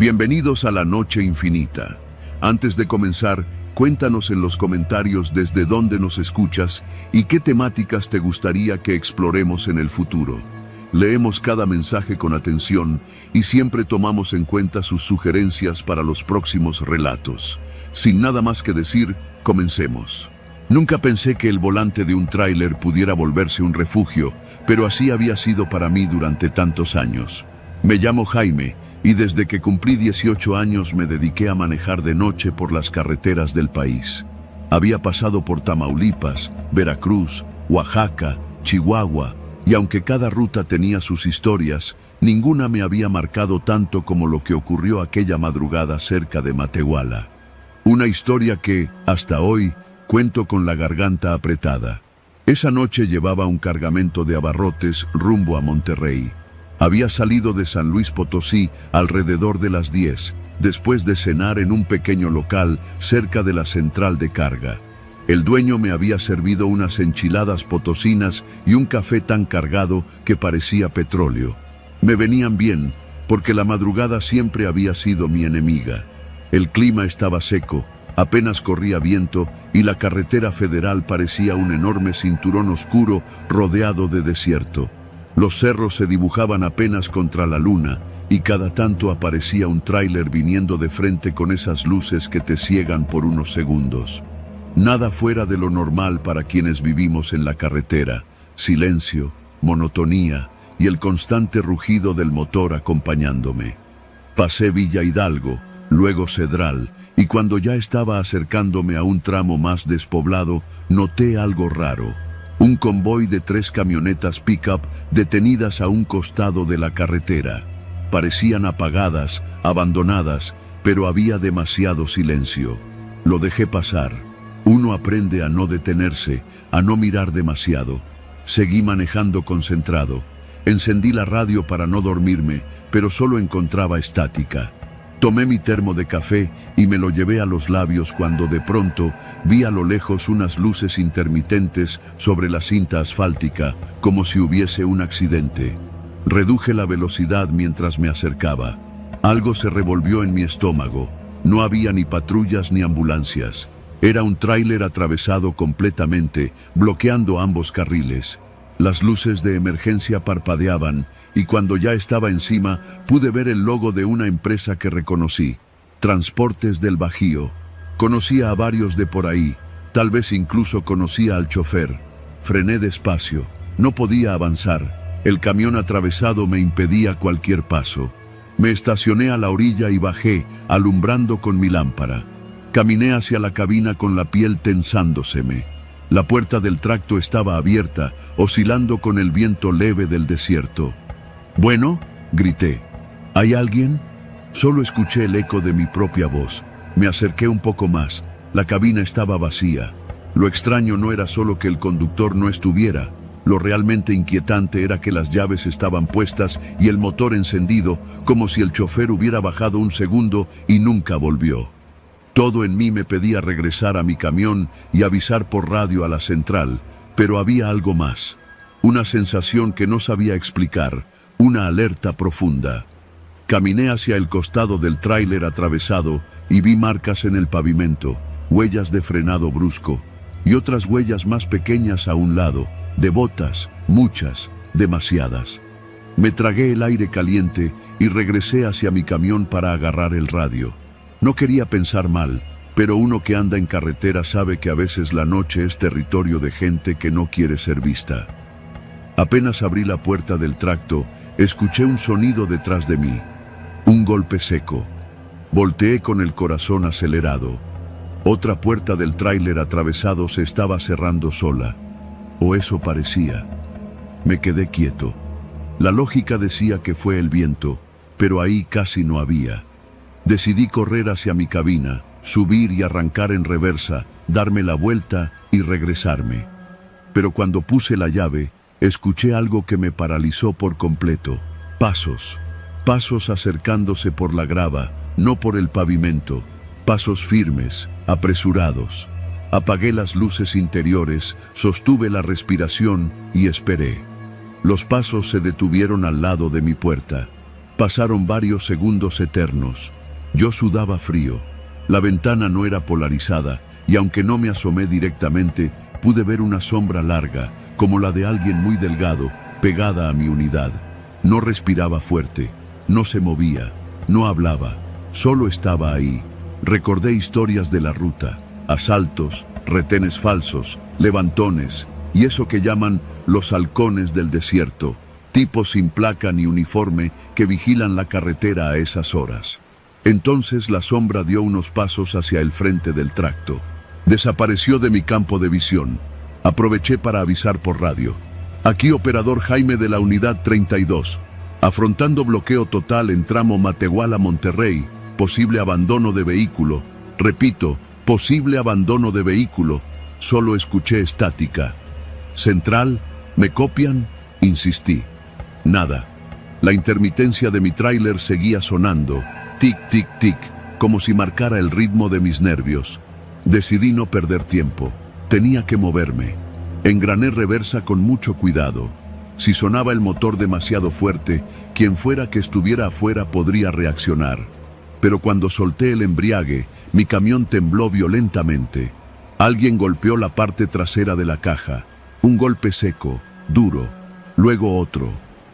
Bienvenidos a la Noche Infinita. Antes de comenzar, cuéntanos en los comentarios desde dónde nos escuchas y qué temáticas te gustaría que exploremos en el futuro. Leemos cada mensaje con atención y siempre tomamos en cuenta sus sugerencias para los próximos relatos. Sin nada más que decir, comencemos. Nunca pensé que el volante de un tráiler pudiera volverse un refugio, pero así había sido para mí durante tantos años. Me llamo Jaime y desde que cumplí 18 años me dediqué a manejar de noche por las carreteras del país. Había pasado por Tamaulipas, Veracruz, Oaxaca, Chihuahua, y aunque cada ruta tenía sus historias, ninguna me había marcado tanto como lo que ocurrió aquella madrugada cerca de Matehuala. Una historia que, hasta hoy, cuento con la garganta apretada. Esa noche llevaba un cargamento de abarrotes rumbo a Monterrey. Había salido de San Luis Potosí alrededor de las 10, después de cenar en un pequeño local cerca de la central de carga. El dueño me había servido unas enchiladas potosinas y un café tan cargado que parecía petróleo. Me venían bien, porque la madrugada siempre había sido mi enemiga. El clima estaba seco, apenas corría viento y la carretera federal parecía un enorme cinturón oscuro rodeado de desierto. Los cerros se dibujaban apenas contra la luna y cada tanto aparecía un tráiler viniendo de frente con esas luces que te ciegan por unos segundos. Nada fuera de lo normal para quienes vivimos en la carretera: silencio, monotonía y el constante rugido del motor acompañándome. Pasé Villa Hidalgo, luego Cedral, y cuando ya estaba acercándome a un tramo más despoblado, noté algo raro. Un convoy de 3 camionetas pick-up detenidas a un costado de la carretera. Parecían apagadas, abandonadas, pero había demasiado silencio. Lo dejé pasar. Uno aprende a no detenerse, a no mirar demasiado. Seguí manejando concentrado. Encendí la radio para no dormirme, pero solo encontraba estática. Tomé mi termo de café y me lo llevé a los labios cuando de pronto vi a lo lejos unas luces intermitentes sobre la cinta asfáltica, como si hubiese un accidente. Reduje la velocidad mientras me acercaba. Algo se revolvió en mi estómago. No había ni patrullas ni ambulancias. Era un tráiler atravesado completamente, bloqueando ambos carriles. Las luces de emergencia parpadeaban y cuando ya estaba encima pude ver el logo de una empresa que reconocí: Transportes del Bajío. Conocía a varios de por ahí, tal vez incluso conocía al chofer. Frené despacio. No podía avanzar. El camión atravesado me impedía cualquier paso. Me estacioné a la orilla y bajé, alumbrando con mi lámpara. Caminé hacia la cabina con la piel tensándoseme. La puerta del tracto estaba abierta, oscilando con el viento leve del desierto. «Bueno», grité. «¿Hay alguien?» Solo escuché el eco de mi propia voz. Me acerqué un poco más. La cabina estaba vacía. Lo extraño no era solo que el conductor no estuviera. Lo realmente inquietante era que las llaves estaban puestas y el motor encendido, como si el chofer hubiera bajado un segundo y nunca volvió. Todo en mí me pedía regresar a mi camión y avisar por radio a la central, pero había algo más. Una sensación que no sabía explicar, una alerta profunda. Caminé hacia el costado del tráiler atravesado y vi marcas en el pavimento, huellas de frenado brusco, y otras huellas más pequeñas a un lado, de botas, muchas, demasiadas. Me tragué el aire caliente y regresé hacia mi camión para agarrar el radio. No quería pensar mal, pero uno que anda en carretera sabe que a veces la noche es territorio de gente que no quiere ser vista. Apenas abrí la puerta del tracto, escuché un sonido detrás de mí. Un golpe seco. Volteé con el corazón acelerado. Otra puerta del tráiler atravesado se estaba cerrando sola. O eso parecía. Me quedé quieto. La lógica decía que fue el viento, pero ahí casi no había. Decidí correr hacia mi cabina, subir y arrancar en reversa, darme la vuelta y regresarme. Pero cuando puse la llave, escuché algo que me paralizó por completo. Pasos. Pasos acercándose por la grava, no por el pavimento. Pasos firmes, apresurados. Apagué las luces interiores, sostuve la respiración y esperé. Los pasos se detuvieron al lado de mi puerta. Pasaron varios segundos eternos. Yo sudaba frío. La ventana no era polarizada y aunque no me asomé directamente, pude ver una sombra larga, como la de alguien muy delgado, pegada a mi unidad. No respiraba fuerte, no se movía, no hablaba, solo estaba ahí. Recordé historias de la ruta, asaltos, retenes falsos, levantones, y eso que llaman los halcones del desierto, tipos sin placa ni uniforme que vigilan la carretera a esas horas. Entonces la sombra dio unos pasos hacia el frente del tracto. Desapareció de mi campo de visión. Aproveché para avisar por radio. Aquí operador Jaime de la unidad 32. Afrontando bloqueo total en tramo Matehuala-Monterrey. Posible abandono de vehículo. Repito, posible abandono de vehículo. Solo escuché estática. Central, ¿me copian? Insistí. Nada. La intermitencia de mi tráiler seguía sonando. Tic, tic, tic, como si marcara el ritmo de mis nervios. Decidí no perder tiempo. Tenía que moverme. Engrané reversa con mucho cuidado. Si sonaba el motor demasiado fuerte, quien fuera que estuviera afuera podría reaccionar. Pero cuando solté el embriague, mi camión tembló violentamente. Alguien golpeó la parte trasera de la caja. Un golpe seco, duro. Luego otro.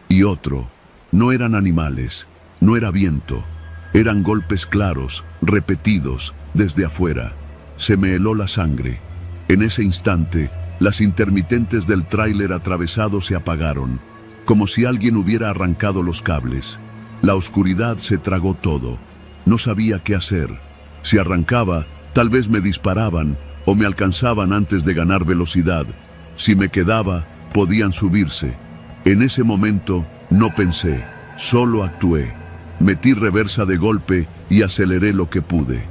Y otro. No eran animales. No era viento. Eran golpes claros, repetidos, desde afuera. Se me heló la sangre. En ese instante, las intermitentes del tráiler atravesado se apagaron, como si alguien hubiera arrancado los cables. La oscuridad se tragó todo. No sabía qué hacer. Si arrancaba, tal vez me disparaban o me alcanzaban antes de ganar velocidad. Si me quedaba, podían subirse. En ese momento, no pensé, solo actué. Metí reversa de golpe y aceleré lo que pude.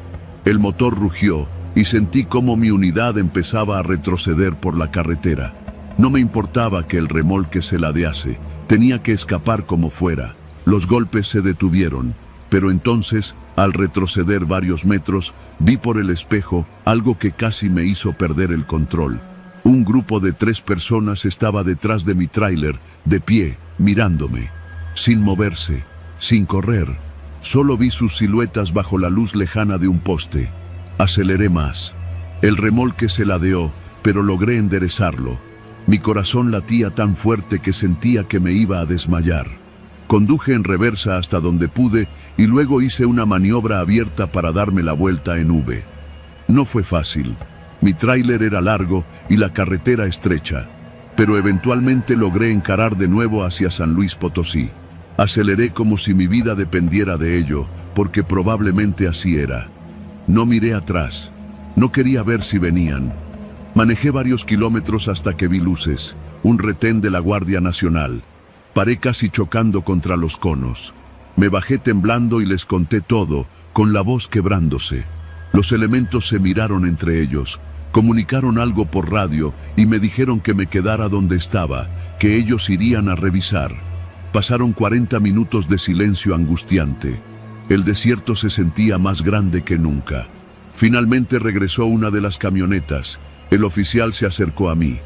El motor rugió y sentí cómo mi unidad empezaba a retroceder por la carretera. No me importaba que el remolque se ladease, tenía que escapar como fuera. Los golpes se detuvieron, pero entonces, al retroceder varios metros, vi por el espejo algo que casi me hizo perder el control. Un grupo de 3 personas estaba detrás de mi tráiler, de pie, mirándome, sin moverse. Sin correr, solo vi sus siluetas bajo la luz lejana de un poste. Aceleré más. El remolque se ladeó, pero logré enderezarlo. Mi corazón latía tan fuerte que sentía que me iba a desmayar. Conduje en reversa hasta donde pude y luego hice una maniobra abierta para darme la vuelta en V. No fue fácil. Mi tráiler era largo y la carretera estrecha, pero eventualmente logré encarar de nuevo hacia San Luis Potosí. Aceleré como si mi vida dependiera de ello, porque probablemente así era. No miré atrás. No quería ver si venían. Manejé varios kilómetros hasta que vi luces, un retén de la Guardia Nacional. Paré casi chocando contra los conos. Me bajé temblando y les conté todo, con la voz quebrándose. Los elementos se miraron entre ellos, comunicaron algo por radio y me dijeron que me quedara donde estaba, que ellos irían a revisar. Pasaron 40 minutos de silencio angustiante. El desierto se sentía más grande que nunca. Finalmente regresó una de las camionetas. El oficial se acercó a mí.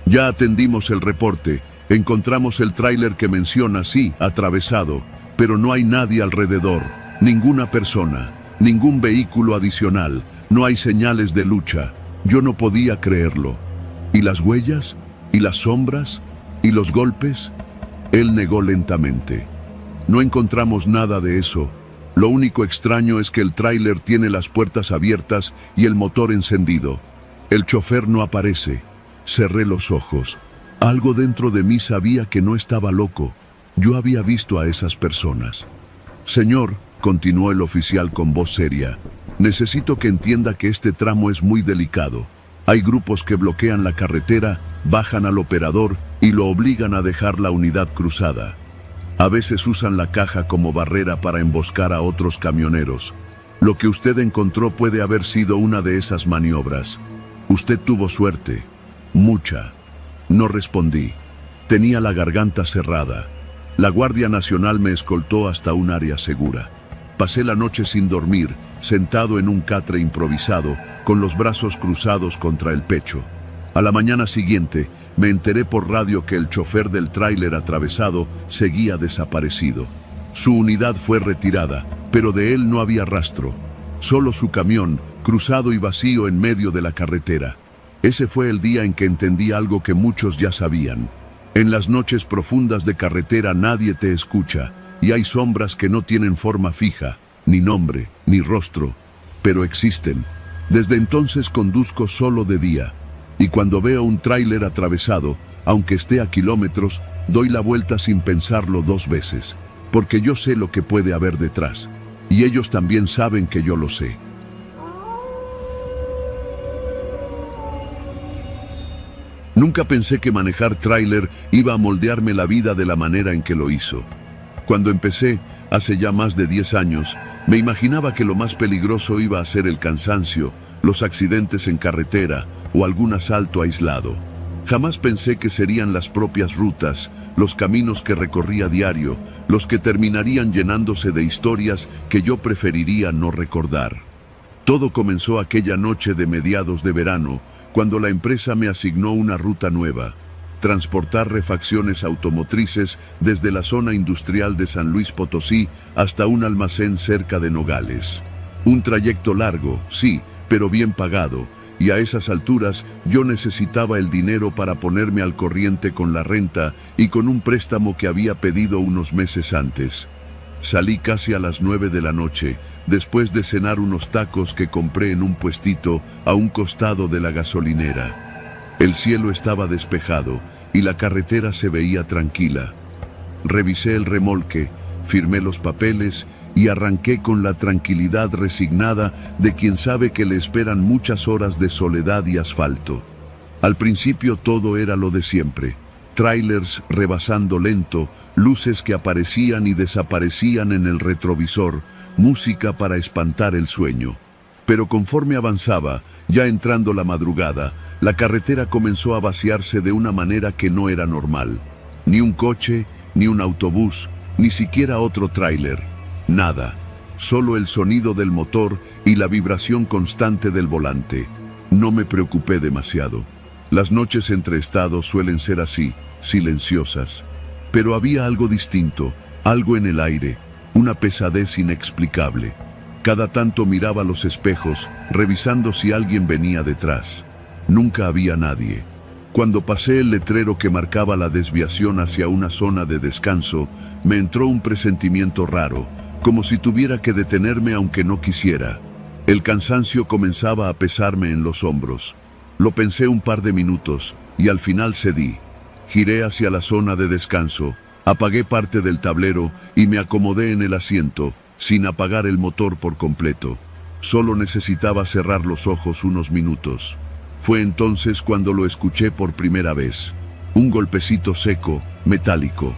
Ya atendimos el reporte. Encontramos el tráiler que menciona, sí, atravesado, pero no hay nadie alrededor, ninguna persona, ningún vehículo adicional, no hay señales de lucha. Yo no podía creerlo. ¿Y las huellas? ¿Y las sombras? ¿Y los golpes? Él negó lentamente. No encontramos nada de eso. Lo único extraño es que el tráiler tiene las puertas abiertas y el motor encendido. El chofer no aparece. Cerré los ojos. Algo dentro de mí sabía que no estaba loco. Yo había visto a esas personas. Señor, continuó el oficial con voz seria, necesito que entienda que este tramo es muy delicado. Hay grupos que bloquean la carretera, bajan al operador y lo obligan a dejar la unidad cruzada. A veces usan la caja como barrera para emboscar a otros camioneros. Lo que usted encontró puede haber sido una de esas maniobras. Usted tuvo suerte. Mucha. No respondí. Tenía la garganta cerrada. La Guardia Nacional me escoltó hasta un área segura. Pasé la noche sin dormir, sentado en un catre improvisado, con los brazos cruzados contra el pecho. A la mañana siguiente, me enteré por radio que el chofer del tráiler atravesado seguía desaparecido. Su unidad fue retirada, pero de él no había rastro. Solo su camión, cruzado y vacío en medio de la carretera. Ese fue el día en que entendí algo que muchos ya sabían. En las noches profundas de carretera nadie te escucha, y hay sombras que no tienen forma fija, ni nombre, ni rostro, pero existen. Desde entonces conduzco solo de día, y cuando veo un tráiler atravesado, aunque esté a kilómetros, doy la vuelta sin pensarlo 2 veces, porque yo sé lo que puede haber detrás, y ellos también saben que yo lo sé. Nunca pensé que manejar tráiler iba a moldearme la vida de la manera en que lo hizo. Cuando empecé, hace ya más de 10 años, me imaginaba que lo más peligroso iba a ser el cansancio, los accidentes en carretera o algún asalto aislado. Jamás pensé que serían las propias rutas, los caminos que recorría diario, los que terminarían llenándose de historias que yo preferiría no recordar. Todo comenzó aquella noche de mediados de verano, cuando la empresa me asignó una ruta nueva: transportar refacciones automotrices desde la zona industrial de San Luis Potosí hasta un almacén cerca de Nogales. Un trayecto largo, sí, pero bien pagado, y a esas alturas yo necesitaba el dinero para ponerme al corriente con la renta y con un préstamo que había pedido unos meses antes. Salí casi a las 9 de la noche, después de cenar unos tacos que compré en un puestito a un costado de la gasolinera. El cielo estaba despejado y la carretera se veía tranquila. Revisé el remolque, firmé los papeles y arranqué con la tranquilidad resignada de quien sabe que le esperan muchas horas de soledad y asfalto. Al principio todo era lo de siempre: tráilers rebasando lento, luces que aparecían y desaparecían en el retrovisor, música para espantar el sueño. Pero conforme avanzaba, ya entrando la madrugada, la carretera comenzó a vaciarse de una manera que no era normal. Ni un coche, ni un autobús, ni siquiera otro tráiler. Nada. Solo el sonido del motor y la vibración constante del volante. No me preocupé demasiado. Las noches entre estados suelen ser así, silenciosas. Pero había algo distinto, algo en el aire, una pesadez inexplicable. Cada tanto miraba los espejos, revisando si alguien venía detrás. Nunca había nadie. Cuando pasé el letrero que marcaba la desviación hacia una zona de descanso, me entró un presentimiento raro, como si tuviera que detenerme aunque no quisiera. El cansancio comenzaba a pesarme en los hombros. Lo pensé un par de minutos, y al final cedí. Giré hacia la zona de descanso, apagué parte del tablero y me acomodé en el asiento, sin apagar el motor por completo. Solo necesitaba cerrar los ojos unos minutos. Fue entonces cuando lo escuché por primera vez. Un golpecito seco, metálico,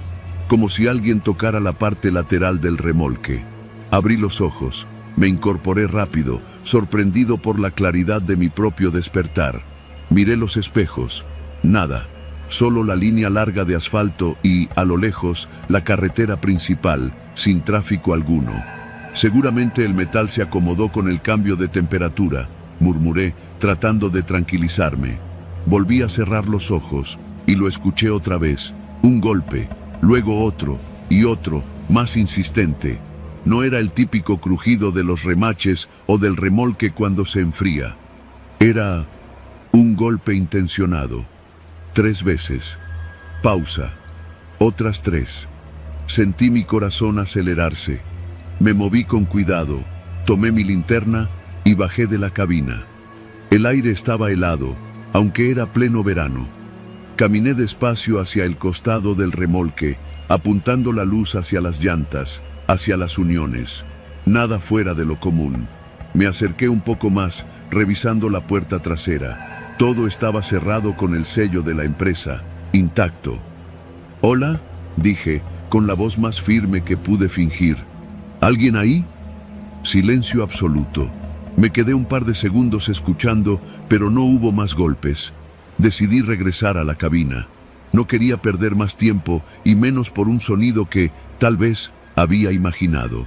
como si alguien tocara la parte lateral del remolque. Abrí los ojos, me incorporé rápido, sorprendido por la claridad de mi propio despertar. Miré los espejos. Nada. Solo la línea larga de asfalto y, a lo lejos, la carretera principal, sin tráfico alguno. Seguramente el metal se acomodó con el cambio de temperatura, murmuré, tratando de tranquilizarme. Volví a cerrar los ojos y lo escuché otra vez. Un golpe, luego otro y otro, más insistente. No era el típico crujido de los remaches o del remolque cuando se enfría. Era un golpe intencionado. 3 veces. Pausa. Otras 3. Sentí mi corazón acelerarse. Me moví con cuidado, tomé mi linterna y bajé de la cabina. El aire estaba helado, aunque era pleno verano. Caminé despacio hacia el costado del remolque, apuntando la luz hacia las llantas, hacia las uniones. Nada fuera de lo común. Me acerqué un poco más, revisando la puerta trasera. Todo estaba cerrado con el sello de la empresa, intacto. «Hola», dije, con la voz más firme que pude fingir. «¿Alguien ahí?» Silencio absoluto. Me quedé un par de segundos escuchando, pero no hubo más golpes. Decidí regresar a la cabina. No quería perder más tiempo, y menos por un sonido que, tal vez, había imaginado.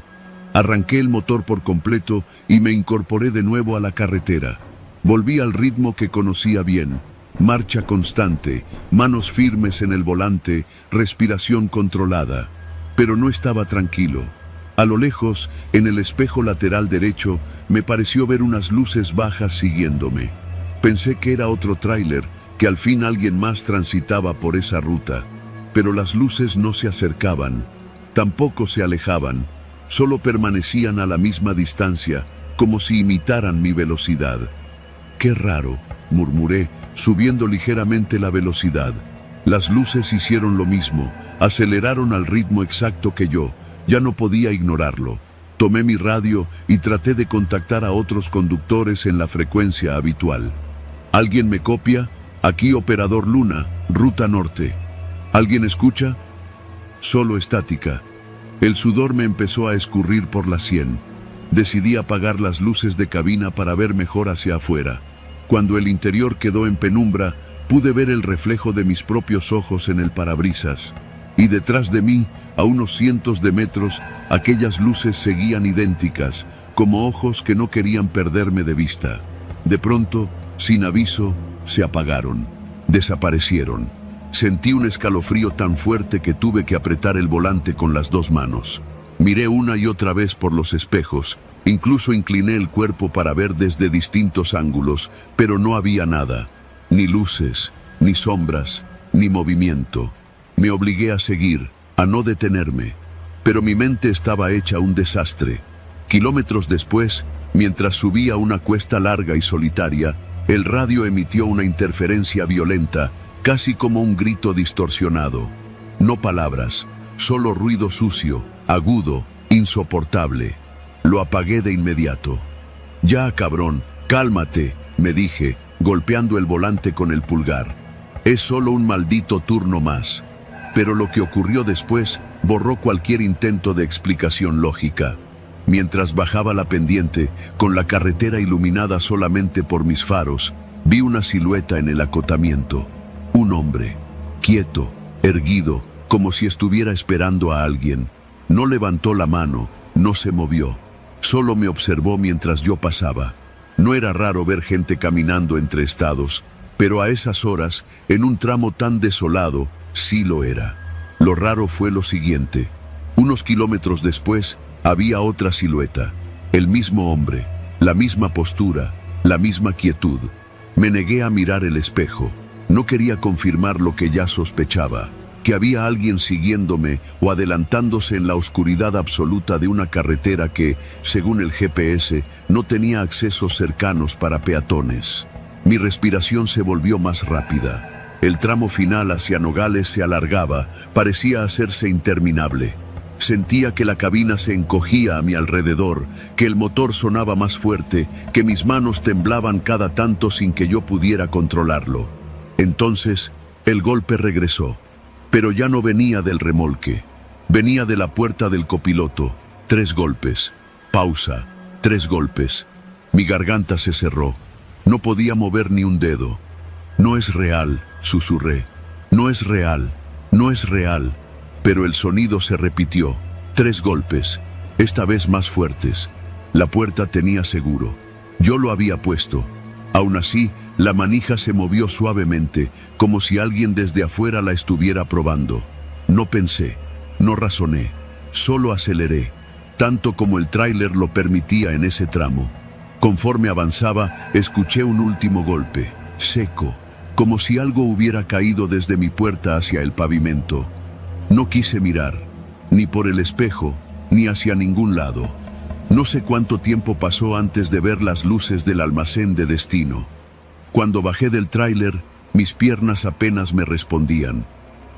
Arranqué el motor por completo y me incorporé de nuevo a la carretera. Volví al ritmo que conocía bien. Marcha constante, manos firmes en el volante, respiración controlada. Pero no estaba tranquilo. A lo lejos, en el espejo lateral derecho, me pareció ver unas luces bajas siguiéndome. Pensé que era otro tráiler, que al fin alguien más transitaba por esa ruta. Pero las luces no se acercaban, tampoco se alejaban, solo permanecían a la misma distancia, como si imitaran mi velocidad. «Qué raro», murmuré, subiendo ligeramente la velocidad. Las luces hicieron lo mismo, aceleraron al ritmo exacto que yo. Ya no podía ignorarlo. Tomé mi radio y traté de contactar a otros conductores en la frecuencia habitual. ¿Alguien me copia? Aquí operador Luna, ruta norte. ¿Alguien escucha? Solo estática. El sudor me empezó a escurrir por la sien. Decidí apagar las luces de cabina para ver mejor hacia afuera. Cuando el interior quedó en penumbra, pude ver el reflejo de mis propios ojos en el parabrisas. Y detrás de mí, a unos cientos de metros, aquellas luces seguían idénticas, como ojos que no querían perderme de vista. De pronto, sin aviso, se apagaron. Desaparecieron. Sentí un escalofrío tan fuerte que tuve que apretar el volante con las dos manos. Miré una y otra vez por los espejos, incluso incliné el cuerpo para ver desde distintos ángulos, pero no había nada. Ni luces, ni sombras, ni movimiento. Me obligué a seguir, a no detenerme, pero mi mente estaba hecha un desastre. Kilómetros después, mientras subía una cuesta larga y solitaria, el radio emitió una interferencia violenta, casi como un grito distorsionado. No palabras, solo ruido sucio, agudo, insoportable. Lo apagué de inmediato. «Ya, cabrón, cálmate», me dije, golpeando el volante con el pulgar. «Es solo un maldito turno más». Pero lo que ocurrió después borró cualquier intento de explicación lógica. Mientras bajaba la pendiente, con la carretera iluminada solamente por mis faros, vi una silueta en el acotamiento. Un hombre, quieto, erguido, como si estuviera esperando a alguien. No levantó la mano, no se movió. Solo me observó mientras yo pasaba. No era raro ver gente caminando entre estados, pero a esas horas, en un tramo tan desolado, sí lo era. Lo raro fue lo siguiente. Unos kilómetros después, había otra silueta. El mismo hombre, la misma postura, la misma quietud. Me negué a mirar el espejo. No quería confirmar lo que ya sospechaba, que había alguien siguiéndome o adelantándose en la oscuridad absoluta de una carretera que, según el GPS, no tenía accesos cercanos para peatones. Mi respiración se volvió más rápida. El tramo final hacia Nogales se alargaba, parecía hacerse interminable. Sentía que la cabina se encogía a mi alrededor, que el motor sonaba más fuerte, que mis manos temblaban cada tanto sin que yo pudiera controlarlo. Entonces, el golpe regresó, pero ya no venía del remolque. Venía de la puerta del copiloto. 3 golpes. Pausa. 3 golpes. Mi garganta se cerró. No podía mover ni un dedo. «No es real», susurré. «No es real, no es real». Pero el sonido se repitió. 3 golpes, esta vez más fuertes. La puerta tenía seguro. Yo lo había puesto. Aún así, la manija se movió suavemente, como si alguien desde afuera la estuviera probando. No pensé, no razoné, solo aceleré, tanto como el tráiler lo permitía en ese tramo. Conforme avanzaba, escuché un último golpe, seco, como si algo hubiera caído desde mi puerta hacia el pavimento. No quise mirar, ni por el espejo, ni hacia ningún lado. No sé cuánto tiempo pasó antes de ver las luces del almacén de destino. Cuando bajé del tráiler, mis piernas apenas me respondían.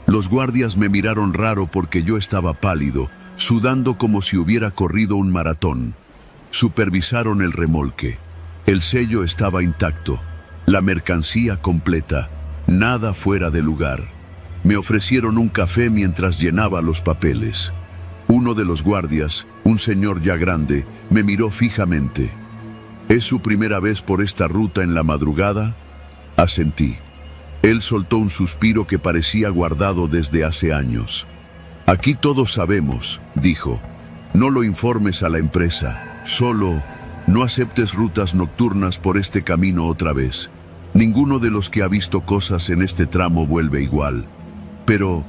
Los guardias me miraron raro porque yo estaba pálido, sudando como si hubiera corrido un maratón. Supervisaron el remolque. El sello estaba intacto, la mercancía completa, nada fuera de lugar. Me ofrecieron un café mientras llenaba los papeles. Uno de los guardias, un señor ya grande, me miró fijamente. ¿Es su primera vez por esta ruta en la madrugada? Asentí. Él soltó un suspiro que parecía guardado desde hace años. Aquí todos sabemos, dijo. No lo informes a la empresa, solo no aceptes rutas nocturnas por este camino otra vez. Ninguno de los que ha visto cosas en este tramo vuelve igual. Pero,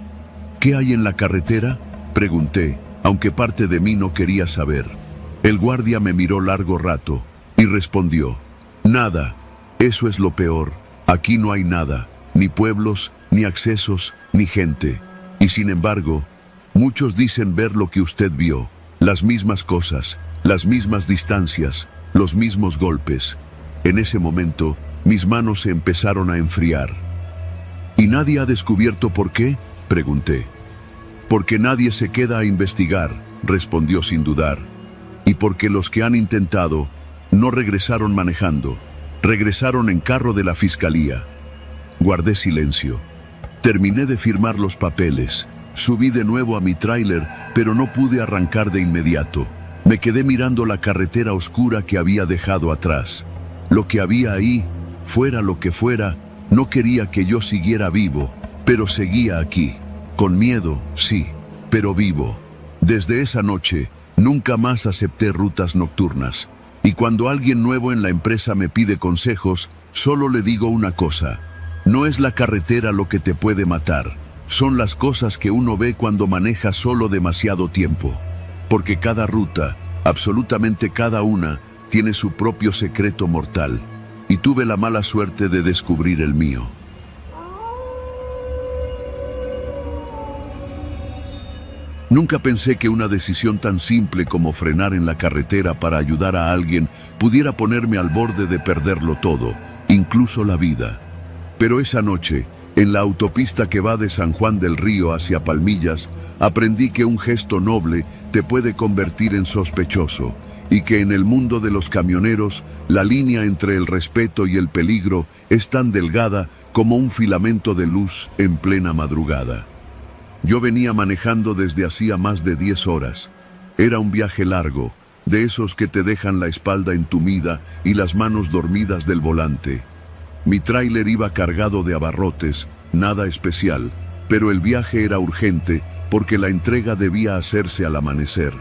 ¿qué hay en la carretera? Pregunté, aunque parte de mí no quería saber. El guardia me miró largo rato y respondió: nada, eso es lo peor. Aquí no hay nada, ni pueblos, ni accesos, ni gente. Y sin embargo, muchos dicen ver lo que usted vio, las mismas cosas, las mismas distancias, los mismos golpes. En ese momento, mis manos se empezaron a enfriar. ¿Y nadie ha descubierto por qué?, pregunté. Porque nadie se queda a investigar, respondió sin dudar. Y porque los que han intentado no regresaron manejando, regresaron en carro de la fiscalía. Guardé silencio. Terminé de firmar los papeles. Subí de nuevo a mi tráiler, pero no pude arrancar de inmediato. Me quedé mirando la carretera oscura que había dejado atrás. Lo que había ahí, fuera lo que fuera, no quería que yo siguiera vivo, pero seguía aquí. Con miedo, sí, pero vivo. Desde esa noche, nunca más acepté rutas nocturnas. Y cuando alguien nuevo en la empresa me pide consejos, solo le digo una cosa: no es la carretera lo que te puede matar, son las cosas que uno ve cuando maneja solo demasiado tiempo. Porque cada ruta, absolutamente cada una, tiene su propio secreto mortal. Y tuve la mala suerte de descubrir el mío. Nunca pensé que una decisión tan simple como frenar en la carretera para ayudar a alguien pudiera ponerme al borde de perderlo todo, incluso la vida. Pero esa noche, en la autopista que va de San Juan del Río hacia Palmillas, aprendí que un gesto noble te puede convertir en sospechoso, y que en el mundo de los camioneros, la línea entre el respeto y el peligro es tan delgada como un filamento de luz en plena madrugada. Yo venía manejando desde hacía más de 10 horas. Era un viaje largo, de esos que te dejan la espalda entumida y las manos dormidas del volante. Mi tráiler iba cargado de abarrotes, nada especial, pero el viaje era urgente porque la entrega debía hacerse al amanecer.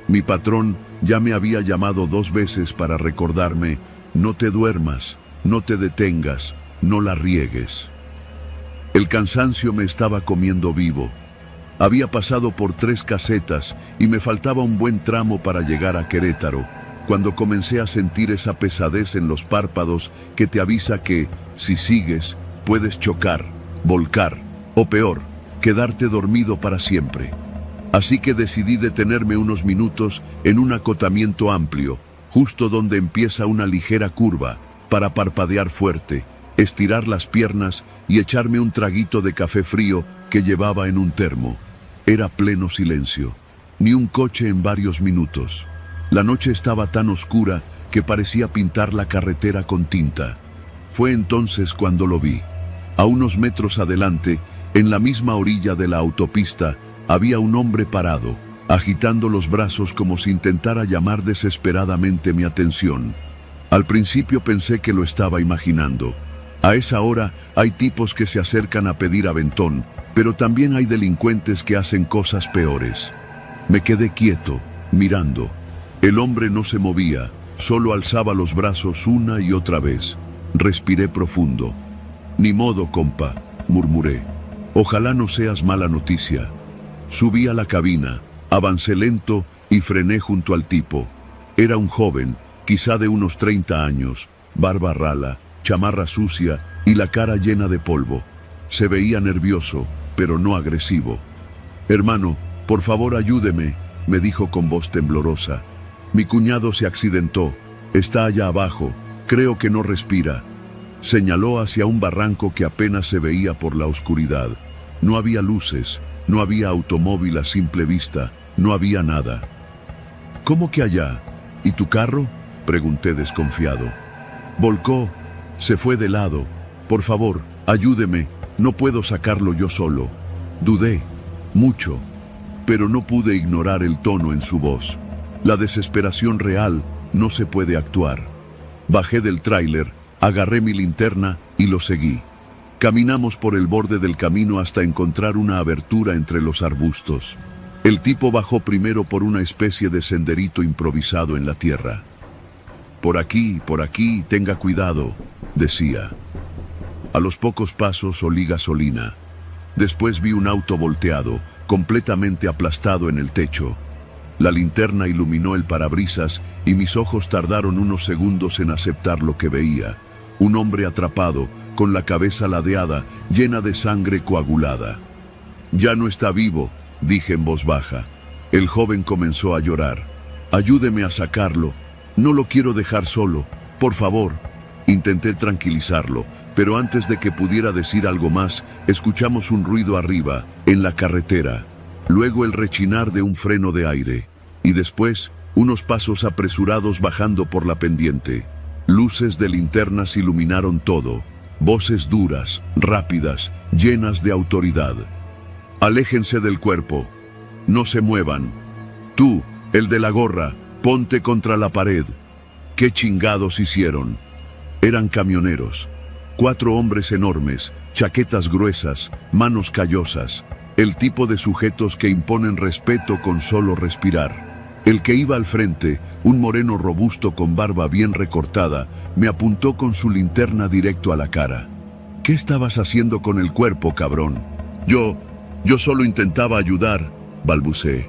Mi patrón ya me había llamado 2 veces para recordarme: no te duermas, no te detengas, no la riegues. El cansancio me estaba comiendo vivo. Había pasado por 3 casetas y me faltaba un buen tramo para llegar a Querétaro, cuando comencé a sentir esa pesadez en los párpados que te avisa que, si sigues, puedes chocar, volcar, o peor, quedarte dormido para siempre. Así que decidí detenerme unos minutos en un acotamiento amplio, justo donde empieza una ligera curva, para parpadear fuerte, estirar las piernas y echarme un traguito de café frío que llevaba en un termo. Era pleno silencio, ni un coche en varios minutos. La noche estaba tan oscura que parecía pintar la carretera con tinta. Fue entonces cuando lo vi. A unos metros adelante, en la misma orilla de la autopista, había un hombre parado, agitando los brazos como si intentara llamar desesperadamente mi atención. Al principio pensé que lo estaba imaginando. A esa hora hay tipos que se acercan a pedir aventón, pero también hay delincuentes que hacen cosas peores. Me quedé quieto, mirando. El hombre no se movía, solo alzaba los brazos una y otra vez. Respiré profundo. Ni modo, compa, murmuré. Ojalá no seas mala noticia. Subí a la cabina, avancé lento y frené junto al tipo. Era un joven, quizá de unos 30 años, barba rala, chamarra sucia y la cara llena de polvo. Se veía nervioso, pero no agresivo. Hermano, por favor ayúdeme, me dijo con voz temblorosa. Mi cuñado se accidentó, está allá abajo, creo que no respira. Señaló hacia un barranco que apenas se veía por la oscuridad. No había luces, no había automóvil a simple vista, no había nada. ¿Cómo que allá? ¿Y tu carro?, pregunté desconfiado. Volcó, se fue de lado. Por favor, ayúdeme, no puedo sacarlo yo solo. Dudé, mucho, pero no pude ignorar el tono en su voz. La desesperación real no se puede actuar. Bajé del tráiler, agarré mi linterna y lo seguí. Caminamos por el borde del camino hasta encontrar una abertura entre los arbustos. El tipo bajó primero por una especie de senderito improvisado en la tierra. Por aquí, tenga cuidado, decía. A los pocos pasos olí gasolina. Después vi un auto volteado, completamente aplastado en el techo. La linterna iluminó el parabrisas y mis ojos tardaron unos segundos en aceptar lo que veía. Un hombre atrapado, con la cabeza ladeada, llena de sangre coagulada. «Ya no está vivo», dije en voz baja. El joven comenzó a llorar. «Ayúdeme a sacarlo. No lo quiero dejar solo. Por favor». Intenté tranquilizarlo, pero antes de que pudiera decir algo más, escuchamos un ruido arriba, en la carretera. Luego el rechinar de un freno de aire. Y después, unos pasos apresurados bajando por la pendiente. Luces de linternas iluminaron todo. Voces duras, rápidas, llenas de autoridad. «Aléjense del cuerpo. No se muevan. Tú, el de la gorra, ponte contra la pared». ¿Qué chingados hicieron? Eran camioneros. 4 hombres enormes, chaquetas gruesas, manos callosas. El tipo de sujetos que imponen respeto con solo respirar. El que iba al frente, un moreno robusto con barba bien recortada, me apuntó con su linterna directo a la cara. «¿Qué estabas haciendo con el cuerpo, cabrón?» Yo solo intentaba ayudar», balbuceé.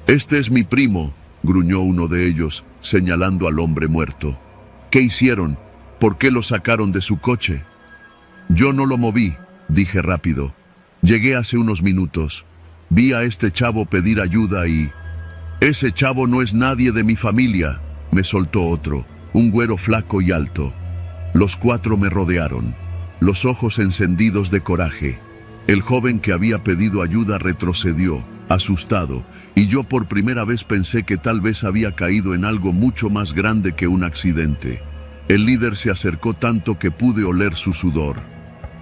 «Este es mi primo», gruñó uno de ellos, señalando al hombre muerto. «¿Qué hicieron? ¿Por qué lo sacaron de su coche?» «Yo no lo moví», dije rápido. «Llegué hace unos minutos. Vi a este chavo pedir ayuda y...» «Ese chavo no es nadie de mi familia», me soltó otro, un güero flaco y alto. Los 4 me rodearon, los ojos encendidos de coraje. El joven que había pedido ayuda retrocedió, asustado, y yo por primera vez pensé que tal vez había caído en algo mucho más grande que un accidente. El líder se acercó tanto que pude oler su sudor.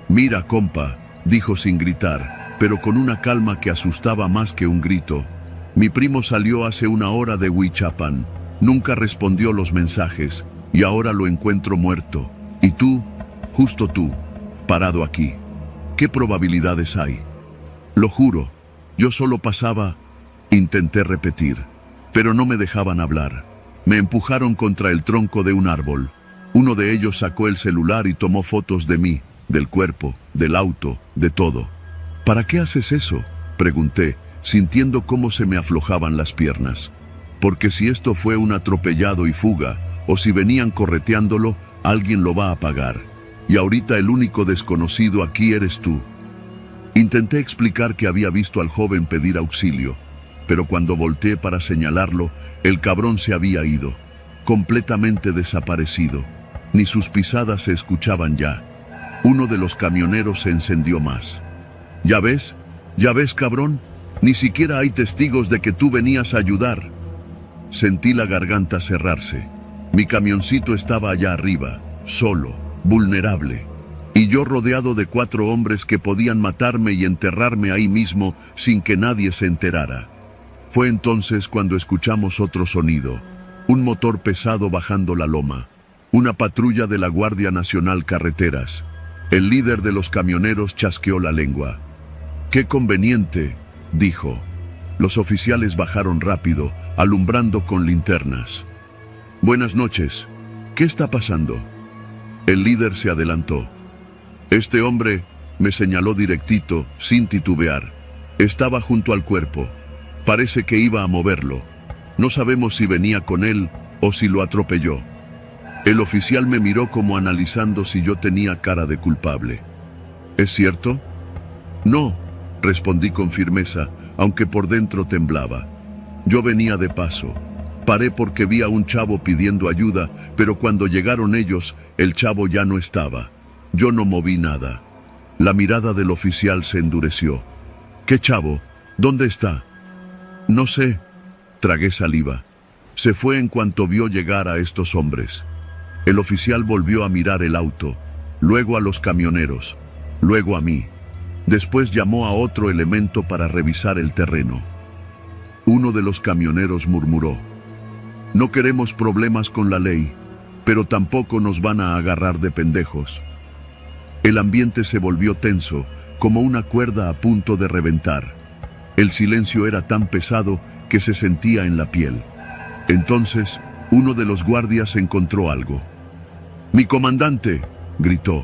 «Mira, compa», dijo sin gritar, pero con una calma que asustaba más que un grito. «Mi primo salió hace una hora de Huichapan. Nunca respondió los mensajes, y ahora lo encuentro muerto. Y tú, justo tú, parado aquí. ¿Qué probabilidades hay?» «Lo juro, yo solo pasaba», intenté repetir, pero no me dejaban hablar. Me empujaron contra el tronco de un árbol. Uno de ellos sacó el celular y tomó fotos de mí, del cuerpo, del auto, de todo. «¿Para qué haces eso?», pregunté, sintiendo cómo se me aflojaban las piernas. «Porque si esto fue un atropellado y fuga, o si venían correteándolo, alguien lo va a pagar. Y ahorita el único desconocido aquí eres tú». Intenté explicar que había visto al joven pedir auxilio, pero cuando volteé para señalarlo, el cabrón se había ido, completamente desaparecido. Ni sus pisadas se escuchaban ya. Uno de los camioneros se encendió más. ¿Ya ves, cabrón? Ni siquiera hay testigos de que tú venías a ayudar». Sentí la garganta cerrarse. Mi camioncito estaba allá arriba, solo, vulnerable, y yo rodeado de 4 hombres que podían matarme y enterrarme ahí mismo sin que nadie se enterara. Fue entonces cuando escuchamos otro sonido, un motor pesado bajando la loma, una patrulla de la Guardia Nacional Carreteras. El líder de los camioneros chasqueó la lengua. «Qué conveniente», dijo. Los oficiales bajaron rápido, alumbrando con linternas. «Buenas noches. ¿Qué está pasando?» El líder se adelantó. «Este hombre», me señaló directito, sin titubear. «Estaba junto al cuerpo. Parece que iba a moverlo. No sabemos si venía con él o si lo atropelló». El oficial me miró como analizando si yo tenía cara de culpable. «¿Es cierto?» «No», respondí con firmeza, aunque por dentro temblaba. «Yo venía de paso. Paré porque vi a un chavo pidiendo ayuda, pero cuando llegaron ellos, el chavo ya no estaba. Yo no moví nada». La mirada del oficial se endureció. «¿Qué chavo? ¿Dónde está?» «No sé», tragué saliva. «Se fue en cuanto vio llegar a estos hombres». El oficial volvió a mirar el auto, luego a los camioneros, luego a mí. Después llamó a otro elemento para revisar el terreno. Uno de los camioneros murmuró: «No queremos problemas con la ley, pero tampoco nos van a agarrar de pendejos». El ambiente se volvió tenso, como una cuerda a punto de reventar. El silencio era tan pesado que se sentía en la piel. Entonces, uno de los guardias encontró algo. «Mi comandante», gritó,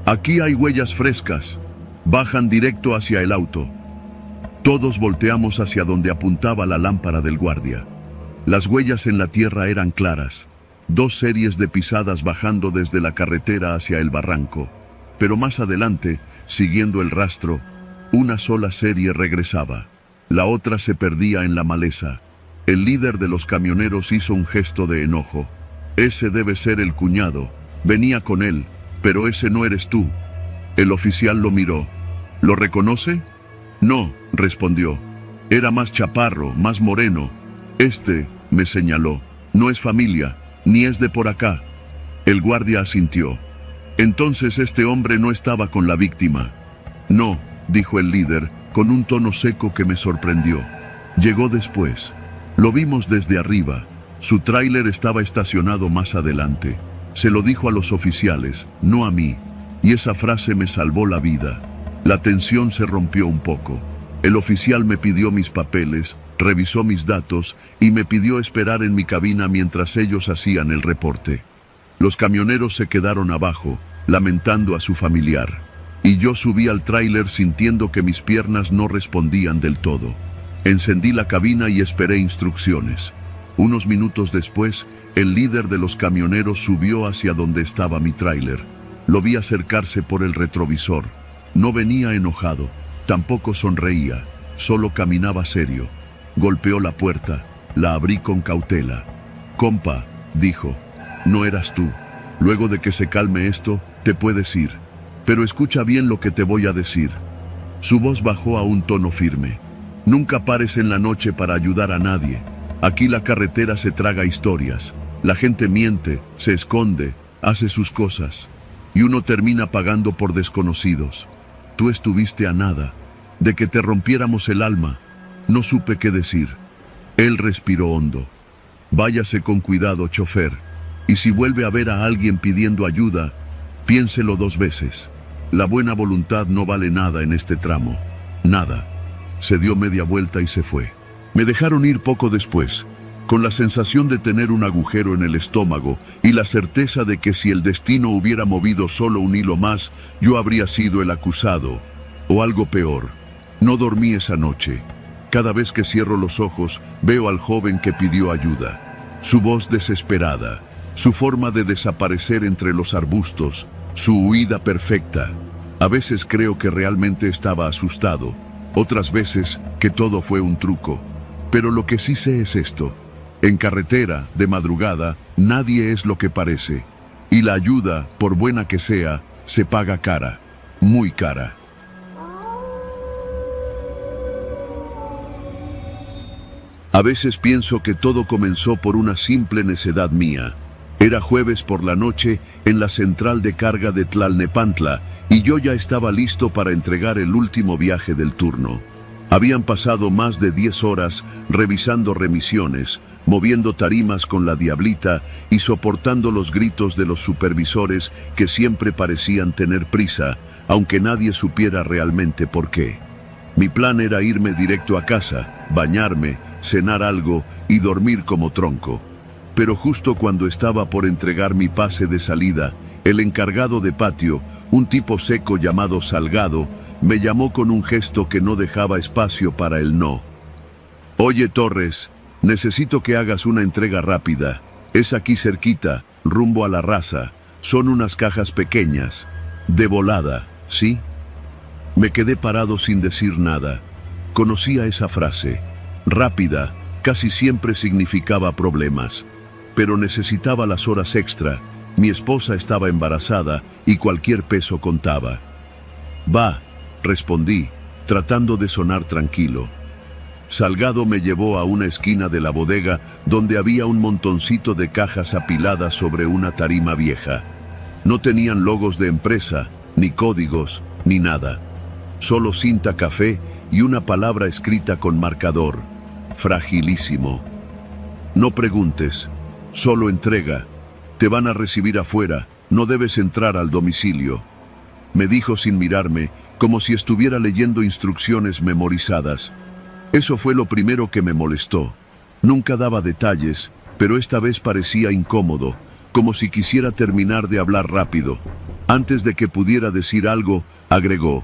«aquí hay huellas frescas. Bajan directo hacia el auto». Todos volteamos hacia donde apuntaba la lámpara del guardia. Las huellas en la tierra eran claras, 2 series de pisadas bajando desde la carretera hacia el barranco. Pero más adelante, siguiendo el rastro, una sola serie regresaba. La otra se perdía en la maleza. El líder de los camioneros hizo un gesto de enojo. Ese debe ser el cuñado. Venía con él, pero ese no eres tú. El oficial lo miró. ¿Lo reconoce? No, respondió. Era más chaparro, más moreno. Me señaló, no es familia, ni es de por acá. El guardia asintió. Entonces este hombre no estaba con la víctima. No, dijo el líder, con un tono seco que me sorprendió. Llegó después. Lo vimos desde arriba. Su tráiler estaba estacionado más adelante. Se lo dijo a los oficiales, no a mí. Y esa frase me salvó la vida. La tensión se rompió un poco. El oficial me pidió mis papeles, revisó mis datos y me pidió esperar en mi cabina mientras ellos hacían el reporte. Los camioneros se quedaron abajo, lamentando a su familiar. Y yo subí al tráiler sintiendo que mis piernas no respondían del todo. Encendí la cabina y esperé instrucciones. Unos minutos después, el líder de los camioneros subió hacia donde estaba mi tráiler. Lo vi acercarse por el retrovisor. No venía enojado, tampoco sonreía, solo caminaba serio. Golpeó la puerta, la abrí con cautela. «Compa», dijo, «no eras tú. Luego de que se calme esto, te puedes ir. Pero escucha bien lo que te voy a decir». Su voz bajó a un tono firme. «Nunca pares en la noche para ayudar a nadie. Aquí la carretera se traga historias. La gente miente, se esconde, hace sus cosas. Y uno termina pagando por desconocidos. Tú estuviste a nada. De que te rompiéramos el alma. No supe qué decir». Él respiró hondo. «Váyase con cuidado, chofer. Y si vuelve a ver a alguien pidiendo ayuda, piénselo 2 veces. La buena voluntad no vale nada en este tramo. Nada». Se dio media vuelta y se fue. Me dejaron ir poco después, con la sensación de tener un agujero en el estómago y la certeza de que si el destino hubiera movido solo un hilo más, yo habría sido el acusado, o algo peor. No dormí esa noche. Cada vez que cierro los ojos, veo al joven que pidió ayuda. Su voz desesperada, su forma de desaparecer entre los arbustos, su huida perfecta. A veces creo que realmente estaba asustado, otras veces que todo fue un truco. Pero lo que sí sé es esto. En carretera, de madrugada, nadie es lo que parece. Y la ayuda, por buena que sea, se paga cara, muy cara. A veces pienso que todo comenzó por una simple necedad mía. Era jueves por la noche en la central de carga de Tlalnepantla y yo ya estaba listo para entregar el último viaje del turno. Habían pasado más de 10 horas revisando remisiones, moviendo tarimas con la diablita y soportando los gritos de los supervisores que siempre parecían tener prisa, aunque nadie supiera realmente por qué. Mi plan era irme directo a casa, bañarme, cenar algo y dormir como tronco. Pero justo cuando estaba por entregar mi pase de salida, el encargado de patio, un tipo seco llamado Salgado, me llamó con un gesto que no dejaba espacio para el no. «Oye, Torres, necesito que hagas una entrega rápida. Es aquí cerquita, rumbo a la raza. Son unas cajas pequeñas. De volada, ¿sí?» Me quedé parado sin decir nada. Conocía esa frase. Rápida, casi siempre significaba problemas. Pero necesitaba las horas extra. Mi esposa estaba embarazada y cualquier peso contaba. «Va», respondí, tratando de sonar tranquilo. Salgado me llevó a una esquina de la bodega donde había un montoncito de cajas apiladas sobre una tarima vieja. No tenían logos de empresa, ni códigos, ni nada. Solo cinta café y una palabra escrita con marcador. Fragilísimo. «No preguntes, solo entrega. Te van a recibir afuera, no debes entrar al domicilio», me dijo sin mirarme, como si estuviera leyendo instrucciones memorizadas. Eso fue lo primero que me molestó. Nunca daba detalles, pero esta vez parecía incómodo, como si quisiera terminar de hablar rápido. Antes de que pudiera decir algo, agregó: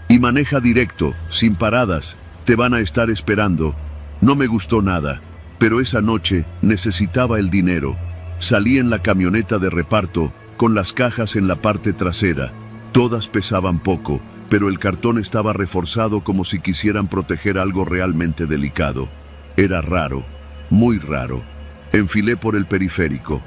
«Y maneja directo, sin paradas, Te van a estar esperando. No me gustó nada, pero esa noche necesitaba el dinero. Salí en la camioneta de reparto, con las cajas en la parte trasera. Todas pesaban poco, pero el cartón estaba reforzado como si quisieran proteger algo realmente delicado. Era raro, muy raro. Enfilé por el periférico.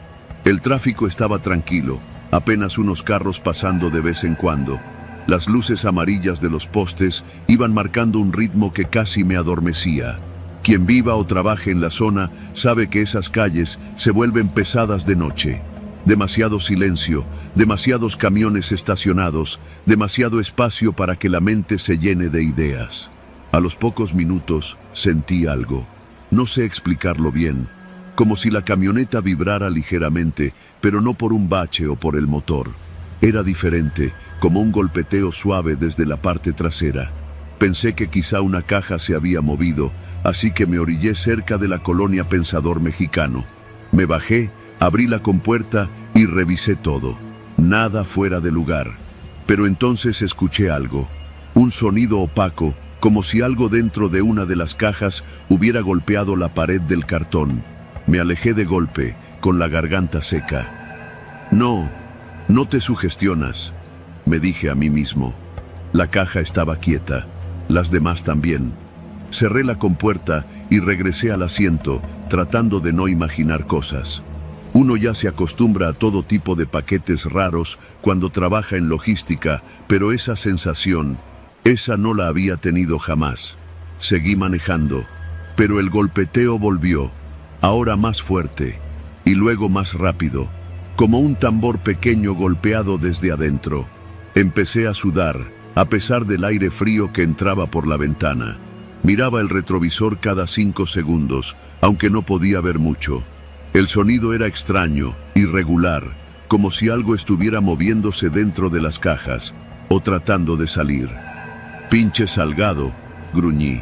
El tráfico estaba tranquilo, apenas unos carros pasando de vez en cuando. Las luces amarillas de los postes iban marcando un ritmo que casi me adormecía. Quien viva o trabaje en la zona sabe que esas calles se vuelven pesadas de noche. Demasiado silencio, demasiados camiones estacionados, demasiado espacio para que la mente se llene de ideas. A los pocos minutos sentí algo. No sé explicarlo bien. Como si la camioneta vibrara ligeramente, pero no por un bache o por el motor. Era diferente, como un golpeteo suave desde la parte trasera. Pensé que quizá una caja se había movido, así que me orillé cerca de la colonia Pensador Mexicano. Me bajé, abrí la compuerta y revisé todo. Nada fuera de lugar. Pero entonces escuché algo. Un sonido opaco, como si algo dentro de una de las cajas hubiera golpeado la pared del cartón. Me alejé de golpe, con la garganta seca. No te sugestionas, me dije a mí mismo. La caja estaba quieta, las demás también. Cerré la compuerta y regresé al asiento, tratando de no imaginar cosas. Uno ya se acostumbra a todo tipo de paquetes raros cuando trabaja en logística, pero esa sensación, esa no la había tenido jamás. Seguí manejando, pero el golpeteo volvió. Ahora más fuerte, y luego más rápido, como un tambor pequeño golpeado desde adentro. Empecé a sudar, a pesar del aire frío que entraba por la ventana. Miraba el retrovisor cada 5 segundos, aunque no podía ver mucho. El sonido era extraño, irregular, como si algo estuviera moviéndose dentro de las cajas, o tratando de salir. «Pinche Salgado», gruñí.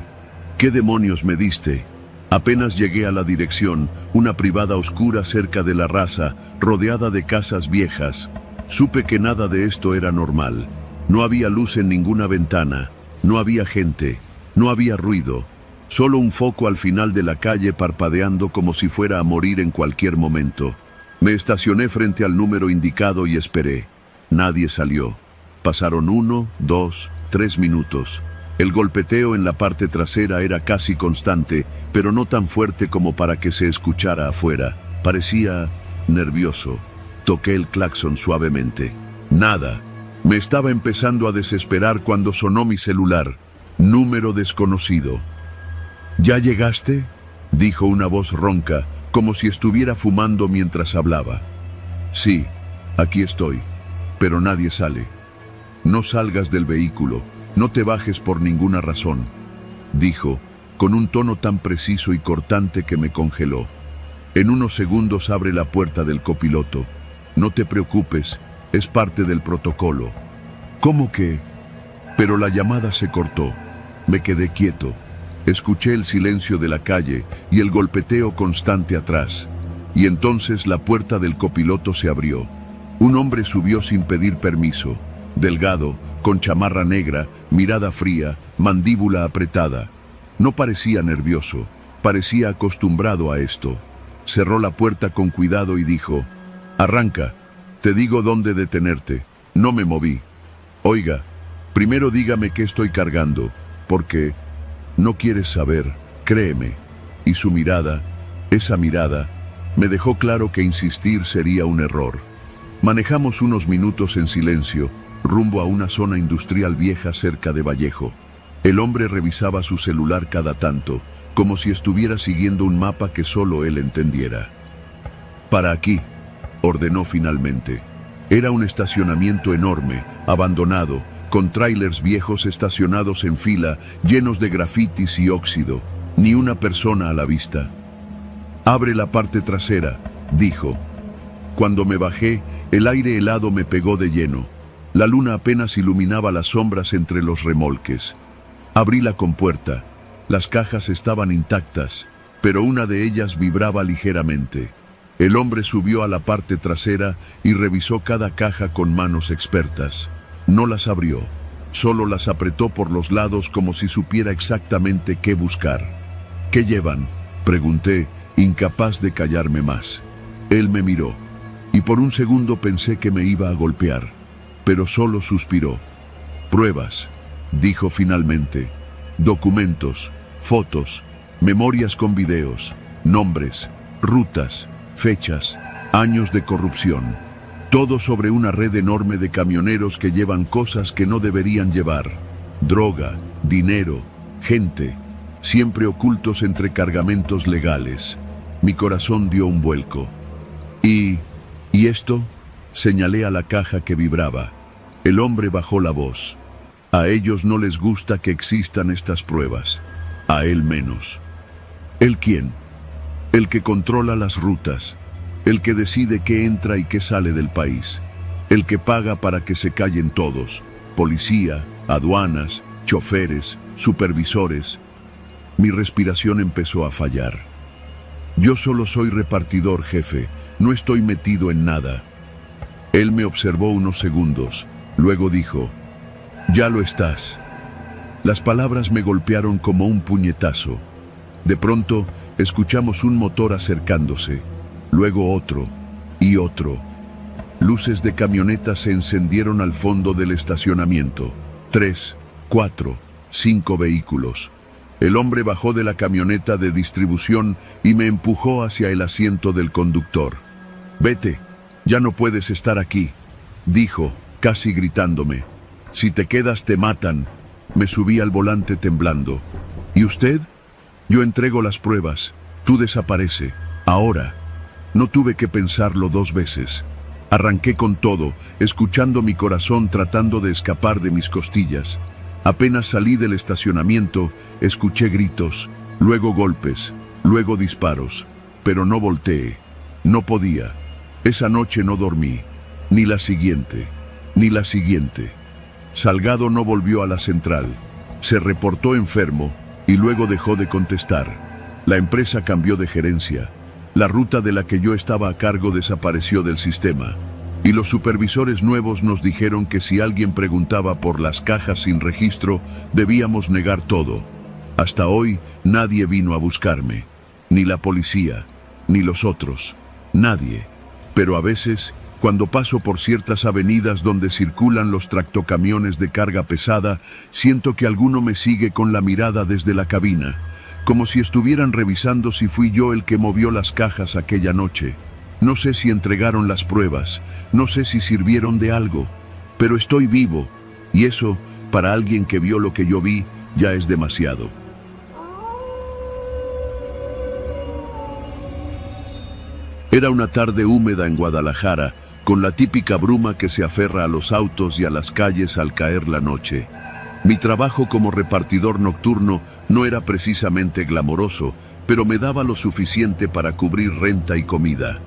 «¿Qué demonios me diste?» Apenas llegué a la dirección, una privada oscura cerca de la Raza, rodeada de casas viejas. Supe que nada de esto era normal. No había luz en ninguna ventana, no había gente, no había ruido. Solo un foco al final de la calle parpadeando como si fuera a morir en cualquier momento. Me estacioné frente al número indicado y esperé. Nadie salió. Pasaron 1, 2, 3 minutos. El golpeteo en la parte trasera era casi constante, pero no tan fuerte como para que se escuchara afuera. Parecía nervioso. Toqué el claxon suavemente. Nada. Me estaba empezando a desesperar cuando sonó mi celular. Número desconocido. ¿Ya llegaste?, dijo una voz ronca, como si estuviera fumando mientras hablaba. Sí, aquí estoy, pero nadie sale. No salgas del vehículo. No te bajes por ninguna razón, dijo, con un tono tan preciso y cortante que me congeló. En unos segundos abre la puerta del copiloto. No te preocupes, es parte del protocolo. ¿Cómo que? Pero la llamada se cortó. Me quedé quieto. Escuché el silencio de la calle y el golpeteo constante atrás. Y entonces la puerta del copiloto se abrió. Un hombre subió sin pedir permiso. Delgado, con chamarra negra, mirada fría, mandíbula apretada. No parecía nervioso, parecía acostumbrado a esto. Cerró la puerta con cuidado y dijo: «Arranca, te digo dónde detenerte». No me moví. «Oiga, primero dígame qué estoy cargando, porque no quieres saber, créeme». Y su mirada, esa mirada, me dejó claro que insistir sería un error. Manejamos unos minutos en silencio, rumbo a una zona industrial vieja cerca de Vallejo. El hombre revisaba su celular cada tanto, como si estuviera siguiendo un mapa que solo él entendiera. «Para aquí», ordenó finalmente. Era un estacionamiento enorme, abandonado, con tráilers viejos estacionados en fila, llenos de grafitis y óxido. Ni una persona a la vista. «Abre la parte trasera», dijo. Cuando me bajé, el aire helado me pegó de lleno. La luna apenas iluminaba las sombras entre los remolques. Abrí la compuerta. Las cajas estaban intactas, pero una de ellas vibraba ligeramente. El hombre subió a la parte trasera y revisó cada caja con manos expertas. No las abrió. Solo las apretó por los lados como si supiera exactamente qué buscar. ¿Qué llevan?, pregunté, incapaz de callarme más. Él me miró, y por un segundo pensé que me iba a golpear, pero solo suspiró. Pruebas, dijo finalmente. Documentos, fotos, memorias con videos, nombres, rutas, fechas, años de corrupción. Todo sobre una red enorme de camioneros que llevan cosas que no deberían llevar. Droga, dinero, gente, siempre ocultos entre cargamentos legales. Mi corazón dio un vuelco. ¿Y esto? Señalé a la caja que vibraba. El hombre bajó la voz. A ellos no les gusta que existan estas pruebas. A él menos. ¿El quién? El que controla las rutas. El que decide qué entra y qué sale del país. El que paga para que se callen todos. Policía, aduanas, choferes, supervisores. Mi respiración empezó a fallar. Yo solo soy repartidor, jefe. No estoy metido en nada. Él me observó unos segundos. Luego dijo: «Ya lo estás». Las palabras me golpearon como un puñetazo. De pronto, escuchamos un motor acercándose. Luego otro y otro. Luces de camionetas se encendieron al fondo del estacionamiento. 3, 4, 5 vehículos. El hombre bajó de la camioneta de distribución y me empujó hacia el asiento del conductor. «Vete, ya no puedes estar aquí», dijo, casi gritándome. «Si te quedas te matan». Me subí al volante temblando. «¿Y usted?» «Yo entrego las pruebas. Tú desaparece. Ahora». No tuve que pensarlo 2 veces. Arranqué con todo, escuchando mi corazón tratando de escapar de mis costillas. Apenas salí del estacionamiento, escuché gritos, luego golpes, luego disparos. Pero no volteé. No podía. Esa noche no dormí. Ni la siguiente. Ni la siguiente. Salgado no volvió a la central. Se reportó enfermo y luego dejó de contestar. La empresa cambió de gerencia. La ruta de la que yo estaba a cargo desapareció del sistema. Y los supervisores nuevos nos dijeron que si alguien preguntaba por las cajas sin registro, debíamos negar todo. Hasta hoy nadie vino a buscarme. Ni la policía, ni los otros. Nadie. Pero a veces, cuando paso por ciertas avenidas donde circulan los tractocamiones de carga pesada, siento que alguno me sigue con la mirada desde la cabina, como si estuvieran revisando si fui yo el que movió las cajas aquella noche. No sé si entregaron las pruebas, no sé si sirvieron de algo, pero estoy vivo, y eso, para alguien que vio lo que yo vi, ya es demasiado. Era una tarde húmeda en Guadalajara, con la típica bruma que se aferra a los autos y a las calles al caer la noche. Mi trabajo como repartidor nocturno no era precisamente glamoroso, pero me daba lo suficiente para cubrir renta y comida.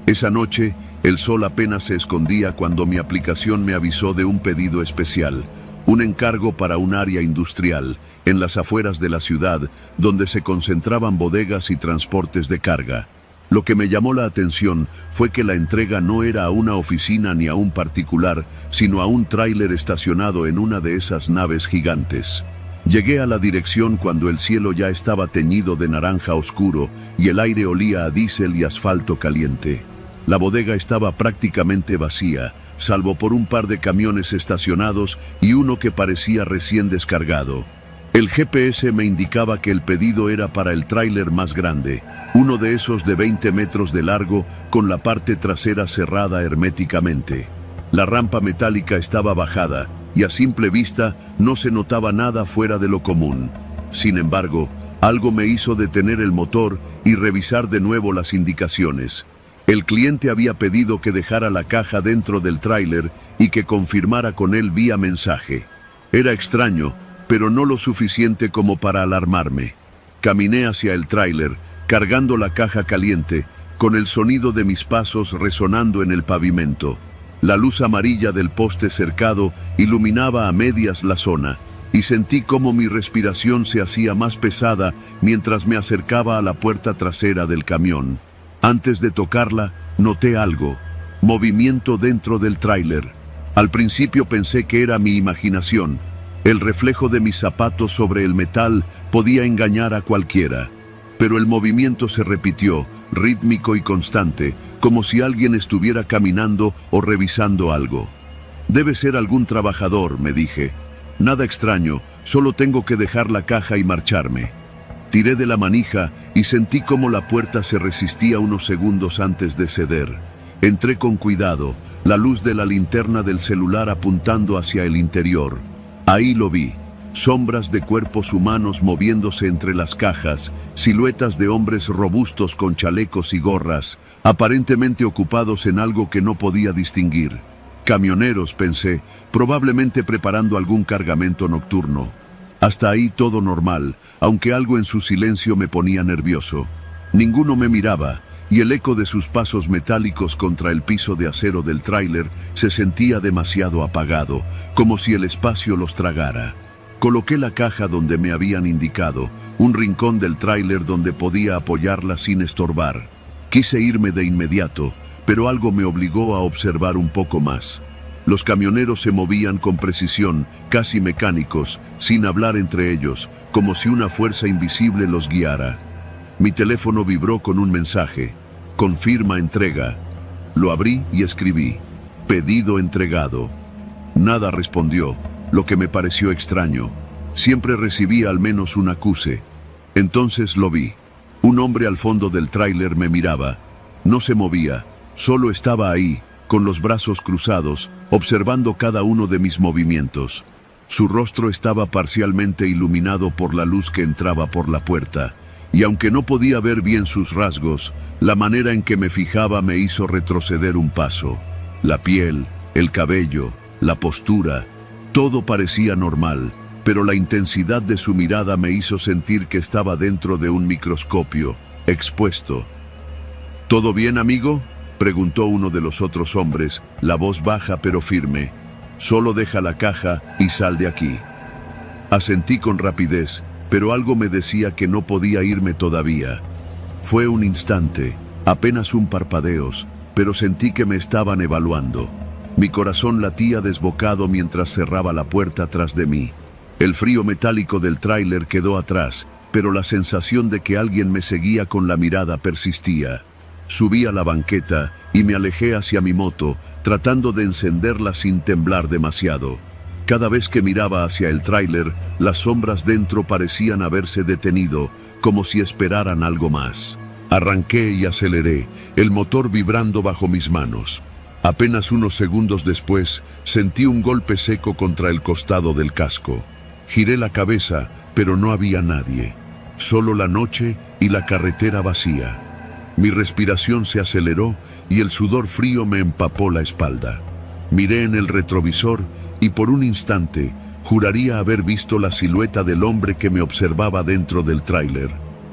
Esa noche, el sol apenas se escondía cuando mi aplicación me avisó de un pedido especial, un encargo para un área industrial, en las afueras de la ciudad, donde se concentraban bodegas y transportes de carga. Lo que me llamó la atención fue que la entrega no era a una oficina ni a un particular, sino a un tráiler estacionado en una de esas naves gigantes. Llegué a la dirección cuando el cielo ya estaba teñido de naranja oscuro y el aire olía a diésel y asfalto caliente. La bodega estaba prácticamente vacía, salvo por un par de camiones estacionados y uno que parecía recién descargado. El GPS me indicaba que el pedido era para el tráiler más grande, uno de esos de 20 metros de largo con la parte trasera cerrada herméticamente. La rampa metálica estaba bajada y a simple vista no se notaba nada fuera de lo común. Sin embargo, algo me hizo detener el motor y revisar de nuevo las indicaciones. El cliente había pedido que dejara la caja dentro del tráiler y que confirmara con él vía mensaje. Era extraño, pero no lo suficiente como para alarmarme. Caminé hacia el tráiler, cargando la caja caliente, con el sonido de mis pasos resonando en el pavimento. La luz amarilla del poste cercado iluminaba a medias la zona, y sentí cómo mi respiración se hacía más pesada mientras me acercaba a la puerta trasera del camión. Antes de tocarla, noté algo: movimiento dentro del tráiler. Al principio pensé que era mi imaginación, El reflejo de mis zapatos sobre el metal podía engañar a cualquiera, pero el movimiento se repitió, rítmico y constante, como si alguien estuviera caminando o revisando algo. «Debe ser algún trabajador», me dije. «Nada extraño, solo tengo que dejar la caja y marcharme». Tiré de la manija y sentí cómo la puerta se resistía unos segundos antes de ceder. Entré con cuidado, la luz de la linterna del celular apuntando hacia el interior. Ahí lo vi. Sombras de cuerpos humanos moviéndose entre las cajas, siluetas de hombres robustos con chalecos y gorras, aparentemente ocupados en algo que no podía distinguir. Camioneros, pensé, probablemente preparando algún cargamento nocturno. Hasta ahí todo normal, aunque algo en su silencio me ponía nervioso. Ninguno me miraba, y el eco de sus pasos metálicos contra el piso de acero del tráiler se sentía demasiado apagado, como si el espacio los tragara. Coloqué la caja donde me habían indicado, un rincón del tráiler donde podía apoyarla sin estorbar. Quise irme de inmediato, pero algo me obligó a observar un poco más. Los camioneros se movían con precisión, casi mecánicos, sin hablar entre ellos, como si una fuerza invisible los guiara. Mi teléfono vibró con un mensaje: «Confirma entrega». Lo abrí y escribí: «Pedido entregado». Nada respondió, lo que me pareció extraño. Siempre recibía al menos un acuse. Entonces lo vi. Un hombre al fondo del tráiler me miraba. No se movía, solo estaba ahí, con los brazos cruzados, observando cada uno de mis movimientos. Su rostro estaba parcialmente iluminado por la luz que entraba por la puerta, y aunque no podía ver bien sus rasgos, la manera en que me fijaba me hizo retroceder un paso. La piel, el cabello, la postura, todo parecía normal, pero la intensidad de su mirada me hizo sentir que estaba dentro de un microscopio, expuesto. «¿Todo bien, amigo?», preguntó uno de los otros hombres, la voz baja pero firme. «Solo deja la caja y sal de aquí». Asentí con rapidez, pero algo me decía que no podía irme todavía. Fue un instante, apenas un parpadeos, pero sentí que me estaban evaluando. Mi corazón latía desbocado mientras cerraba la puerta tras de mí. El frío metálico del tráiler quedó atrás, pero la sensación de que alguien me seguía con la mirada persistía. Subí a la banqueta y me alejé hacia mi moto, tratando de encenderla sin temblar demasiado. Cada vez que miraba hacia el tráiler, las sombras dentro parecían haberse detenido, como si esperaran algo más. Arranqué y aceleré, el motor vibrando bajo mis manos. Apenas unos segundos después, sentí un golpe seco contra el costado del casco. Giré la cabeza, pero no había nadie. Solo la noche y la carretera vacía. Mi respiración se aceleró y el sudor frío me empapó la espalda. Miré en el retrovisor y por un instante juraría haber visto la silueta del hombre que me observaba dentro del tráiler.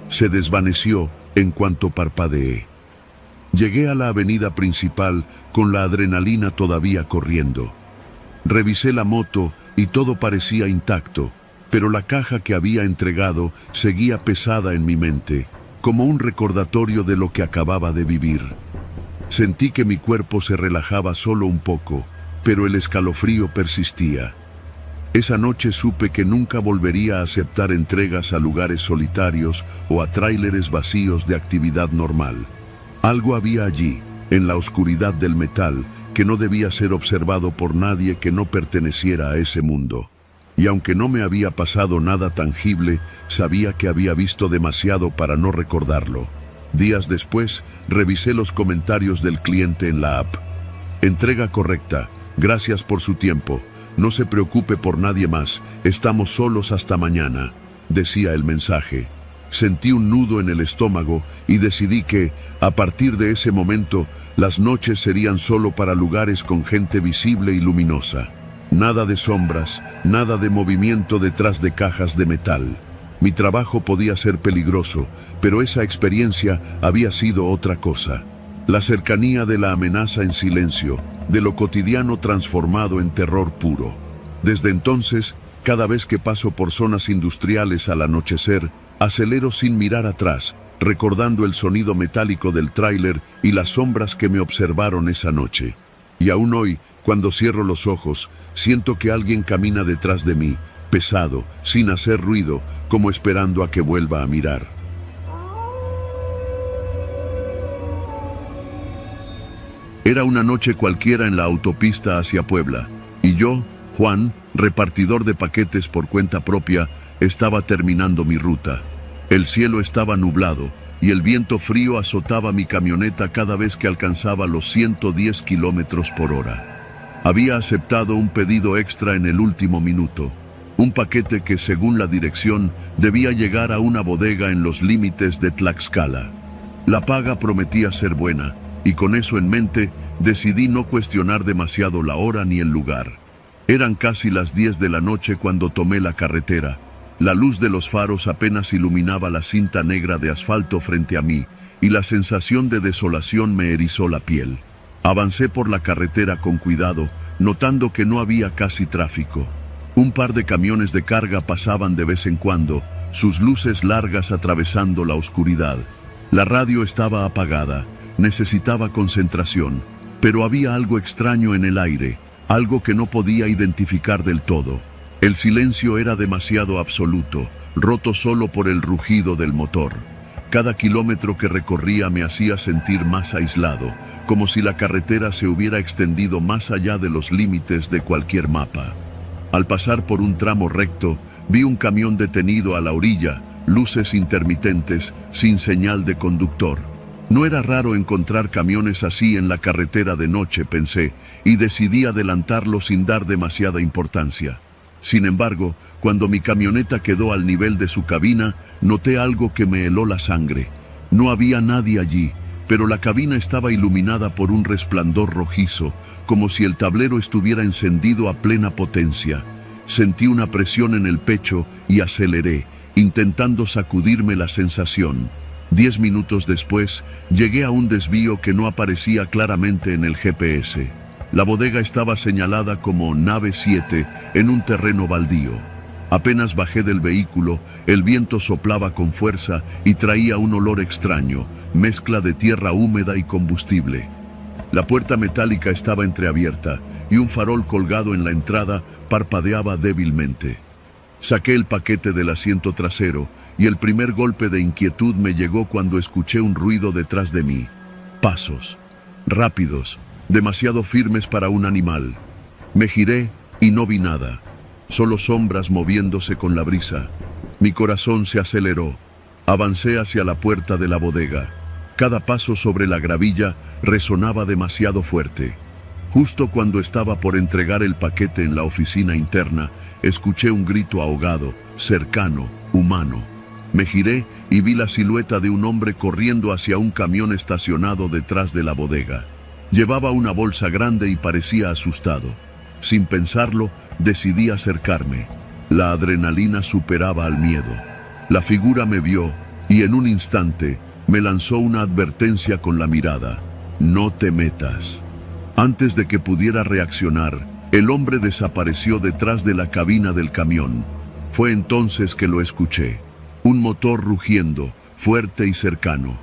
Se desvaneció en cuanto parpadeé. Llegué a la avenida principal con la adrenalina todavía corriendo. Revisé la moto y todo parecía intacto, pero la caja que había entregado seguía pesada en mi mente, como un recordatorio de lo que acababa de vivir. Sentí que mi cuerpo se relajaba solo un poco, pero el escalofrío persistía. Esa noche supe que nunca volvería a aceptar entregas a lugares solitarios o a tráileres vacíos de actividad normal. Algo había allí, en la oscuridad del metal, que no debía ser observado por nadie que no perteneciera a ese mundo. Y aunque no me había pasado nada tangible, sabía que había visto demasiado para no recordarlo. Días después, revisé los comentarios del cliente en la app. «Entrega correcta. Gracias por su tiempo. No se preocupe por nadie más. Estamos solos hasta mañana», decía el mensaje. Sentí un nudo en el estómago y decidí que, a partir de ese momento, las noches serían solo para lugares con gente visible y luminosa. Nada de sombras, nada de movimiento detrás de cajas de metal. Mi trabajo podía ser peligroso, pero esa experiencia había sido otra cosa. La cercanía de la amenaza en silencio, de lo cotidiano transformado en terror puro. Desde entonces, cada vez que paso por zonas industriales al anochecer, acelero sin mirar atrás, recordando el sonido metálico del tráiler y las sombras que me observaron esa noche. Y aún hoy, cuando cierro los ojos, siento que alguien camina detrás de mí, pesado, sin hacer ruido, como esperando a que vuelva a mirar. Era una noche cualquiera en la autopista hacia Puebla, y yo, Juan, repartidor de paquetes por cuenta propia, estaba terminando mi ruta. El cielo estaba nublado, y el viento frío azotaba mi camioneta cada vez que alcanzaba los 110 kilómetros por hora. Había aceptado un pedido extra en el último minuto. Un paquete que, según la dirección, debía llegar a una bodega en los límites de Tlaxcala. La paga prometía ser buena, y con eso en mente, decidí no cuestionar demasiado la hora ni el lugar. Eran casi las 10 de la noche cuando tomé la carretera. La luz de los faros apenas iluminaba la cinta negra de asfalto frente a mí, y la sensación de desolación me erizó la piel. Avancé por la carretera con cuidado, notando que no había casi tráfico. Un par de camiones de carga pasaban de vez en cuando, sus luces largas atravesando la oscuridad. La radio estaba apagada, necesitaba concentración, pero había algo extraño en el aire, algo que no podía identificar del todo. El silencio era demasiado absoluto, roto solo por el rugido del motor. Cada kilómetro que recorría me hacía sentir más aislado, como si la carretera se hubiera extendido más allá de los límites de cualquier mapa. Al pasar por un tramo recto, vi un camión detenido a la orilla, luces intermitentes, sin señal de conductor. No era raro encontrar camiones así en la carretera de noche, pensé, y decidí adelantarlo sin dar demasiada importancia. Sin embargo, cuando mi camioneta quedó al nivel de su cabina, noté algo que me heló la sangre. No había nadie allí, pero la cabina estaba iluminada por un resplandor rojizo, como si el tablero estuviera encendido a plena potencia. Sentí una presión en el pecho y aceleré, intentando sacudirme la sensación. 10 minutos después, llegué a un desvío que no aparecía claramente en el GPS. La bodega estaba señalada como Nave 7 en un terreno baldío. Apenas bajé del vehículo, el viento soplaba con fuerza y traía un olor extraño, mezcla de tierra húmeda y combustible. La puerta metálica estaba entreabierta y un farol colgado en la entrada parpadeaba débilmente. Saqué el paquete del asiento trasero y el primer golpe de inquietud me llegó cuando escuché un ruido detrás de mí. Pasos, rápidos, demasiado firmes para un animal. Me giré y no vi nada, solo sombras moviéndose con la brisa. Mi corazón se aceleró. Avancé hacia la puerta de la bodega. Cada paso sobre la gravilla resonaba demasiado fuerte. Justo cuando estaba por entregar el paquete en la oficina interna, escuché un grito ahogado, cercano, humano. Me giré y vi la silueta de un hombre corriendo hacia un camión estacionado detrás de la bodega. Llevaba una bolsa grande y parecía asustado. Sin pensarlo, decidí acercarme. La adrenalina superaba al miedo. La figura me vio y en un instante me lanzó una advertencia con la mirada. No te metas. Antes de que pudiera reaccionar, el hombre desapareció detrás de la cabina del camión. Fue entonces que lo escuché. Un motor rugiendo, fuerte y cercano.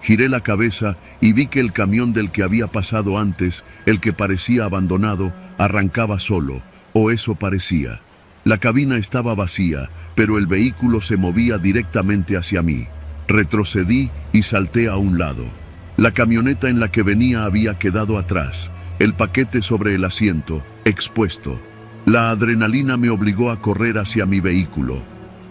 Giré la cabeza y vi que el camión del que había pasado antes, el que parecía abandonado, arrancaba solo, o eso parecía. La cabina estaba vacía, pero el vehículo se movía directamente hacia mí. Retrocedí y salté a un lado. La camioneta en la que venía había quedado atrás, el paquete sobre el asiento, expuesto. La adrenalina me obligó a correr hacia mi vehículo.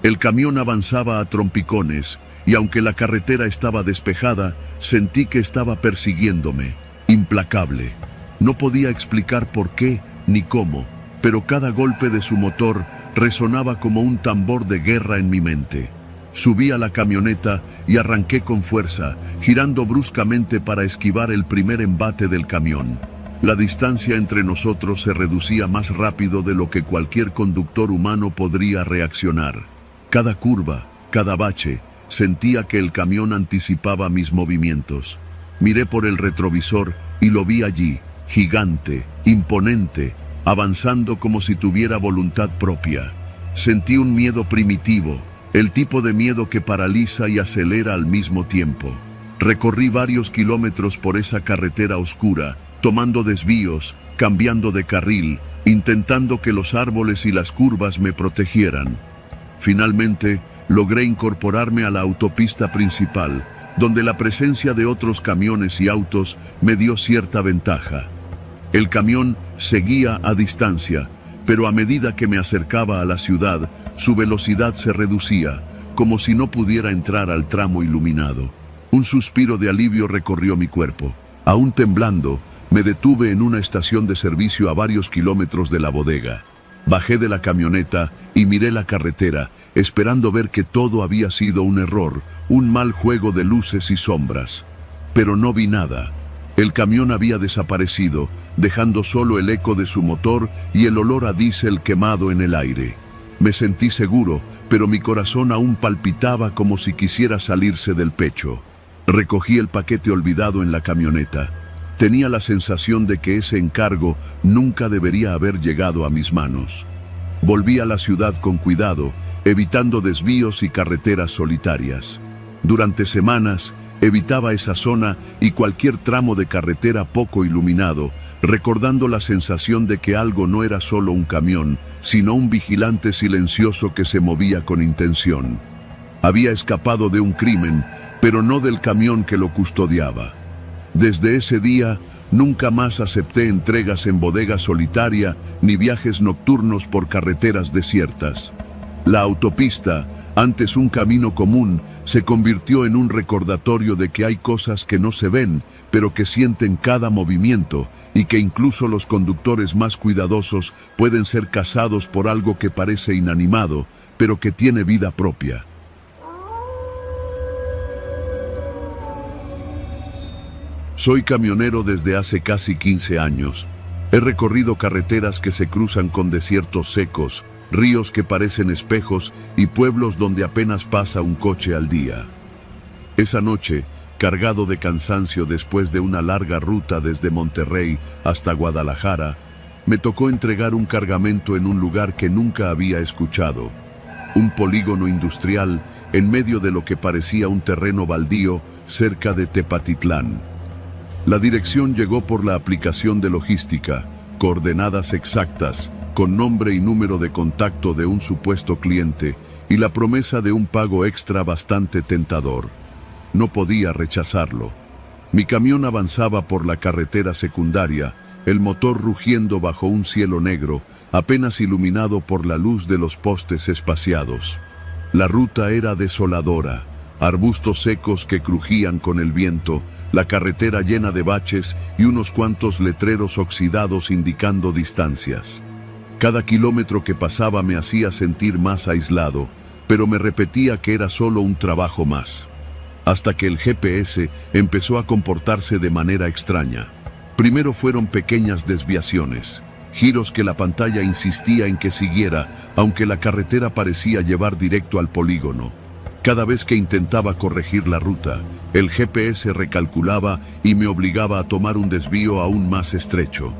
El camión avanzaba a trompicones, y aunque la carretera estaba despejada, sentí que estaba persiguiéndome, implacable. No podía explicar por qué ni cómo, pero cada golpe de su motor resonaba como un tambor de guerra en mi mente. Subí a la camioneta y arranqué con fuerza, girando bruscamente para esquivar el primer embate del camión. La distancia entre nosotros se reducía más rápido de lo que cualquier conductor humano podría reaccionar. Cada curva, cada bache, sentía que el camión anticipaba mis movimientos. Miré por el retrovisor y lo vi allí, gigante, imponente, avanzando como si tuviera voluntad propia. Sentí un miedo primitivo, el tipo de miedo que paraliza y acelera al mismo tiempo. Recorrí varios kilómetros por esa carretera oscura, tomando desvíos, cambiando de carril, intentando que los árboles y las curvas me protegieran. Finalmente, logré incorporarme a la autopista principal, donde la presencia de otros camiones y autos me dio cierta ventaja. El camión seguía a distancia, pero a medida que me acercaba a la ciudad, su velocidad se reducía, como si no pudiera entrar al tramo iluminado. Un suspiro de alivio recorrió mi cuerpo. Aún temblando, me detuve en una estación de servicio a varios kilómetros de la bodega. Bajé de la camioneta y miré la carretera, esperando ver que todo había sido un error, un mal juego de luces y sombras. Pero no vi nada. El camión había desaparecido, dejando solo el eco de su motor y el olor a diésel quemado en el aire. Me sentí seguro, pero mi corazón aún palpitaba como si quisiera salirse del pecho. Recogí el paquete olvidado en la camioneta. Tenía la sensación de que ese encargo nunca debería haber llegado a mis manos. Volví a la ciudad con cuidado, evitando desvíos y carreteras solitarias. Durante semanas, evitaba esa zona y cualquier tramo de carretera poco iluminado, recordando la sensación de que algo no era solo un camión, sino un vigilante silencioso que se movía con intención. Había escapado de un crimen, pero no del camión que lo custodiaba. Desde ese día, nunca más acepté entregas en bodega solitaria ni viajes nocturnos por carreteras desiertas. La autopista, antes un camino común, se convirtió en un recordatorio de que hay cosas que no se ven, pero que sienten cada movimiento, y que incluso los conductores más cuidadosos pueden ser cazados por algo que parece inanimado, pero que tiene vida propia. Soy camionero desde hace casi 15 años. He recorrido carreteras que se cruzan con desiertos secos, ríos que parecen espejos y pueblos donde apenas pasa un coche al día. Esa noche, cargado de cansancio después de una larga ruta desde Monterrey hasta Guadalajara, me tocó entregar un cargamento en un lugar que nunca había escuchado. Un polígono industrial en medio de lo que parecía un terreno baldío cerca de Tepatitlán. La dirección llegó por la aplicación de logística, coordenadas exactas, con nombre y número de contacto de un supuesto cliente y la promesa de un pago extra bastante tentador. No podía rechazarlo. Mi camión avanzaba por la carretera secundaria, el motor rugiendo bajo un cielo negro, apenas iluminado por la luz de los postes espaciados. La ruta era desoladora. Arbustos secos que crujían con el viento, la carretera llena de baches y unos cuantos letreros oxidados indicando distancias. Cada kilómetro que pasaba me hacía sentir más aislado, pero me repetía que era solo un trabajo más. Hasta que el GPS empezó a comportarse de manera extraña. Primero fueron pequeñas desviaciones, giros que la pantalla insistía en que siguiera, aunque la carretera parecía llevar directo al polígono. Cada vez que intentaba corregir la ruta, el GPS recalculaba y me obligaba a tomar un desvío aún más estrecho.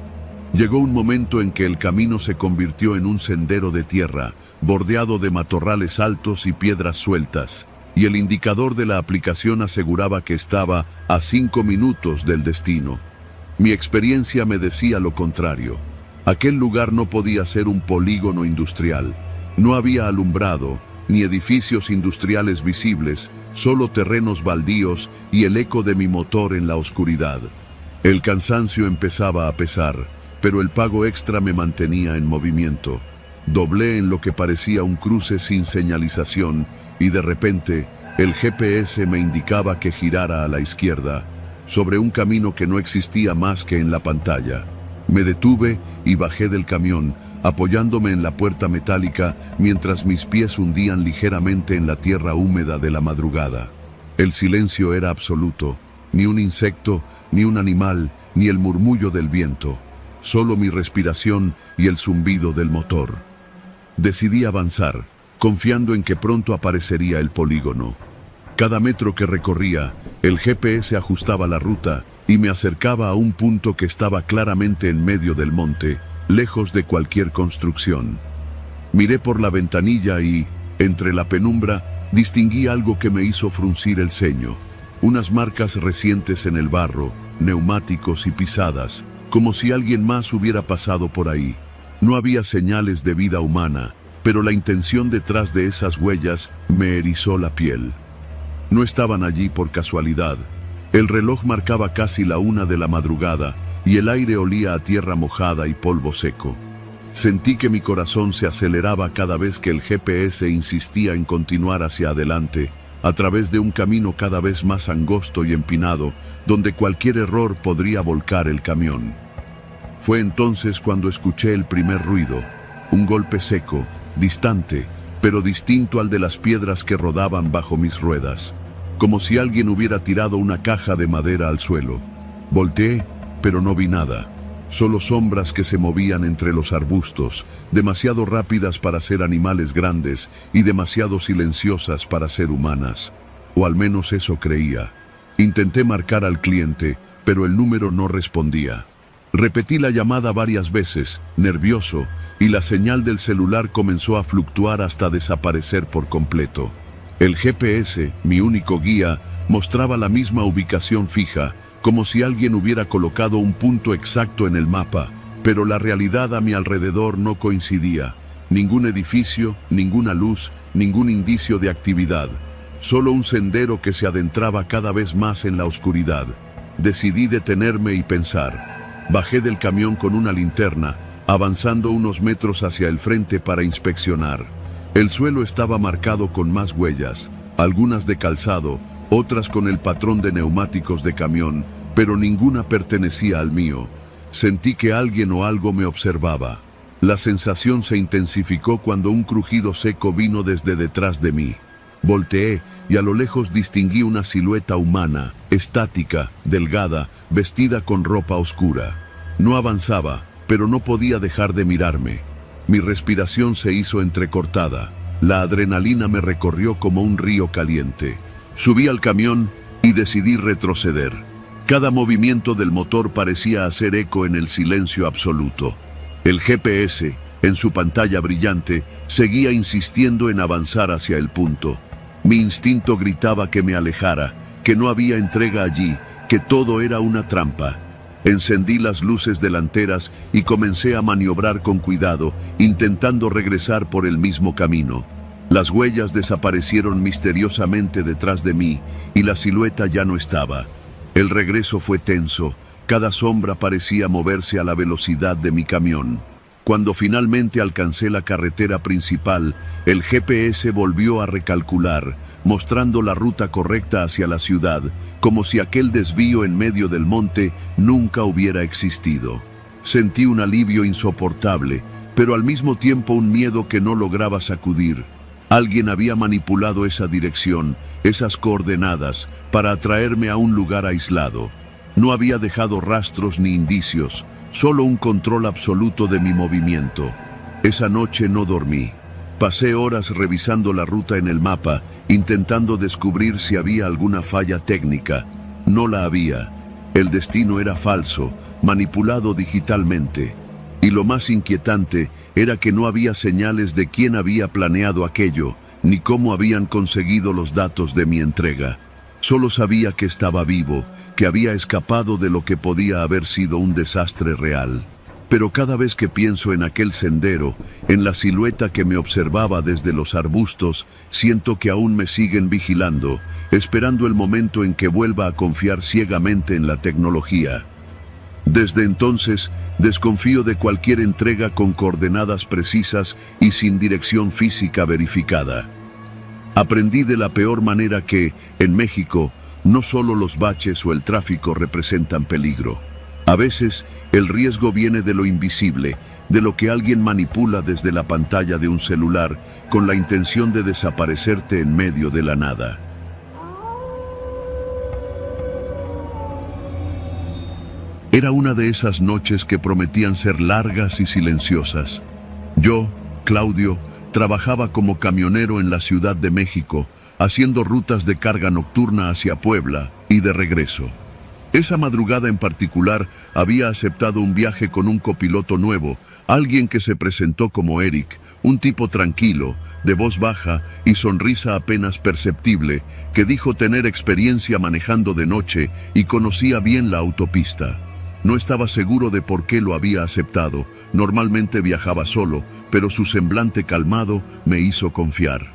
Llegó un momento en que el camino se convirtió en un sendero de tierra, bordeado de matorrales altos y piedras sueltas, y el indicador de la aplicación aseguraba que estaba a 5 minutos del destino. Mi experiencia me decía lo contrario. Aquel lugar no podía ser un polígono industrial. No había alumbrado, ni edificios industriales visibles, solo terrenos baldíos y el eco de mi motor en la oscuridad. El cansancio empezaba a pesar, pero el pago extra me mantenía en movimiento. Doblé en lo que parecía un cruce sin señalización y de repente el GPS me indicaba que girara a la izquierda, sobre un camino que no existía más que en la pantalla. Me detuve y bajé del camión, apoyándome en la puerta metálica mientras mis pies hundían ligeramente en la tierra húmeda de la madrugada. El silencio era absoluto, ni un insecto, ni un animal, ni el murmullo del viento, solo mi respiración y el zumbido del motor. Decidí avanzar, confiando en que pronto aparecería el polígono. Cada metro que recorría, el GPS ajustaba la ruta y me acercaba a un punto que estaba claramente en medio del monte, lejos de cualquier construcción. Miré por la ventanilla y, entre la penumbra, distinguí algo que me hizo fruncir el ceño. Unas marcas recientes en el barro, neumáticos y pisadas, como si alguien más hubiera pasado por ahí. No había señales de vida humana, pero la intención detrás de esas huellas me erizó la piel. No estaban allí por casualidad. El reloj marcaba casi la 1 de la madrugada y el aire olía a tierra mojada y polvo seco. Sentí que mi corazón se aceleraba cada vez que el GPS insistía en continuar hacia adelante, a través de un camino cada vez más angosto y empinado, donde cualquier error podría volcar el camión. Fue entonces cuando escuché el primer ruido, un golpe seco, distante, pero distinto al de las piedras que rodaban bajo mis ruedas, como si alguien hubiera tirado una caja de madera al suelo. Volteé, pero no vi nada, solo sombras que se movían entre los arbustos, demasiado rápidas para ser animales grandes y demasiado silenciosas para ser humanas, o al menos eso creía. Intenté marcar al cliente, pero el número no respondía. Repetí la llamada varias veces, nervioso, y la señal del celular comenzó a fluctuar hasta desaparecer por completo. El GPS, mi único guía, mostraba la misma ubicación fija, como si alguien hubiera colocado un punto exacto en el mapa, pero la realidad a mi alrededor no coincidía. Ningún edificio, ninguna luz, ningún indicio de actividad. Solo un sendero que se adentraba cada vez más en la oscuridad. Decidí detenerme y pensar. Bajé del camión con una linterna, avanzando unos metros hacia el frente para inspeccionar. El suelo estaba marcado con más huellas, algunas de calzado, otras con el patrón de neumáticos de camión, pero ninguna pertenecía al mío. Sentí que alguien o algo me observaba. La sensación se intensificó cuando un crujido seco vino desde detrás de mí. Volteé y a lo lejos distinguí una silueta humana, estática, delgada, vestida con ropa oscura. No avanzaba, pero no podía dejar de mirarme. Mi respiración se hizo entrecortada. La adrenalina me recorrió como un río caliente. Subí al camión y decidí retroceder. Cada movimiento del motor parecía hacer eco en el silencio absoluto. El GPS, en su pantalla brillante, seguía insistiendo en avanzar hacia el punto. Mi instinto gritaba que me alejara, que no había entrega allí, que todo era una trampa. Encendí las luces delanteras y comencé a maniobrar con cuidado, intentando regresar por el mismo camino. Las huellas desaparecieron misteriosamente detrás de mí y la silueta ya no estaba. El regreso fue tenso, cada sombra parecía moverse a la velocidad de mi camión. Cuando finalmente alcancé la carretera principal, el GPS volvió a recalcular, mostrando la ruta correcta hacia la ciudad, como si aquel desvío en medio del monte nunca hubiera existido. Sentí un alivio insoportable, pero al mismo tiempo un miedo que no lograba sacudir. Alguien había manipulado esa dirección, esas coordenadas, para atraerme a un lugar aislado. No había dejado rastros ni indicios, solo un control absoluto de mi movimiento. Esa noche no dormí. Pasé horas revisando la ruta en el mapa, intentando descubrir si había alguna falla técnica. No la había. El destino era falso, manipulado digitalmente. Y lo más inquietante era que no había señales de quién había planeado aquello, ni cómo habían conseguido los datos de mi entrega. Solo sabía que estaba vivo, que había escapado de lo que podía haber sido un desastre real. Pero cada vez que pienso en aquel sendero, en la silueta que me observaba desde los arbustos, siento que aún me siguen vigilando, esperando el momento en que vuelva a confiar ciegamente en la tecnología. Desde entonces, desconfío de cualquier entrega con coordenadas precisas y sin dirección física verificada. Aprendí de la peor manera que, en México, no solo los baches o el tráfico representan peligro. A veces, el riesgo viene de lo invisible, de lo que alguien manipula desde la pantalla de un celular con la intención de desaparecerte en medio de la nada. Era una de esas noches que prometían ser largas y silenciosas. Yo, Claudio, trabajaba como camionero en la Ciudad de México, haciendo rutas de carga nocturna hacia Puebla y de regreso. Esa madrugada en particular había aceptado un viaje con un copiloto nuevo, alguien que se presentó como Eric, un tipo tranquilo, de voz baja y sonrisa apenas perceptible, que dijo tener experiencia manejando de noche y conocía bien la autopista. No estaba seguro de por qué lo había aceptado. Normalmente viajaba solo, pero su semblante calmado me hizo confiar.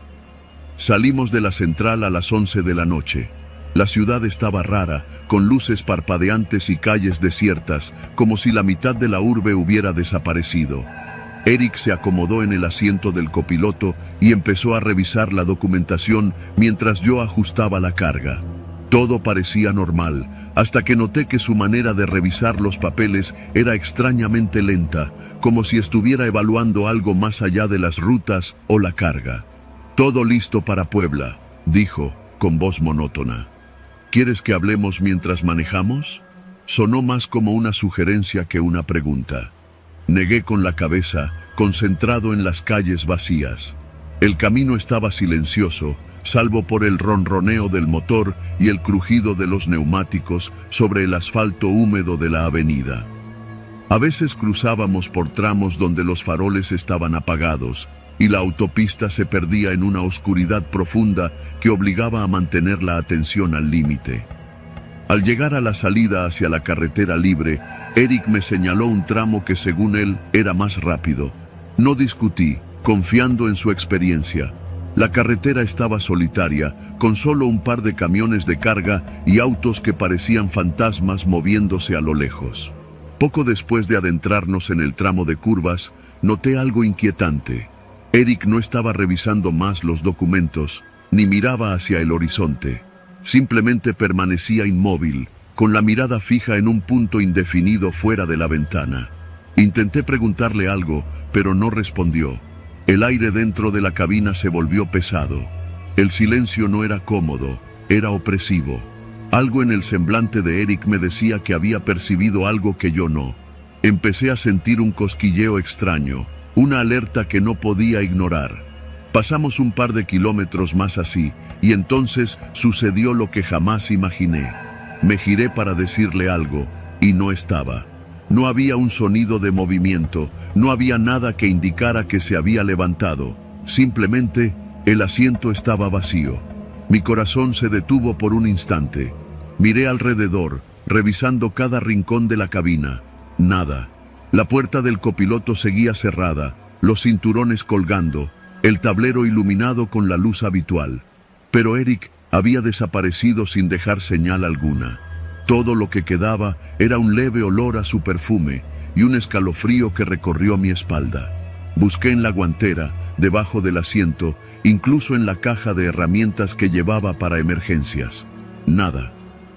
Salimos de la central a las 11 de la noche. La ciudad estaba rara, con luces parpadeantes y calles desiertas, como si la mitad de la urbe hubiera desaparecido. Eric se acomodó en el asiento del copiloto y empezó a revisar la documentación mientras yo ajustaba la carga. Todo parecía normal, hasta que noté que su manera de revisar los papeles era extrañamente lenta, como si estuviera evaluando algo más allá de las rutas o la carga. «Todo listo para Puebla», dijo, con voz monótona. «¿Quieres que hablemos mientras manejamos?». Sonó más como una sugerencia que una pregunta. Negué con la cabeza, concentrado en las calles vacías. El camino estaba silencioso, salvo por el ronroneo del motor y el crujido de los neumáticos sobre el asfalto húmedo de la avenida. A veces cruzábamos por tramos donde los faroles estaban apagados y la autopista se perdía en una oscuridad profunda que obligaba a mantener la atención al límite. Al llegar a la salida hacia la carretera libre, Eric me señaló un tramo que según él era más rápido. No discutí, confiando en su experiencia. La carretera estaba solitaria, con solo un par de camiones de carga y autos que parecían fantasmas moviéndose a lo lejos. Poco después de adentrarnos en el tramo de curvas, noté algo inquietante. Eric no estaba revisando más los documentos, ni miraba hacia el horizonte. Simplemente permanecía inmóvil, con la mirada fija en un punto indefinido fuera de la ventana. Intenté preguntarle algo, pero no respondió. El aire dentro de la cabina se volvió pesado. El silencio no era cómodo, era opresivo. Algo en el semblante de Eric me decía que había percibido algo que yo no. Empecé a sentir un cosquilleo extraño, una alerta que no podía ignorar. Pasamos un par de kilómetros más así, y entonces sucedió lo que jamás imaginé. Me giré para decirle algo, y no estaba. No había un sonido de movimiento, no había nada que indicara que se había levantado. Simplemente, el asiento estaba vacío. Mi corazón se detuvo por un instante. Miré alrededor, revisando cada rincón de la cabina. Nada. La puerta del copiloto seguía cerrada, los cinturones colgando, el tablero iluminado con la luz habitual. Pero Eric había desaparecido sin dejar señal alguna. Todo lo que quedaba era un leve olor a su perfume y un escalofrío que recorrió mi espalda. Busqué en la guantera, debajo del asiento, incluso en la caja de herramientas que llevaba para emergencias. Nada.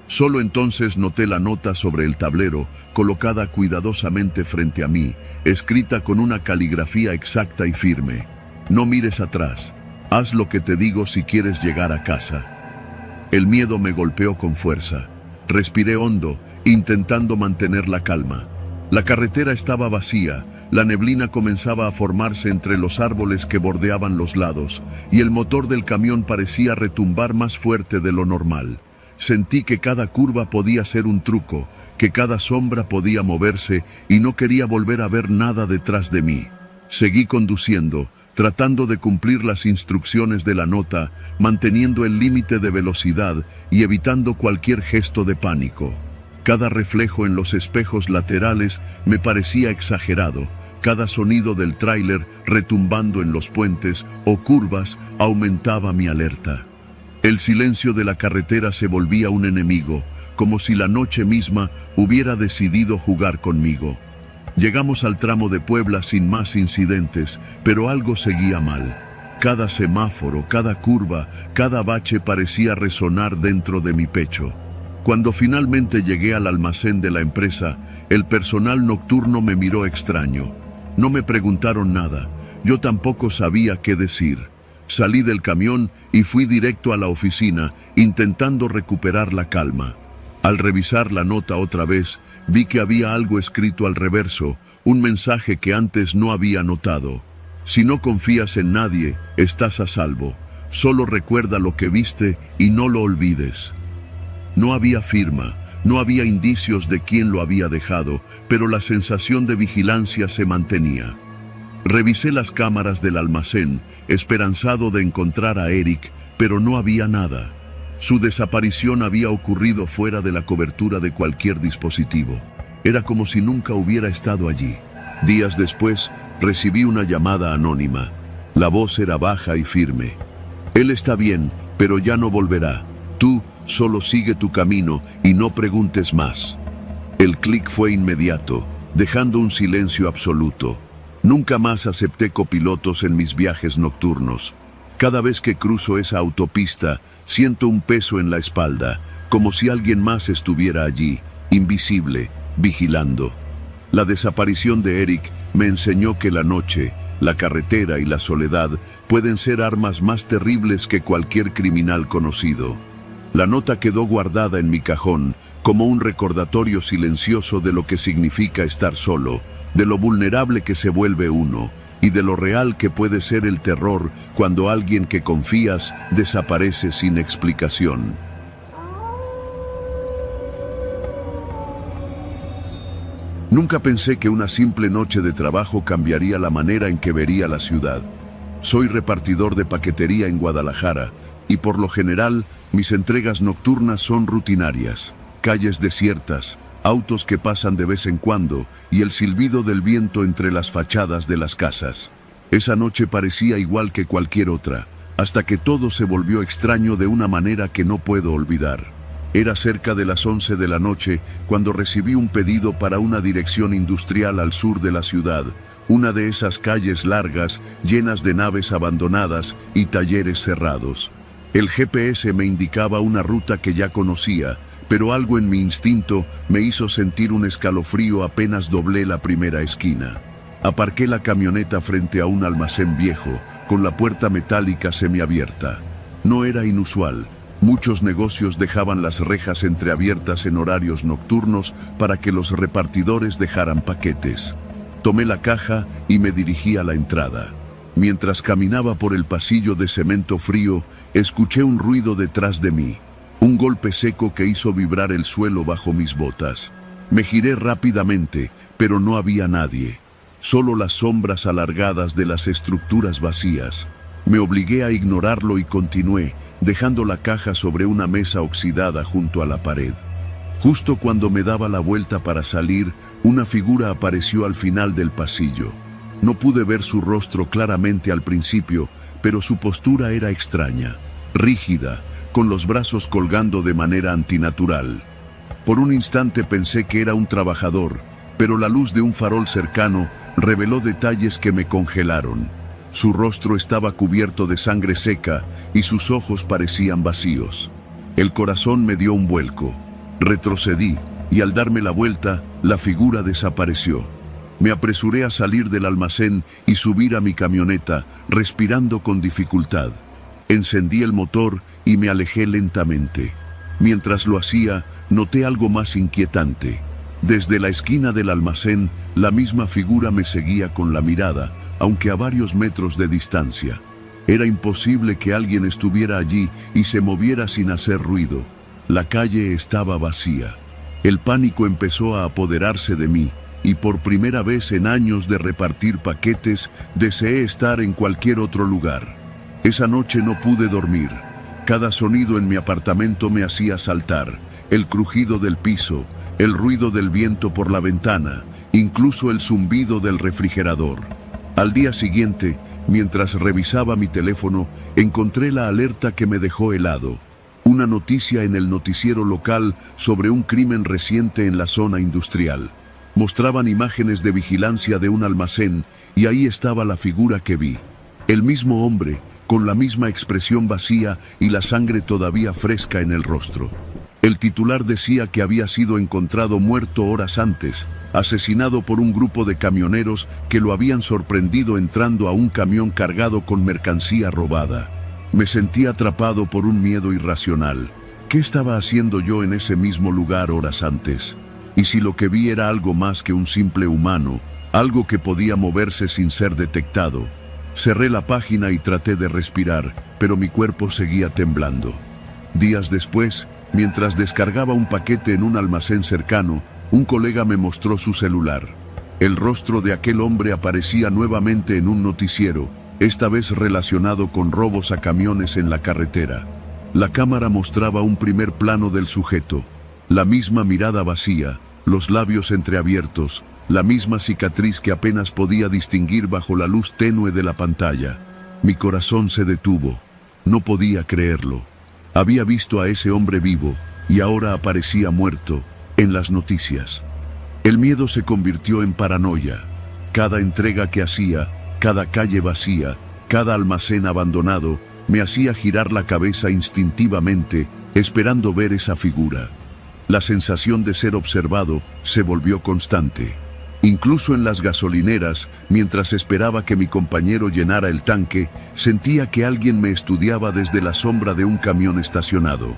Solo entonces noté la nota sobre el tablero, colocada cuidadosamente frente a mí, escrita con una caligrafía exacta y firme. No mires atrás. Haz lo que te digo si quieres llegar a casa. El miedo me golpeó con fuerza. Respiré hondo, intentando mantener la calma. La carretera estaba vacía, la neblina comenzaba a formarse entre los árboles que bordeaban los lados, y el motor del camión parecía retumbar más fuerte de lo normal. Sentí que cada curva podía ser un truco, que cada sombra podía moverse y no quería volver a ver nada detrás de mí. Seguí conduciendo, tratando de cumplir las instrucciones de la nota, manteniendo el límite de velocidad y evitando cualquier gesto de pánico. Cada reflejo en los espejos laterales me parecía exagerado, cada sonido del tráiler retumbando en los puentes o curvas aumentaba mi alerta. El silencio de la carretera se volvía un enemigo, como si la noche misma hubiera decidido jugar conmigo. Llegamos al tramo de Puebla sin más incidentes, pero algo seguía mal. Cada semáforo, cada curva, cada bache parecía resonar dentro de mi pecho. Cuando finalmente llegué al almacén de la empresa, el personal nocturno me miró extraño. No me preguntaron nada, yo tampoco sabía qué decir. Salí del camión y fui directo a la oficina, intentando recuperar la calma. Al revisar la nota otra vez, vi que había algo escrito al reverso, un mensaje que antes no había notado. Si no confías en nadie, estás a salvo. Solo recuerda lo que viste y no lo olvides. No había firma, no había indicios de quién lo había dejado, pero la sensación de vigilancia se mantenía. Revisé las cámaras del almacén, esperanzado de encontrar a Eric, pero no había nada. Su desaparición había ocurrido fuera de la cobertura de cualquier dispositivo. Era como si nunca hubiera estado allí. Días después, recibí una llamada anónima. La voz era baja y firme. Él está bien, pero ya no volverá. Tú solo sigue tu camino y no preguntes más. El clic fue inmediato, dejando un silencio absoluto. Nunca más acepté copilotos en mis viajes nocturnos. Cada vez que cruzo esa autopista, siento un peso en la espalda, como si alguien más estuviera allí, invisible, vigilando. La desaparición de Eric me enseñó que la noche, la carretera y la soledad pueden ser armas más terribles que cualquier criminal conocido. La nota quedó guardada en mi cajón como un recordatorio silencioso de lo que significa estar solo, de lo vulnerable que se vuelve uno y de lo real que puede ser el terror cuando alguien que confías desaparece sin explicación. Nunca pensé que una simple noche de trabajo cambiaría la manera en que vería la ciudad. Soy repartidor de paquetería en Guadalajara y por lo general mis entregas nocturnas son rutinarias. Calles desiertas, autos que pasan de vez en cuando y el silbido del viento entre las fachadas de las casas. Esa noche parecía igual que cualquier otra, hasta que todo se volvió extraño de una manera que no puedo olvidar. Era cerca de las 11 de la noche cuando recibí un pedido para una dirección industrial al sur de la ciudad, una de esas calles largas llenas de naves abandonadas y talleres cerrados. El GPS me indicaba una ruta que ya conocía, pero algo en mi instinto me hizo sentir un escalofrío apenas doblé la primera esquina. Aparqué la camioneta frente a un almacén viejo, con la puerta metálica semiabierta. No era inusual. Muchos negocios dejaban las rejas entreabiertas en horarios nocturnos para que los repartidores dejaran paquetes. Tomé la caja y me dirigí a la entrada. Mientras caminaba por el pasillo de cemento frío, escuché un ruido detrás de mí. Un golpe seco que hizo vibrar el suelo bajo mis botas. Me giré rápidamente, pero no había nadie. Solo las sombras alargadas de las estructuras vacías. Me obligué a ignorarlo y continué, dejando la caja sobre una mesa oxidada junto a la pared. Justo cuando me daba la vuelta para salir, una figura apareció al final del pasillo. No pude ver su rostro claramente al principio, pero su postura era extraña, rígida, con los brazos colgando de manera antinatural. Por un instante pensé que era un trabajador, pero la luz de un farol cercano reveló detalles que me congelaron. Su rostro estaba cubierto de sangre seca y sus ojos parecían vacíos. El corazón me dio un vuelco. Retrocedí y al darme la vuelta, la figura desapareció. Me apresuré a salir del almacén y subir a mi camioneta, respirando con dificultad. Encendí el motor y me alejé lentamente. Mientras lo hacía, noté algo más inquietante. Desde la esquina del almacén, la misma figura me seguía con la mirada, aunque a varios metros de distancia. Era imposible que alguien estuviera allí y se moviera sin hacer ruido. La calle estaba vacía. El pánico empezó a apoderarse de mí, y por primera vez en años de repartir paquetes, deseé estar en cualquier otro lugar. Esa noche no pude dormir. Cada sonido en mi apartamento me hacía saltar. El crujido del piso, el ruido del viento por la ventana, incluso el zumbido del refrigerador. Al día siguiente, mientras revisaba mi teléfono, encontré la alerta que me dejó helado. Una noticia en el noticiero local sobre un crimen reciente en la zona industrial. Mostraban imágenes de vigilancia de un almacén y ahí estaba la figura que vi. El mismo hombre, con la misma expresión vacía y la sangre todavía fresca en el rostro. El titular decía que había sido encontrado muerto horas antes, asesinado por un grupo de camioneros que lo habían sorprendido entrando a un camión cargado con mercancía robada. Me sentí atrapado por un miedo irracional. ¿Qué estaba haciendo yo en ese mismo lugar horas antes? Y si lo que vi era algo más que un simple humano, algo que podía moverse sin ser detectado. Cerré la página y traté de respirar, pero mi cuerpo seguía temblando. Días después, mientras descargaba un paquete en un almacén cercano, un colega me mostró su celular. El rostro de aquel hombre aparecía nuevamente en un noticiero, esta vez relacionado con robos a camiones en la carretera. La cámara mostraba un primer plano del sujeto, la misma mirada vacía, los labios entreabiertos, la misma cicatriz que apenas podía distinguir bajo la luz tenue de la pantalla. Mi corazón se detuvo. No podía creerlo. Había visto a ese hombre vivo y ahora aparecía muerto en las noticias. El miedo se convirtió en paranoia. Cada entrega que hacía, cada calle vacía, cada almacén abandonado, me hacía girar la cabeza instintivamente, esperando ver esa figura. La sensación de ser observado se volvió constante. Incluso en las gasolineras, mientras esperaba que mi compañero llenara el tanque, sentía que alguien me estudiaba desde la sombra de un camión estacionado.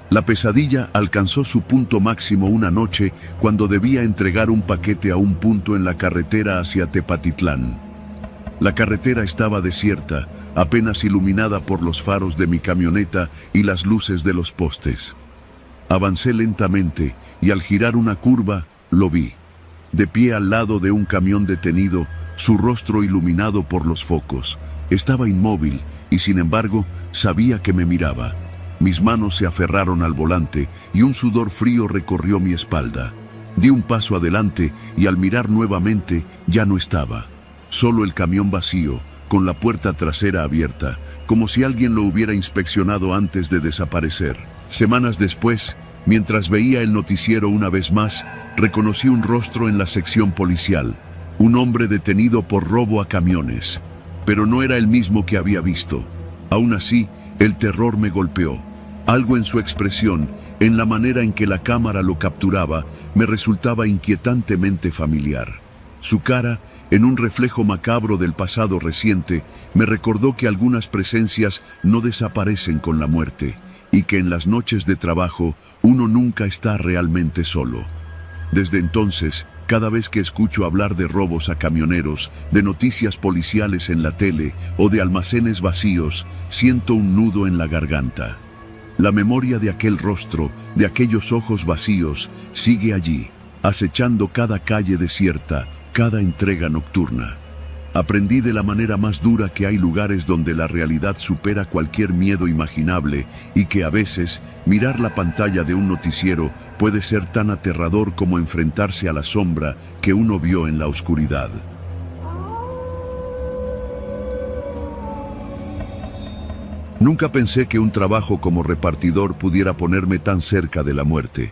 La pesadilla alcanzó su punto máximo una noche cuando debía entregar un paquete a un punto en la carretera hacia Tepatitlán. La carretera estaba desierta, apenas iluminada por los faros de mi camioneta y las luces de los postes. Avancé lentamente y al girar una curva, lo vi. De pie al lado de un camión detenido, su rostro iluminado por los focos. Estaba inmóvil y sin embargo sabía que me miraba. Mis manos se aferraron al volante y un sudor frío recorrió mi espalda. Di un paso adelante y al mirar nuevamente ya no estaba. Solo el camión vacío, con la puerta trasera abierta, como si alguien lo hubiera inspeccionado antes de desaparecer. Semanas después, mientras veía el noticiero una vez más, reconocí un rostro en la sección policial. Un hombre detenido por robo a camiones. Pero no era el mismo que había visto. Aún así, el terror me golpeó. Algo en su expresión, en la manera en que la cámara lo capturaba, me resultaba inquietantemente familiar. Su cara, en un reflejo macabro del pasado reciente, me recordó que algunas presencias no desaparecen con la muerte y que en las noches de trabajo uno nunca está realmente solo. Desde entonces, cada vez que escucho hablar de robos a camioneros, de noticias policiales en la tele o de almacenes vacíos, siento un nudo en la garganta. La memoria de aquel rostro, de aquellos ojos vacíos, sigue allí, acechando cada calle desierta, cada entrega nocturna. Aprendí de la manera más dura que hay lugares donde la realidad supera cualquier miedo imaginable y que a veces mirar la pantalla de un noticiero puede ser tan aterrador como enfrentarse a la sombra que uno vio en la oscuridad. Nunca pensé que un trabajo como repartidor pudiera ponerme tan cerca de la muerte.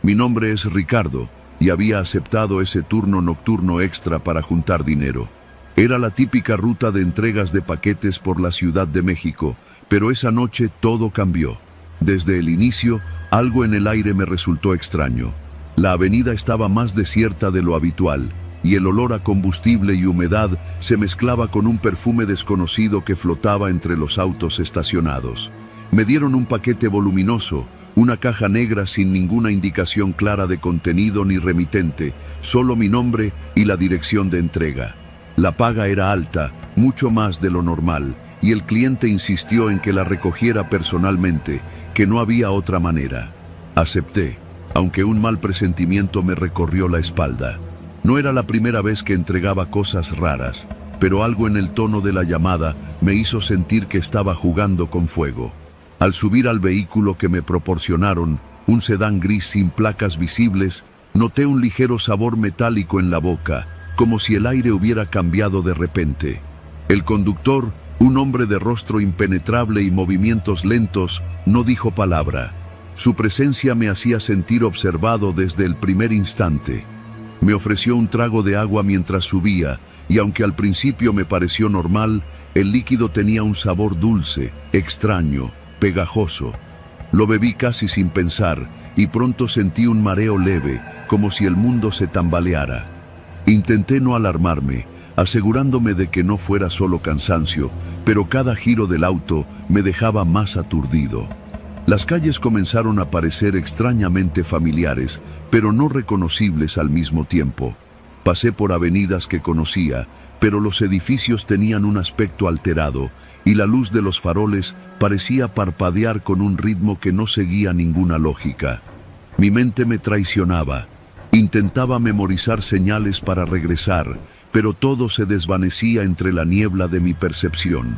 Mi nombre es Ricardo y había aceptado ese turno nocturno extra para juntar dinero. Era la típica ruta de entregas de paquetes por la Ciudad de México, pero esa noche todo cambió. Desde el inicio, algo en el aire me resultó extraño. La avenida estaba más desierta de lo habitual, y el olor a combustible y humedad se mezclaba con un perfume desconocido que flotaba entre los autos estacionados. Me dieron un paquete voluminoso, una caja negra sin ninguna indicación clara de contenido ni remitente, solo mi nombre y la dirección de entrega. La paga era alta, mucho más de lo normal, y el cliente insistió en que la recogiera personalmente, que no había otra manera. Acepté, aunque un mal presentimiento me recorrió la espalda. No era la primera vez que entregaba cosas raras, pero algo en el tono de la llamada me hizo sentir que estaba jugando con fuego. Al subir al vehículo que me proporcionaron, un sedán gris sin placas visibles, noté un ligero sabor metálico en la boca, como si el aire hubiera cambiado de repente. El conductor, un hombre de rostro impenetrable y movimientos lentos, no dijo palabra. Su presencia me hacía sentir observado desde el primer instante. Me ofreció un trago de agua mientras subía, y aunque al principio me pareció normal, el líquido tenía un sabor dulce, extraño, pegajoso. Lo bebí casi sin pensar, y pronto sentí un mareo leve, como si el mundo se tambaleara. Intenté no alarmarme, asegurándome de que no fuera solo cansancio, pero cada giro del auto me dejaba más aturdido. Las calles comenzaron a parecer extrañamente familiares, pero no reconocibles al mismo tiempo. Pasé por avenidas que conocía, pero los edificios tenían un aspecto alterado, y la luz de los faroles parecía parpadear con un ritmo que no seguía ninguna lógica. Mi mente me traicionaba. Intentaba memorizar señales para regresar, pero todo se desvanecía entre la niebla de mi percepción.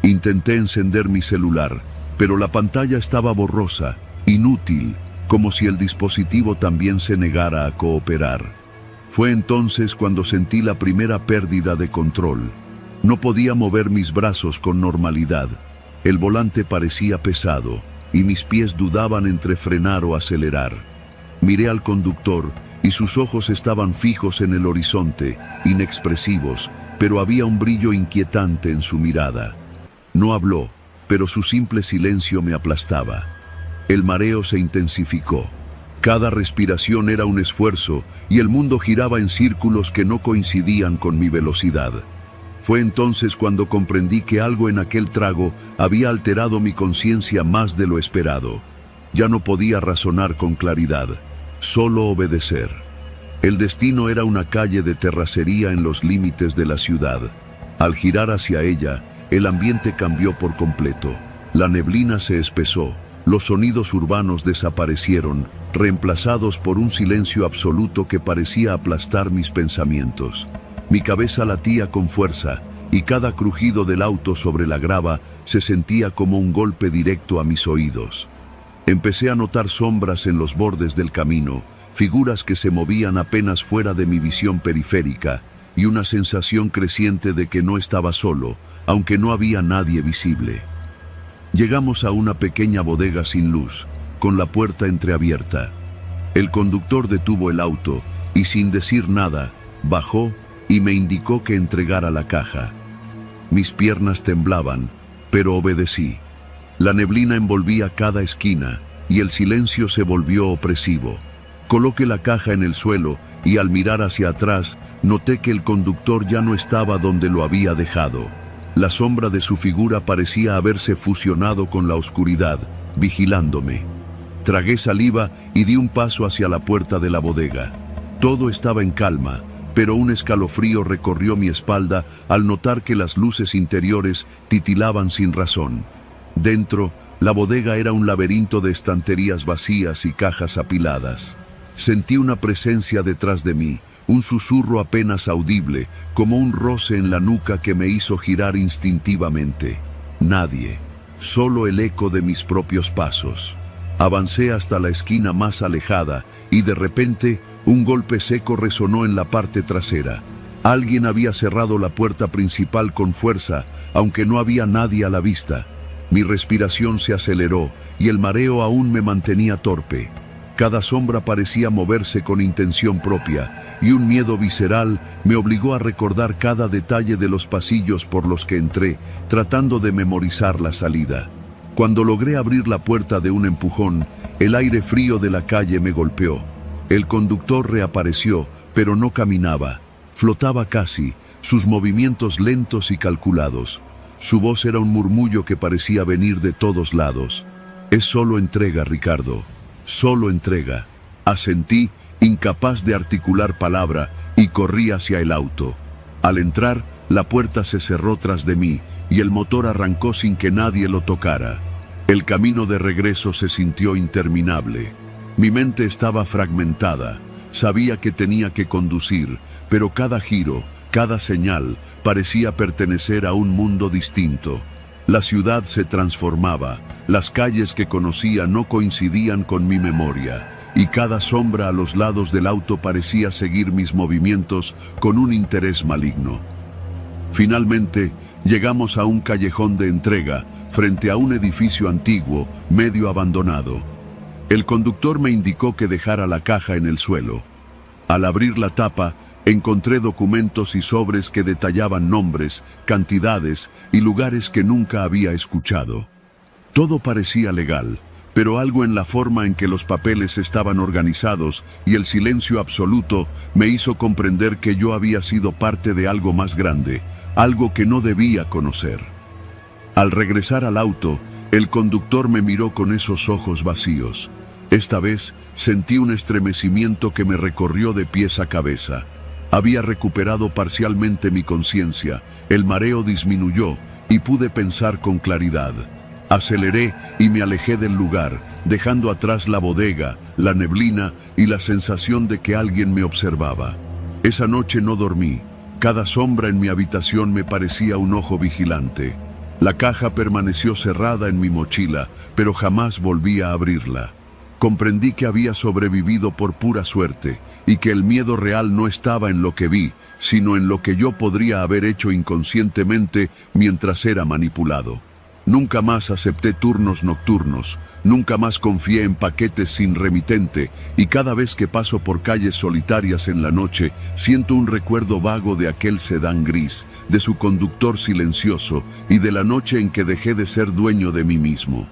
Intenté encender mi celular, pero la pantalla estaba borrosa, inútil, como si el dispositivo también se negara a cooperar. Fue entonces cuando sentí la primera pérdida de control. No podía mover mis brazos con normalidad. El volante parecía pesado y mis pies dudaban entre frenar o acelerar. Miré al conductor y sus ojos estaban fijos en el horizonte, inexpresivos, pero había un brillo inquietante en su mirada. No habló, pero su simple silencio me aplastaba. El mareo se intensificó. Cada respiración era un esfuerzo y el mundo giraba en círculos que no coincidían con mi velocidad. Fue entonces cuando comprendí que algo en aquel trago había alterado mi conciencia más de lo esperado. Ya no podía razonar con claridad, solo obedecer. El destino era una calle de terracería en los límites de la ciudad. Al girar hacia ella, el ambiente cambió por completo. La neblina se espesó, los sonidos urbanos desaparecieron, reemplazados por un silencio absoluto que parecía aplastar mis pensamientos. Mi cabeza latía con fuerza y cada crujido del auto sobre la grava se sentía como un golpe directo a mis oídos. Empecé a notar sombras en los bordes del camino, figuras que se movían apenas fuera de mi visión periférica y una sensación creciente de que no estaba solo, aunque no había nadie visible. Llegamos a una pequeña bodega sin luz, con la puerta entreabierta. El conductor detuvo el auto y sin decir nada, bajó y me indicó que entregara la caja. Mis piernas temblaban, pero obedecí. La neblina envolvía cada esquina y el silencio se volvió opresivo. Coloqué la caja en el suelo y al mirar hacia atrás, noté que el conductor ya no estaba donde lo había dejado. La sombra de su figura parecía haberse fusionado con la oscuridad, vigilándome. Tragué saliva y di un paso hacia la puerta de la bodega. Todo estaba en calma, pero un escalofrío recorrió mi espalda al notar que las luces interiores titilaban sin razón. Dentro, la bodega era un laberinto de estanterías vacías y cajas apiladas. Sentí una presencia detrás de mí, un susurro apenas audible, como un roce en la nuca que me hizo girar instintivamente. Nadie, solo el eco de mis propios pasos. Avancé hasta la esquina más alejada y de repente un golpe seco resonó en la parte trasera. Alguien había cerrado la puerta principal con fuerza, aunque no había nadie a la vista. Mi respiración se aceleró y el mareo aún me mantenía torpe. Cada sombra parecía moverse con intención propia y un miedo visceral me obligó a recordar cada detalle de los pasillos por los que entré, tratando de memorizar la salida. Cuando logré abrir la puerta de un empujón, el aire frío de la calle me golpeó. El conductor reapareció, pero no caminaba. Flotaba casi, sus movimientos lentos y calculados. Su voz era un murmullo que parecía venir de todos lados. «Es solo entrega, Ricardo. Solo entrega». Asentí, incapaz de articular palabra, y corrí hacia el auto. Al entrar, la puerta se cerró tras de mí y el motor arrancó sin que nadie lo tocara. El camino de regreso se sintió interminable. Mi mente estaba fragmentada. Sabía que tenía que conducir, pero cada giro, cada señal, parecía pertenecer a un mundo distinto. La ciudad se transformaba, las calles que conocía no coincidían con mi memoria, y cada sombra a los lados del auto parecía seguir mis movimientos con un interés maligno. Finalmente, llegamos a un callejón de entrega, frente a un edificio antiguo, medio abandonado. El conductor me indicó que dejara la caja en el suelo. Al abrir la tapa, encontré documentos y sobres que detallaban nombres, cantidades y lugares que nunca había escuchado. Todo parecía legal, pero algo en la forma en que los papeles estaban organizados y el silencio absoluto me hizo comprender que yo había sido parte de algo más grande, algo que no debía conocer. Al regresar al auto, el conductor me miró con esos ojos vacíos. Esta vez sentí un estremecimiento que me recorrió de pies a cabeza. Había recuperado parcialmente mi conciencia, el mareo disminuyó y pude pensar con claridad. Aceleré y me alejé del lugar, dejando atrás la bodega, la neblina y la sensación de que alguien me observaba. Esa noche no dormí. Cada sombra en mi habitación me parecía un ojo vigilante. La caja permaneció cerrada en mi mochila, pero jamás volví a abrirla. Comprendí que había sobrevivido por pura suerte y que el miedo real no estaba en lo que vi, sino en lo que yo podría haber hecho inconscientemente mientras era manipulado. Nunca más acepté turnos nocturnos, nunca más confié en paquetes sin remitente, y cada vez que paso por calles solitarias en la noche, siento un recuerdo vago de aquel sedán gris, de su conductor silencioso y de la noche en que dejé de ser dueño de mí mismo.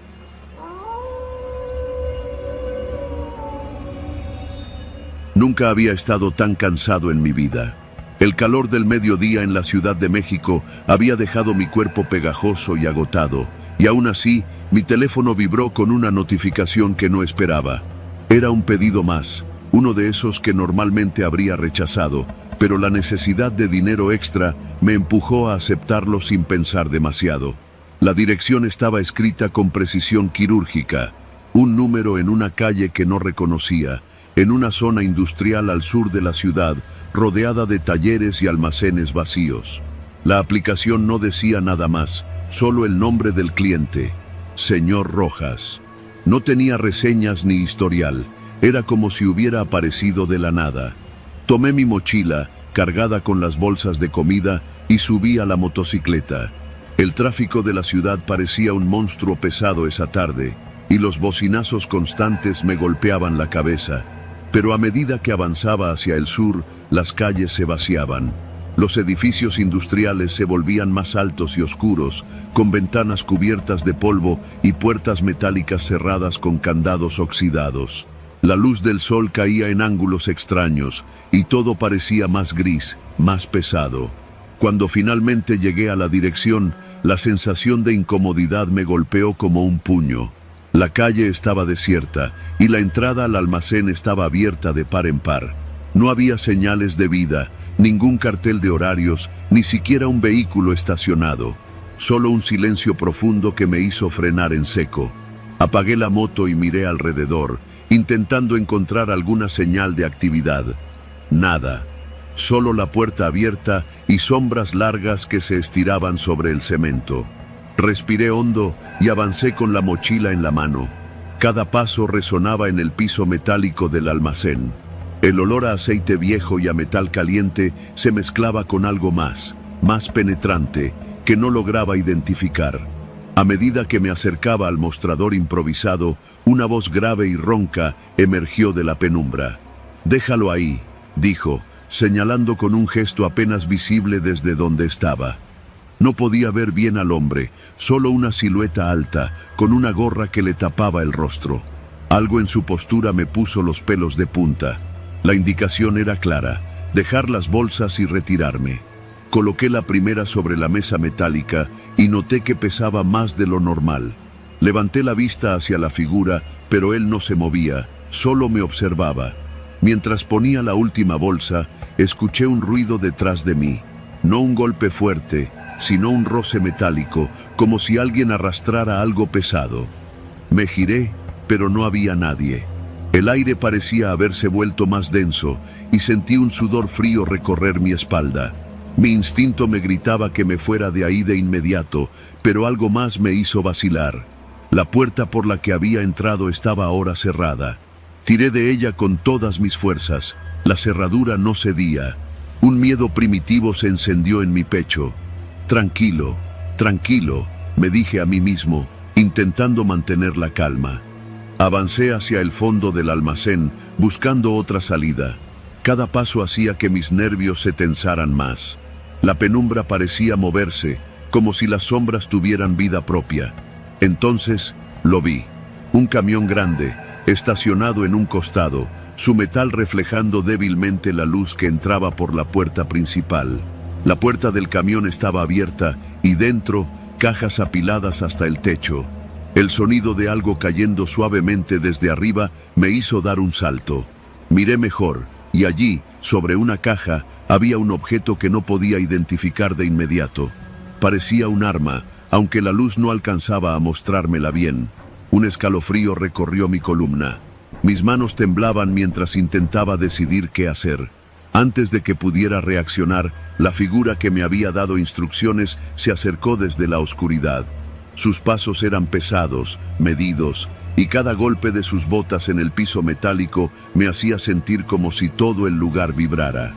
Nunca había estado tan cansado en mi vida. El calor del mediodía en la Ciudad de México había dejado mi cuerpo pegajoso y agotado, y aún así, mi teléfono vibró con una notificación que no esperaba. Era un pedido más, uno de esos que normalmente habría rechazado, pero la necesidad de dinero extra me empujó a aceptarlo sin pensar demasiado. La dirección estaba escrita con precisión quirúrgica, un número en una calle que no reconocía, en una zona industrial al sur de la ciudad, rodeada de talleres y almacenes vacíos. La aplicación no decía nada más, solo el nombre del cliente, Señor Rojas. No tenía reseñas ni historial, era como si hubiera aparecido de la nada. Tomé mi mochila, cargada con las bolsas de comida, y subí a la motocicleta. El tráfico de la ciudad parecía un monstruo pesado esa tarde, y los bocinazos constantes me golpeaban la cabeza. Pero a medida que avanzaba hacia el sur, las calles se vaciaban. Los edificios industriales se volvían más altos y oscuros, con ventanas cubiertas de polvo y puertas metálicas cerradas con candados oxidados. La luz del sol caía en ángulos extraños, y todo parecía más gris, más pesado. Cuando finalmente llegué a la dirección, la sensación de incomodidad me golpeó como un puño. La calle estaba desierta y la entrada al almacén estaba abierta de par en par. No había señales de vida, ningún cartel de horarios, ni siquiera un vehículo estacionado. Solo un silencio profundo que me hizo frenar en seco. Apagué la moto y miré alrededor, intentando encontrar alguna señal de actividad. Nada. Solo la puerta abierta y sombras largas que se estiraban sobre el cemento. Respiré hondo y avancé con la mochila en la mano. Cada paso resonaba en el piso metálico del almacén. El olor a aceite viejo y a metal caliente se mezclaba con algo más penetrante, que no lograba identificar. A medida que me acercaba al mostrador improvisado, una voz grave y ronca emergió de la penumbra. «Déjalo ahí», dijo, señalando con un gesto apenas visible desde donde estaba. No podía ver bien al hombre, solo una silueta alta, con una gorra que le tapaba el rostro. Algo en su postura me puso los pelos de punta. La indicación era clara, dejar las bolsas y retirarme. Coloqué la primera sobre la mesa metálica y noté que pesaba más de lo normal. Levanté la vista hacia la figura, pero él no se movía, solo me observaba. Mientras ponía la última bolsa, escuché un ruido detrás de mí. No un golpe fuerte, sino un roce metálico, como si alguien arrastrara algo pesado. Me giré, pero no había nadie. El aire parecía haberse vuelto más denso, y sentí un sudor frío recorrer mi espalda. Mi instinto me gritaba que me fuera de ahí de inmediato, pero algo más me hizo vacilar. La puerta por la que había entrado estaba ahora cerrada. Tiré de ella con todas mis fuerzas. La cerradura no cedía. Un miedo primitivo se encendió en mi pecho. Tranquilo, tranquilo, me dije a mí mismo, intentando mantener la calma. Avancé hacia el fondo del almacén, buscando otra salida. Cada paso hacía que mis nervios se tensaran más. La penumbra parecía moverse, como si las sombras tuvieran vida propia. Entonces, lo vi. Un camión grande, estacionado en un costado, su metal reflejando débilmente la luz que entraba por la puerta principal. La puerta del camión estaba abierta y dentro, cajas apiladas hasta el techo. El sonido de algo cayendo suavemente desde arriba me hizo dar un salto. Miré mejor, y allí, sobre una caja, había un objeto que no podía identificar de inmediato. Parecía un arma, aunque la luz no alcanzaba a mostrármela bien. Un escalofrío recorrió mi columna. Mis manos temblaban mientras intentaba decidir qué hacer. Antes de que pudiera reaccionar, la figura que me había dado instrucciones se acercó desde la oscuridad. Sus pasos eran pesados, medidos, y cada golpe de sus botas en el piso metálico me hacía sentir como si todo el lugar vibrara.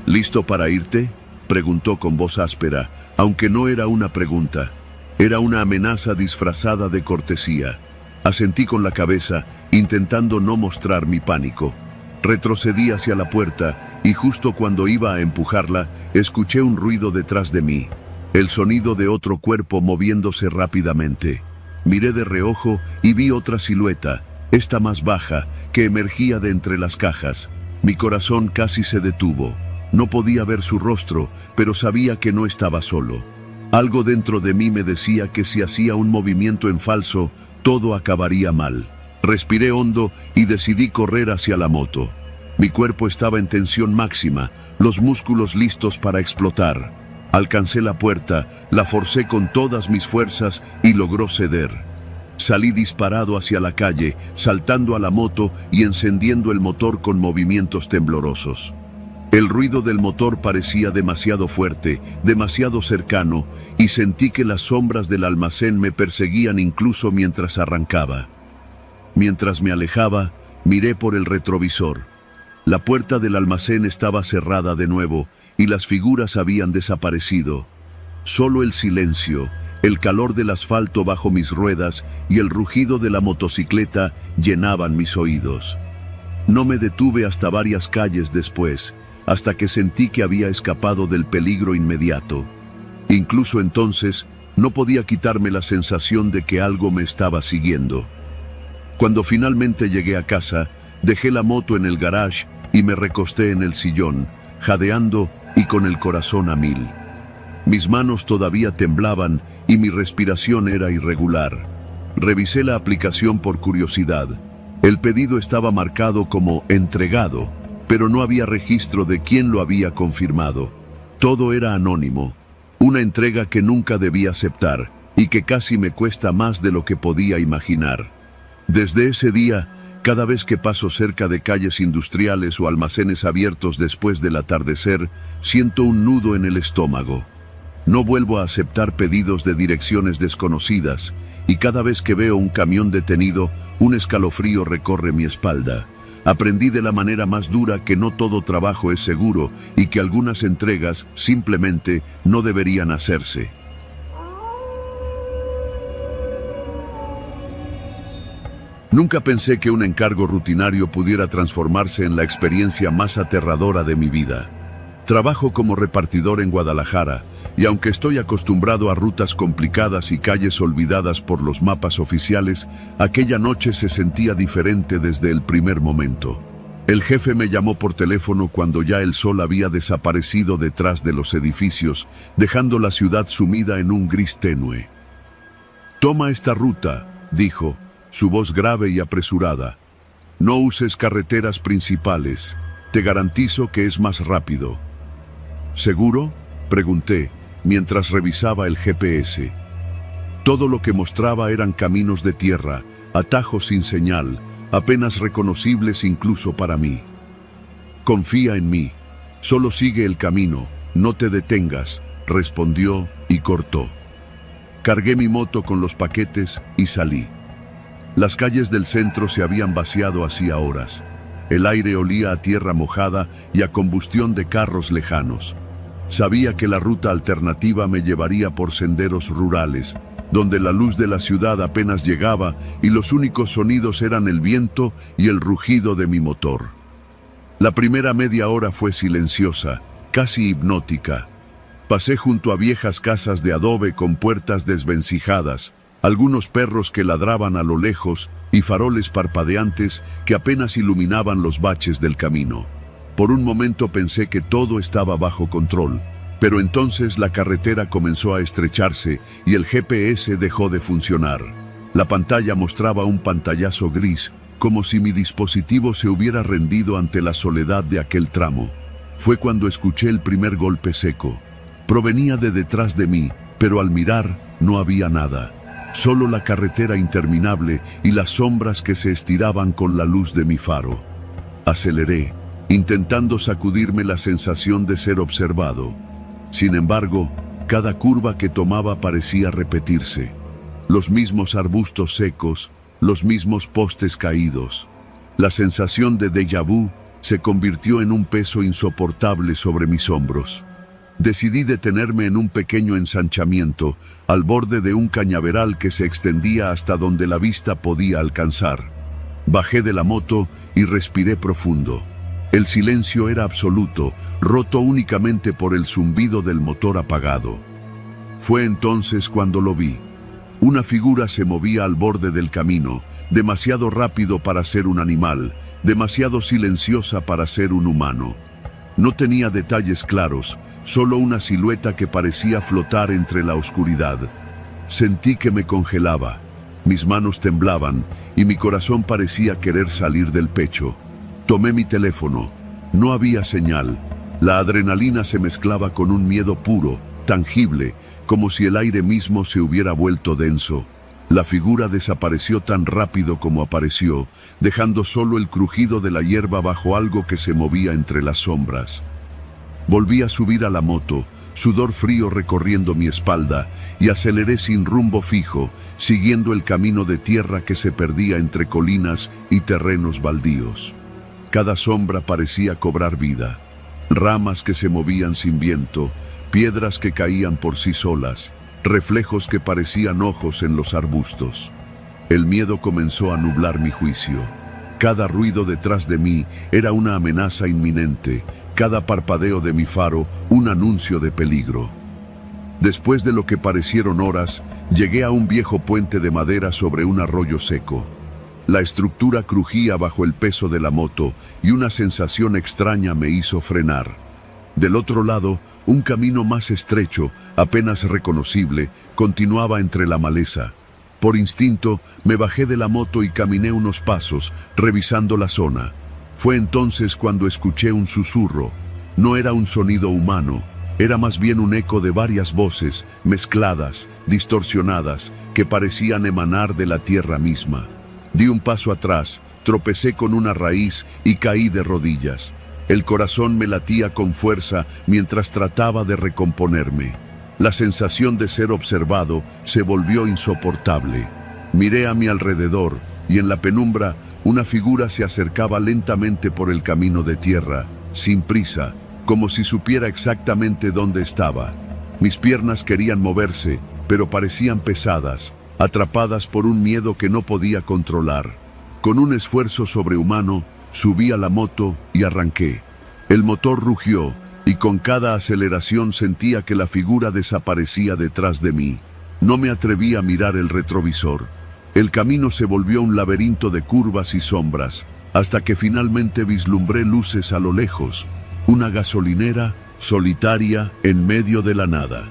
¿Listo para irte?, preguntó con voz áspera, aunque no era una pregunta. Era una amenaza disfrazada de cortesía. Asentí con la cabeza, intentando no mostrar mi pánico. Retrocedí hacia la puerta y justo cuando iba a empujarla, escuché un ruido detrás de mí. El sonido de otro cuerpo moviéndose rápidamente. Miré de reojo y vi otra silueta, esta más baja, que emergía de entre las cajas. Mi corazón casi se detuvo. No podía ver su rostro, pero sabía que no estaba solo. Algo dentro de mí me decía que si hacía un movimiento en falso, todo acabaría mal. Respiré hondo y decidí correr hacia la moto. Mi cuerpo estaba en tensión máxima, los músculos listos para explotar. Alcancé la puerta, la forcé con todas mis fuerzas y logró ceder. Salí disparado hacia la calle, saltando a la moto y encendiendo el motor con movimientos temblorosos. El ruido del motor parecía demasiado fuerte, demasiado cercano, y sentí que las sombras del almacén me perseguían incluso mientras arrancaba. Mientras me alejaba, miré por el retrovisor. La puerta del almacén estaba cerrada de nuevo y las figuras habían desaparecido. Solo el silencio, el calor del asfalto bajo mis ruedas y el rugido de la motocicleta llenaban mis oídos. No me detuve hasta varias calles después, hasta que sentí que había escapado del peligro inmediato. Incluso entonces, no podía quitarme la sensación de que algo me estaba siguiendo. Cuando finalmente llegué a casa, dejé la moto en el garage y me recosté en el sillón, jadeando y con el corazón a mil. Mis manos todavía temblaban y mi respiración era irregular. Revisé la aplicación por curiosidad. El pedido estaba marcado como entregado, pero no había registro de quién lo había confirmado. Todo era anónimo, una entrega que nunca debí aceptar y que casi me cuesta más de lo que podía imaginar. Desde ese día, cada vez que paso cerca de calles industriales o almacenes abiertos después del atardecer, siento un nudo en el estómago. No vuelvo a aceptar pedidos de direcciones desconocidas y cada vez que veo un camión detenido, un escalofrío recorre mi espalda. Aprendí de la manera más dura que no todo trabajo es seguro y que algunas entregas simplemente no deberían hacerse. Nunca pensé que un encargo rutinario pudiera transformarse en la experiencia más aterradora de mi vida. Trabajo como repartidor en Guadalajara, y aunque estoy acostumbrado a rutas complicadas y calles olvidadas por los mapas oficiales, aquella noche se sentía diferente desde el primer momento. El jefe me llamó por teléfono cuando ya el sol había desaparecido detrás de los edificios, dejando la ciudad sumida en un gris tenue. «Toma esta ruta», dijo, su voz grave y apresurada. «No uses carreteras principales. Te garantizo que es más rápido». «¿Seguro?», pregunté, mientras revisaba el GPS. Todo lo que mostraba eran caminos de tierra, atajos sin señal, apenas reconocibles incluso para mí. «Confía en mí. Solo sigue el camino. No te detengas», respondió y cortó. Cargué mi moto con los paquetes y salí. Las calles del centro se habían vaciado hacía horas. El aire olía a tierra mojada y a combustión de carros lejanos. Sabía que la ruta alternativa me llevaría por senderos rurales, donde la luz de la ciudad apenas llegaba y los únicos sonidos eran el viento y el rugido de mi motor. La primera media hora fue silenciosa, casi hipnótica. Pasé junto a viejas casas de adobe con puertas desvencijadas, algunos perros que ladraban a lo lejos y faroles parpadeantes que apenas iluminaban los baches del camino. Por un momento pensé que todo estaba bajo control, pero entonces la carretera comenzó a estrecharse y el GPS dejó de funcionar. La pantalla mostraba un pantallazo gris, como si mi dispositivo se hubiera rendido ante la soledad de aquel tramo. Fue cuando escuché el primer golpe seco. Provenía de detrás de mí, pero al mirar no había nada. Solo la carretera interminable y las sombras que se estiraban con la luz de mi faro. Aceleré, intentando sacudirme la sensación de ser observado. Sin embargo, cada curva que tomaba parecía repetirse. los mismos arbustos secos, los mismos postes caídos. La sensación de déjà vu se convirtió en un peso insoportable sobre mis hombros. Decidí detenerme en un pequeño ensanchamiento, al borde de un cañaveral que se extendía hasta donde la vista podía alcanzar. Bajé de la moto y respiré profundo. El silencio era absoluto, roto únicamente por el zumbido del motor apagado. Fue entonces cuando lo vi. Una figura se movía al borde del camino, demasiado rápido para ser un animal, demasiado silenciosa para ser un humano. No tenía detalles claros, solo una silueta que parecía flotar entre la oscuridad. Sentí que me congelaba, mis manos temblaban y mi corazón parecía querer salir del pecho. Tomé mi teléfono. No había señal. La adrenalina se mezclaba con un miedo puro, tangible, como si el aire mismo se hubiera vuelto denso. La figura desapareció tan rápido como apareció, dejando solo el crujido de la hierba bajo algo que se movía entre las sombras. Volví a subir a la moto, sudor frío recorriendo mi espalda, y aceleré sin rumbo fijo, siguiendo el camino de tierra que se perdía entre colinas y terrenos baldíos. Cada sombra parecía cobrar vida. Ramas que se movían sin viento, piedras que caían por sí solas, reflejos que parecían ojos en los arbustos. El miedo comenzó a nublar mi juicio. Cada ruido detrás de mí era una amenaza inminente, cada parpadeo de mi faro un anuncio de peligro. Después de lo que parecieron horas, llegué a un viejo puente de madera sobre un arroyo seco. La estructura crujía bajo el peso de la moto y una sensación extraña me hizo frenar. Del otro lado, un camino más estrecho, apenas reconocible, continuaba entre la maleza. Por instinto, me bajé de la moto y caminé unos pasos, revisando la zona. Fue entonces cuando escuché un susurro. No era un sonido humano, era más bien un eco de varias voces, mezcladas, distorsionadas, que parecían emanar de la tierra misma. Di un paso atrás, tropecé con una raíz y caí de rodillas. El corazón me latía con fuerza mientras trataba de recomponerme. La sensación de ser observado se volvió insoportable. Miré a mi alrededor y en la penumbra una figura se acercaba lentamente por el camino de tierra, sin prisa, como si supiera exactamente dónde estaba. Mis piernas querían moverse, pero parecían pesadas, atrapadas por un miedo que no podía controlar. Con un esfuerzo sobrehumano, subí a la moto y arranqué. El motor rugió y con cada aceleración sentía que la figura desaparecía detrás de mí. No me atreví a mirar el retrovisor. El camino se volvió un laberinto de curvas y sombras, hasta que finalmente vislumbré luces a lo lejos, una gasolinera solitaria en medio de la nada.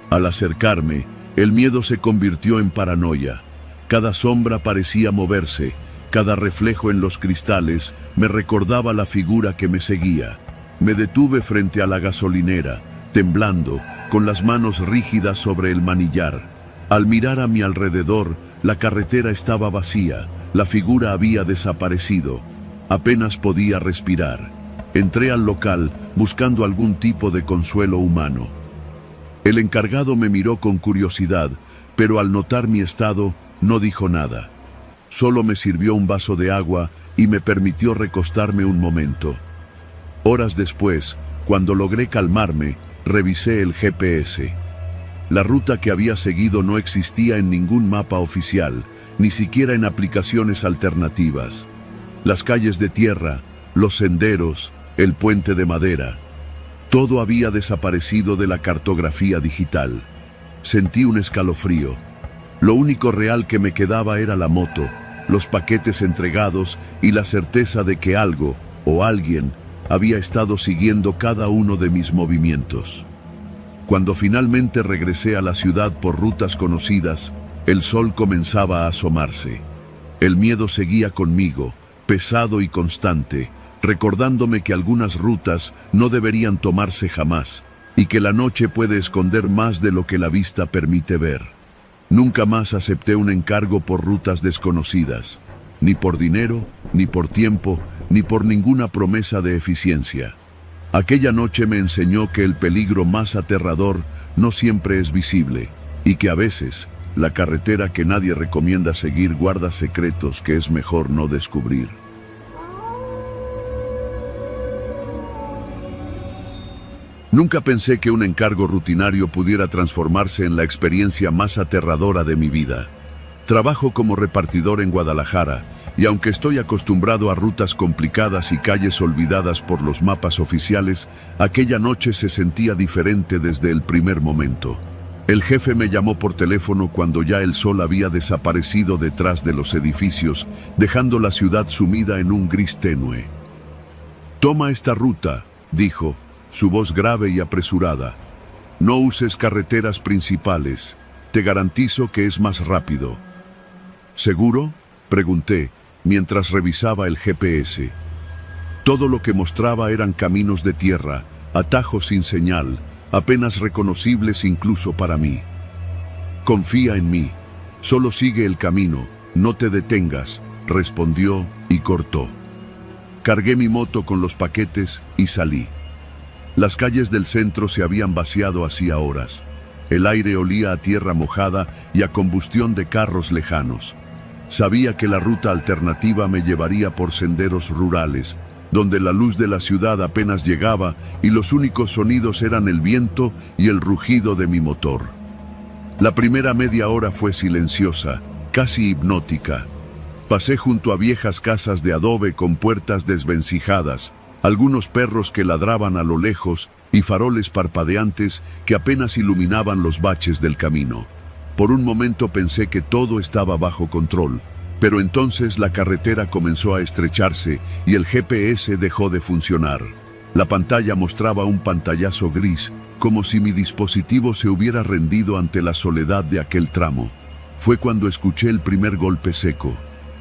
Al acercarme, el miedo se convirtió en paranoia. Cada sombra parecía moverse. Cada reflejo en los cristales me recordaba la figura que me seguía. Me detuve frente a la gasolinera, temblando, con las manos rígidas sobre el manillar. Al mirar a mi alrededor, la carretera estaba vacía, la figura había desaparecido. Apenas podía respirar. Entré al local buscando algún tipo de consuelo humano. El encargado me miró con curiosidad, pero al notar mi estado, no dijo nada. Solo me sirvió un vaso de agua y me permitió recostarme un momento. Horas después, cuando logré calmarme, revisé el GPS. La ruta que había seguido no existía en ningún mapa oficial, ni siquiera en aplicaciones alternativas. Las calles de tierra, los senderos, el puente de madera, todo había desaparecido de la cartografía digital. Sentí un escalofrío. Lo único real que me quedaba era la moto, los paquetes entregados y la certeza de que algo, o alguien, había estado siguiendo cada uno de mis movimientos. Cuando finalmente regresé a la ciudad por rutas conocidas, el sol comenzaba a asomarse. El miedo seguía conmigo, pesado y constante, recordándome que algunas rutas no deberían tomarse jamás, y que la noche puede esconder más de lo que la vista permite ver. Nunca más acepté un encargo por rutas desconocidas, ni por dinero, ni por tiempo, ni por ninguna promesa de eficiencia. Aquella noche me enseñó que el peligro más aterrador no siempre es visible, y que a veces La carretera que nadie recomienda seguir guarda secretos que es mejor no descubrir. Nunca pensé que un encargo rutinario pudiera transformarse en la experiencia más aterradora de mi vida. Trabajo como repartidor en Guadalajara, y aunque estoy acostumbrado a rutas complicadas y calles olvidadas por los mapas oficiales, aquella noche se sentía diferente desde el primer momento. El jefe me llamó por teléfono cuando ya el sol había desaparecido detrás de los edificios, dejando la ciudad sumida en un gris tenue. «Toma esta ruta», dijo, su voz grave y apresurada. «No uses carreteras principales. Te garantizo que es más rápido». «¿Seguro?», pregunté, mientras revisaba el GPS. Todo lo que mostraba eran caminos de tierra, atajos sin señal, apenas reconocibles incluso para mí. «Confía en mí. Solo sigue el camino. No te detengas», respondió y cortó. Cargué mi moto con los paquetes y salí. Las calles del centro se habían vaciado hacía horas. El aire olía a tierra mojada y a combustión de carros lejanos. Sabía que la ruta alternativa me llevaría por senderos rurales, donde la luz de la ciudad apenas llegaba y los únicos sonidos eran el viento y el rugido de mi motor. La primera media hora fue silenciosa, casi hipnótica. Pasé junto a viejas casas de adobe con puertas desvencijadas, algunos perros que ladraban a lo lejos y faroles parpadeantes que apenas iluminaban los baches del camino. Por un momento pensé que todo estaba bajo control, pero entonces la carretera comenzó a estrecharse y el GPS dejó de funcionar. La pantalla mostraba un pantallazo gris, como si mi dispositivo se hubiera rendido ante la soledad de aquel tramo. Fue cuando escuché el primer golpe seco.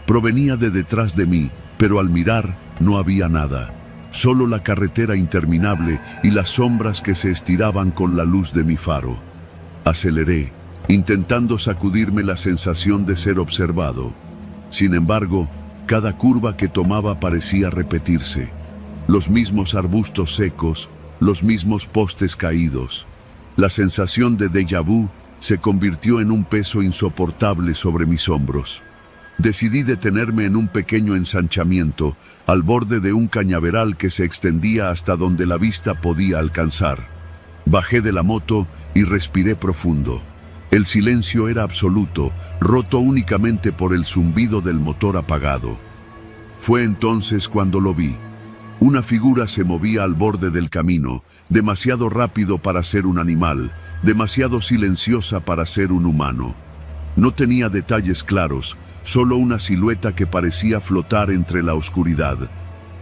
Provenía de detrás de mí, pero al mirar no había nada. Solo la carretera interminable y las sombras que se estiraban con la luz de mi faro. Aceleré, intentando sacudirme la sensación de ser observado. Sin embargo, cada curva que tomaba parecía repetirse. Los mismos arbustos secos, los mismos postes caídos. La sensación de déjà vu se convirtió en un peso insoportable sobre mis hombros. Decidí detenerme en un pequeño ensanchamiento, al borde de un cañaveral que se extendía hasta donde la vista podía alcanzar. Bajé de la moto y respiré profundo. El silencio era absoluto, roto únicamente por el zumbido del motor apagado. Fue entonces cuando lo vi. Una figura se movía al borde del camino, demasiado rápido para ser un animal, demasiado silenciosa para ser un humano. No tenía detalles claros, solo una silueta que parecía flotar entre la oscuridad.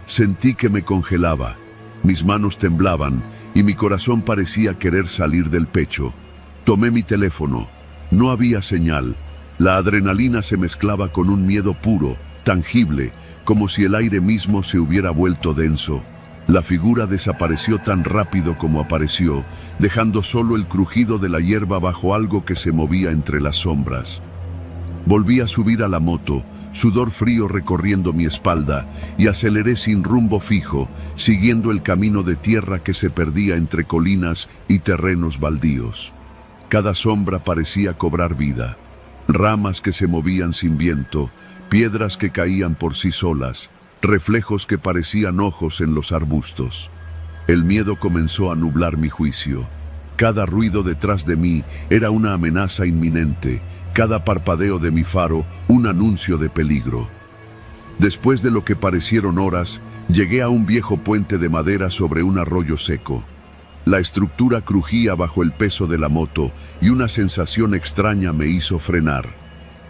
Sentí que me congelaba, mis manos temblaban y mi corazón parecía querer salir del pecho. Tomé mi teléfono. No había señal. La adrenalina se mezclaba con un miedo puro, tangible, como si el aire mismo se hubiera vuelto denso. La figura desapareció tan rápido como apareció, dejando solo el crujido de la hierba bajo algo que se movía entre las sombras. Volví a subir a la moto, sudor frío recorriendo mi espalda, y aceleré sin rumbo fijo, siguiendo el camino de tierra que se perdía entre colinas y terrenos baldíos. Cada sombra parecía cobrar vida. Ramas que se movían sin viento, piedras que caían por sí solas, reflejos que parecían ojos en los arbustos. El miedo comenzó a nublar mi juicio. Cada ruido detrás de mí era una amenaza inminente, cada parpadeo de mi faro un anuncio de peligro. Después de lo que parecieron horas, llegué a un viejo puente de madera sobre un arroyo seco. La estructura crujía bajo el peso de la moto y una sensación extraña me hizo frenar.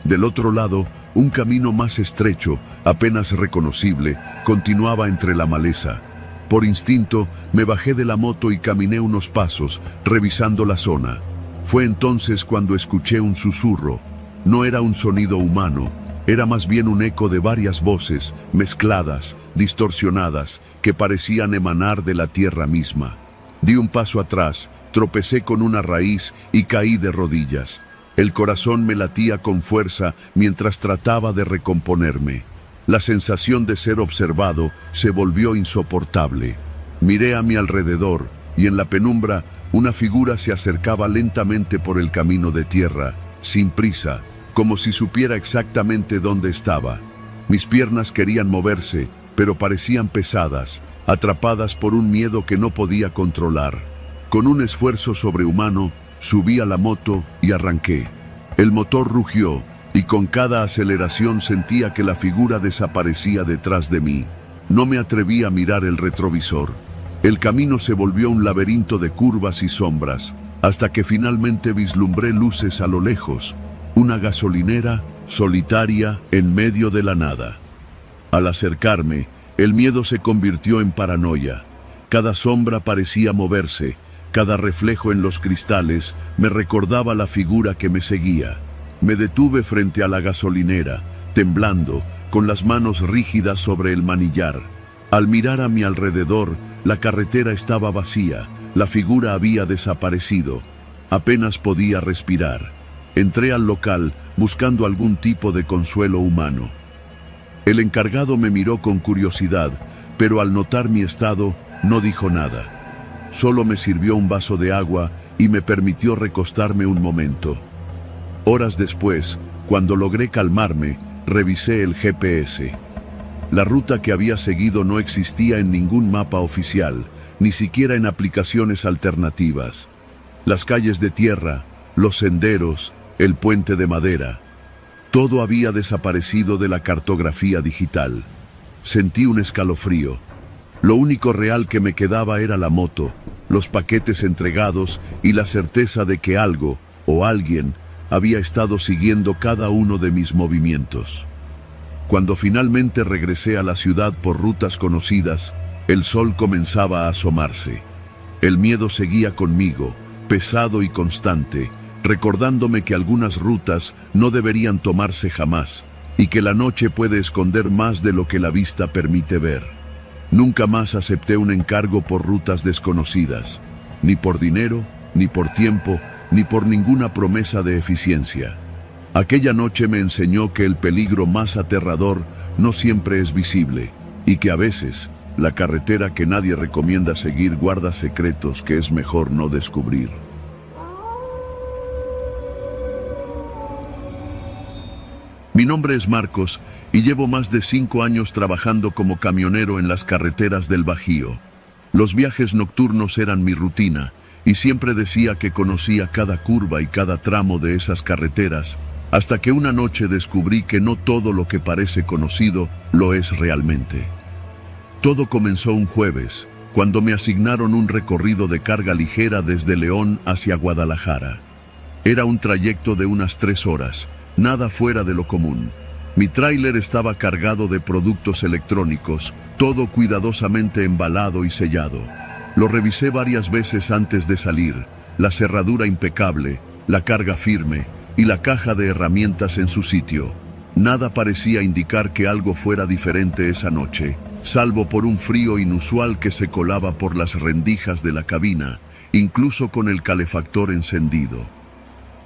Del otro lado, un camino más estrecho, apenas reconocible, continuaba entre la maleza. Por instinto, me bajé de la moto y caminé unos pasos, revisando la zona. Fue entonces cuando escuché un susurro. No era un sonido humano, era más bien un eco de varias voces, mezcladas, distorsionadas, que parecían emanar de la tierra misma. Di un paso atrás, tropecé con una raíz y caí de rodillas. El corazón me latía con fuerza mientras trataba de recomponerme. La sensación de ser observado se volvió insoportable. Miré a mi alrededor y en la penumbra una figura se acercaba lentamente por el camino de tierra, sin prisa, como si supiera exactamente dónde estaba. Mis piernas querían moverse, pero parecían pesadas, atrapadas por un miedo que no podía controlar. Con un esfuerzo sobrehumano, subí a la moto y arranqué. El motor rugió, y con cada aceleración sentía que la figura desaparecía detrás de mí. No me atreví a mirar el retrovisor. El camino se volvió un laberinto de curvas y sombras, hasta que finalmente vislumbré luces a lo lejos, una gasolinera solitaria en medio de la nada. Al acercarme, el miedo se convirtió en paranoia. Cada sombra parecía moverse, cada reflejo en los cristales me recordaba la figura que me seguía. Me detuve frente a la gasolinera, temblando, con las manos rígidas sobre el manillar. Al mirar a mi alrededor, la carretera estaba vacía, la figura había desaparecido. Apenas podía respirar. Entré al local buscando algún tipo de consuelo humano. El encargado me miró con curiosidad, pero al notar mi estado, no dijo nada. Solo me sirvió un vaso de agua y me permitió recostarme un momento. Horas después, cuando logré calmarme, revisé el GPS. La ruta que había seguido no existía en ningún mapa oficial, ni siquiera en aplicaciones alternativas. Las calles de tierra, los senderos, el puente de madera, todo había desaparecido de la cartografía digital. Sentí un escalofrío. Lo único real que me quedaba era la moto, los paquetes entregados y la certeza de que algo o alguien había estado siguiendo cada uno de mis movimientos. Cuando finalmente regresé a la ciudad por rutas conocidas, el sol comenzaba a asomarse. El miedo seguía conmigo, pesado y constante, recordándome que algunas rutas no deberían tomarse jamás, y que la noche puede esconder más de lo que la vista permite ver. Nunca más acepté un encargo por rutas desconocidas, ni por dinero, ni por tiempo, ni por ninguna promesa de eficiencia. Aquella noche me enseñó que el peligro más aterrador no siempre es visible, y que a veces la carretera que nadie recomienda seguir guarda secretos que es mejor no descubrir. Mi nombre es Marcos y llevo más de 5 años trabajando como camionero en las carreteras del Bajío. Los viajes nocturnos eran mi rutina y siempre decía que conocía cada curva y cada tramo de esas carreteras, hasta que una noche descubrí que no todo lo que parece conocido lo es realmente. Todo comenzó un jueves, cuando me asignaron un recorrido de carga ligera desde León hacia Guadalajara. Era un trayecto de unas 3 horas, nada fuera de lo común. Mi tráiler estaba cargado de productos electrónicos, todo cuidadosamente embalado y sellado. Lo revisé varias veces antes de salir, la cerradura impecable, la carga firme y la caja de herramientas en su sitio. Nada parecía indicar que algo fuera diferente esa noche, salvo por un frío inusual que se colaba por las rendijas de la cabina, incluso con el calefactor encendido.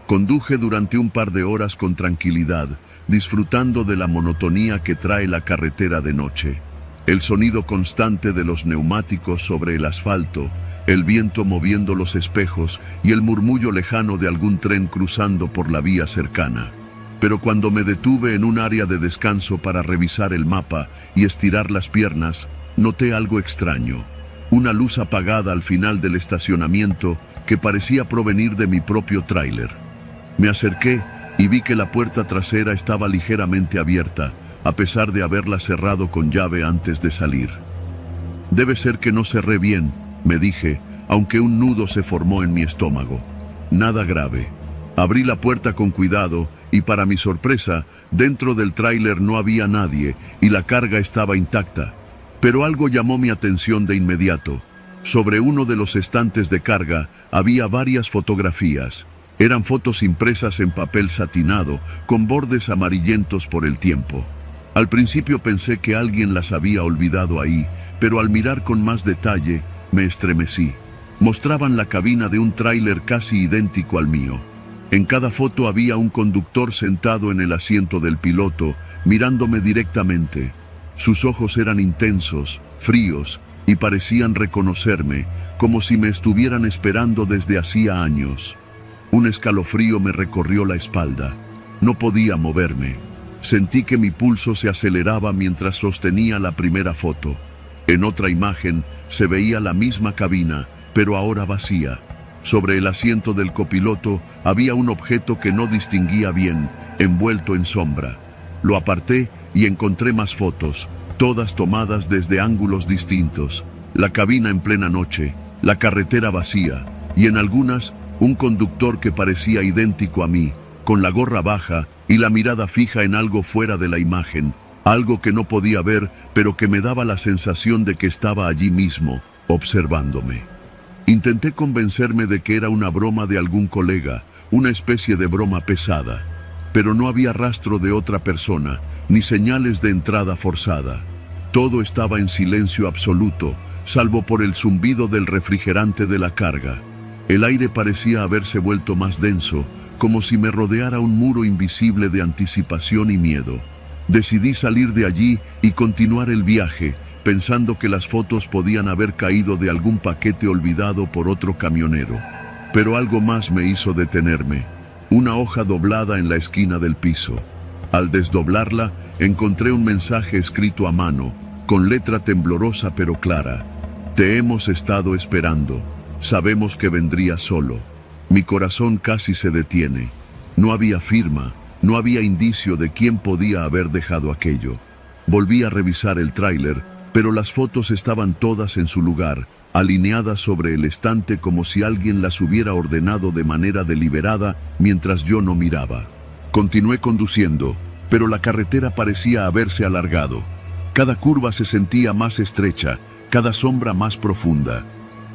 Conduje durante un par de horas con tranquilidad, disfrutando de la monotonía que trae la carretera de noche. El sonido constante de los neumáticos sobre el asfalto, el viento moviendo los espejos y el murmullo lejano de algún tren cruzando por la vía cercana. Pero cuando me detuve en un área de descanso para revisar el mapa y estirar las piernas, noté algo extraño. Una luz apagada al final del estacionamiento que parecía provenir de mi propio tráiler. Me acerqué y vi que la puerta trasera estaba ligeramente abierta, a pesar de haberla cerrado con llave antes de salir. Debe ser que no cerré bien, me dije, aunque un nudo se formó en mi estómago. Nada grave. Abrí la puerta con cuidado y, para mi sorpresa, dentro del tráiler no había nadie y la carga estaba intacta. Pero algo llamó mi atención de inmediato. Sobre uno de los estantes de carga había varias fotografías. Eran fotos impresas en papel satinado, con bordes amarillentos por el tiempo. Al principio pensé que alguien las había olvidado ahí, pero al mirar con más detalle, me estremecí. Mostraban la cabina de un tráiler casi idéntico al mío. En cada foto había un conductor sentado en el asiento del piloto, mirándome directamente. Sus ojos eran intensos, fríos, y parecían reconocerme, como si me estuvieran esperando desde hacía años. Un escalofrío me recorrió la espalda. No podía moverme. Sentí que mi pulso se aceleraba mientras sostenía la primera foto. En otra imagen se veía la misma cabina, pero ahora vacía. Sobre el asiento del copiloto había un objeto que no distinguía bien, envuelto en sombra. Lo aparté y encontré más fotos, todas tomadas desde ángulos distintos. La cabina en plena noche, la carretera vacía, y en algunas un conductor que parecía idéntico a mí, con la gorra baja y la mirada fija en algo fuera de la imagen, algo que no podía ver, pero que me daba la sensación de que estaba allí mismo, observándome. Intenté convencerme de que era una broma de algún colega, una especie de broma pesada, pero no había rastro de otra persona, ni señales de entrada forzada. Todo estaba en silencio absoluto, salvo por el zumbido del refrigerante de la carga. El aire parecía haberse vuelto más denso, como si me rodeara un muro invisible de anticipación y miedo. Decidí salir de allí y continuar el viaje, pensando que las fotos podían haber caído de algún paquete olvidado por otro camionero. Pero algo más me hizo detenerme. Una hoja doblada en la esquina del piso. Al desdoblarla, encontré un mensaje escrito a mano, con letra temblorosa pero clara. Te hemos estado esperando. Sabemos que vendría solo. Mi corazón casi se detiene. No había firma, no había indicio de quién podía haber dejado aquello. Volví a revisar el tráiler, pero las fotos estaban todas en su lugar, alineadas sobre el estante como si alguien las hubiera ordenado de manera deliberada mientras yo no miraba. Continué conduciendo, pero la carretera parecía haberse alargado. Cada curva se sentía más estrecha, cada sombra más profunda.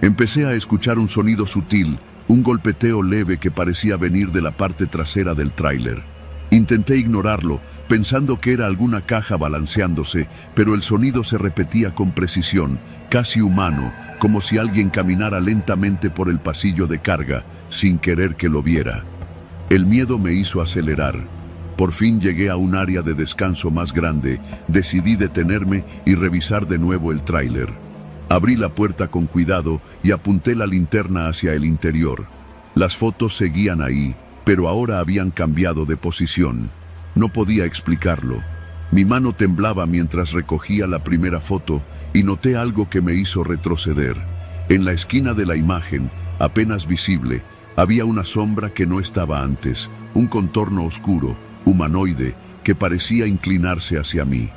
Empecé a escuchar un sonido sutil, un golpeteo leve que parecía venir de la parte trasera del tráiler. Intenté ignorarlo, pensando que era alguna caja balanceándose, pero el sonido se repetía con precisión, casi humano, como si alguien caminara lentamente por el pasillo de carga, sin querer que lo viera. El miedo me hizo acelerar. Por fin llegué a un área de descanso más grande, decidí detenerme y revisar de nuevo el tráiler. Abrí la puerta con cuidado y apunté la linterna hacia el interior. Las fotos seguían ahí, pero ahora habían cambiado de posición. No podía explicarlo. Mi mano temblaba mientras recogía la primera foto y noté algo que me hizo retroceder. En la esquina de la imagen, apenas visible, había una sombra que no estaba antes, un contorno oscuro, humanoide, que parecía inclinarse hacia mí.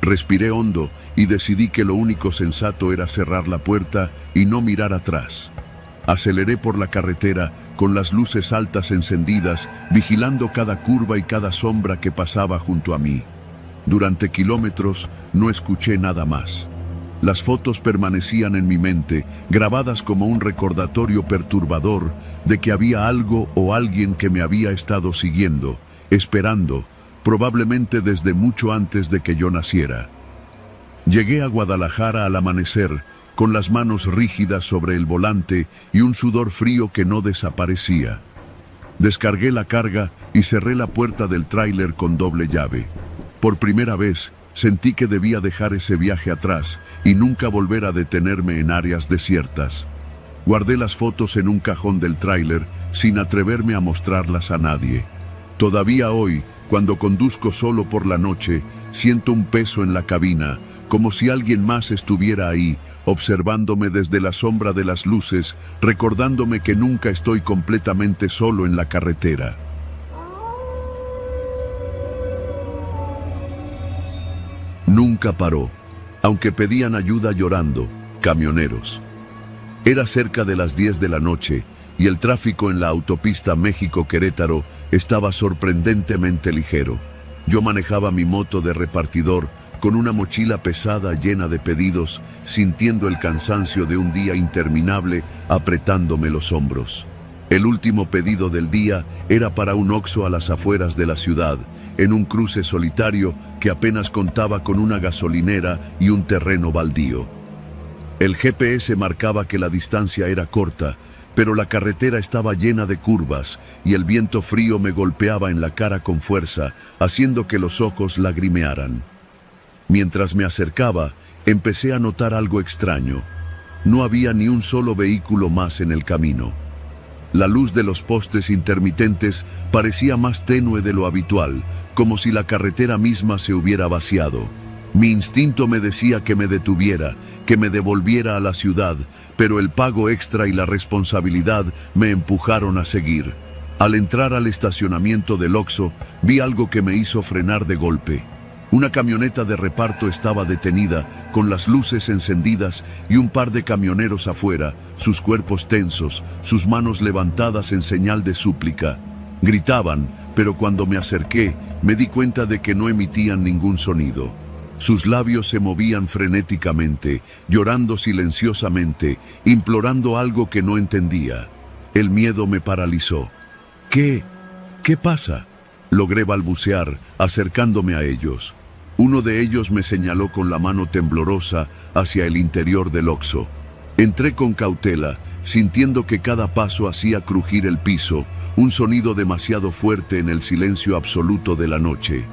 Respiré hondo y decidí que lo único sensato era cerrar la puerta y no mirar atrás. Aceleré por la carretera con las luces altas encendidas, vigilando cada curva y cada sombra que pasaba junto a mí. Durante kilómetros no escuché nada más. Las fotos permanecían en mi mente, grabadas como un recordatorio perturbador de que había algo o alguien que me había estado siguiendo, esperando, probablemente desde mucho antes de que yo naciera. Llegué a Guadalajara al amanecer, con las manos rígidas sobre el volante y un sudor frío que no desaparecía. Descargué la carga y cerré la puerta del tráiler con doble llave. Por primera vez, sentí que debía dejar ese viaje atrás y nunca volver a detenerme en áreas desiertas. Guardé las fotos en un cajón del tráiler sin atreverme a mostrarlas a nadie. Todavía hoy, cuando conduzco solo por la noche, siento un peso en la cabina, como si alguien más estuviera ahí, observándome desde la sombra de las luces, recordándome que nunca estoy completamente solo en la carretera. Nunca paró, aunque pedían ayuda llorando, camioneros. Era cerca de las 10 de la noche, y el tráfico en la autopista México-Querétaro estaba sorprendentemente ligero. Yo manejaba mi moto de repartidor con una mochila pesada llena de pedidos, sintiendo el cansancio de un día interminable apretándome los hombros. El último pedido del día era para un Oxxo a las afueras de la ciudad, en un cruce solitario que apenas contaba con una gasolinera y un terreno baldío. El GPS marcaba que la distancia era corta, pero la carretera estaba llena de curvas y el viento frío me golpeaba en la cara con fuerza, haciendo que los ojos lagrimearan. Mientras me acercaba, empecé a notar algo extraño. No había ni un solo vehículo más en el camino. La luz de los postes intermitentes parecía más tenue de lo habitual, como si la carretera misma se hubiera vaciado. Mi instinto me decía que me detuviera, que me devolviera a la ciudad, pero el pago extra y la responsabilidad me empujaron a seguir. Al entrar al estacionamiento del Oxxo, vi algo que me hizo frenar de golpe. Una camioneta de reparto estaba detenida, con las luces encendidas y un par de camioneros afuera, sus cuerpos tensos, sus manos levantadas en señal de súplica. Gritaban, pero cuando me acerqué, me di cuenta de que no emitían ningún sonido. Sus labios se movían frenéticamente, llorando silenciosamente, implorando algo que no entendía. El miedo me paralizó. ¿Qué pasa? Logré balbucear, acercándome a ellos. Uno de ellos me señaló con la mano temblorosa hacia el interior del Oxxo. Entré con cautela, sintiendo que cada paso hacía crujir el piso, un sonido demasiado fuerte en el silencio absoluto de la noche.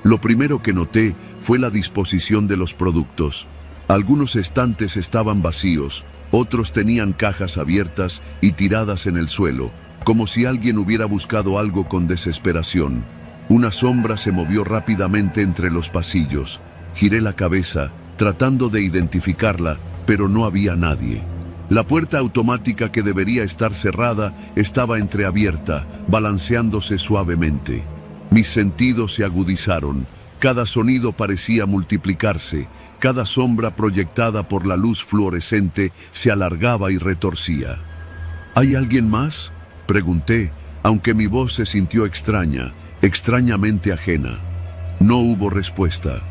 Lo primero que noté fue la disposición de los productos. Algunos estantes estaban vacíos, otros tenían cajas abiertas y tiradas en el suelo, como si alguien hubiera buscado algo con desesperación. Una sombra se movió rápidamente entre los pasillos. Giré la cabeza, tratando de identificarla, pero no había nadie. La puerta automática que debería estar cerrada estaba entreabierta, balanceándose suavemente. Mis sentidos se agudizaron. Cada sonido parecía multiplicarse. Cada sombra proyectada por la luz fluorescente se alargaba y retorcía. ¿Hay alguien más?, pregunté, aunque mi voz se sintió extraña, extrañamente ajena. No hubo respuesta,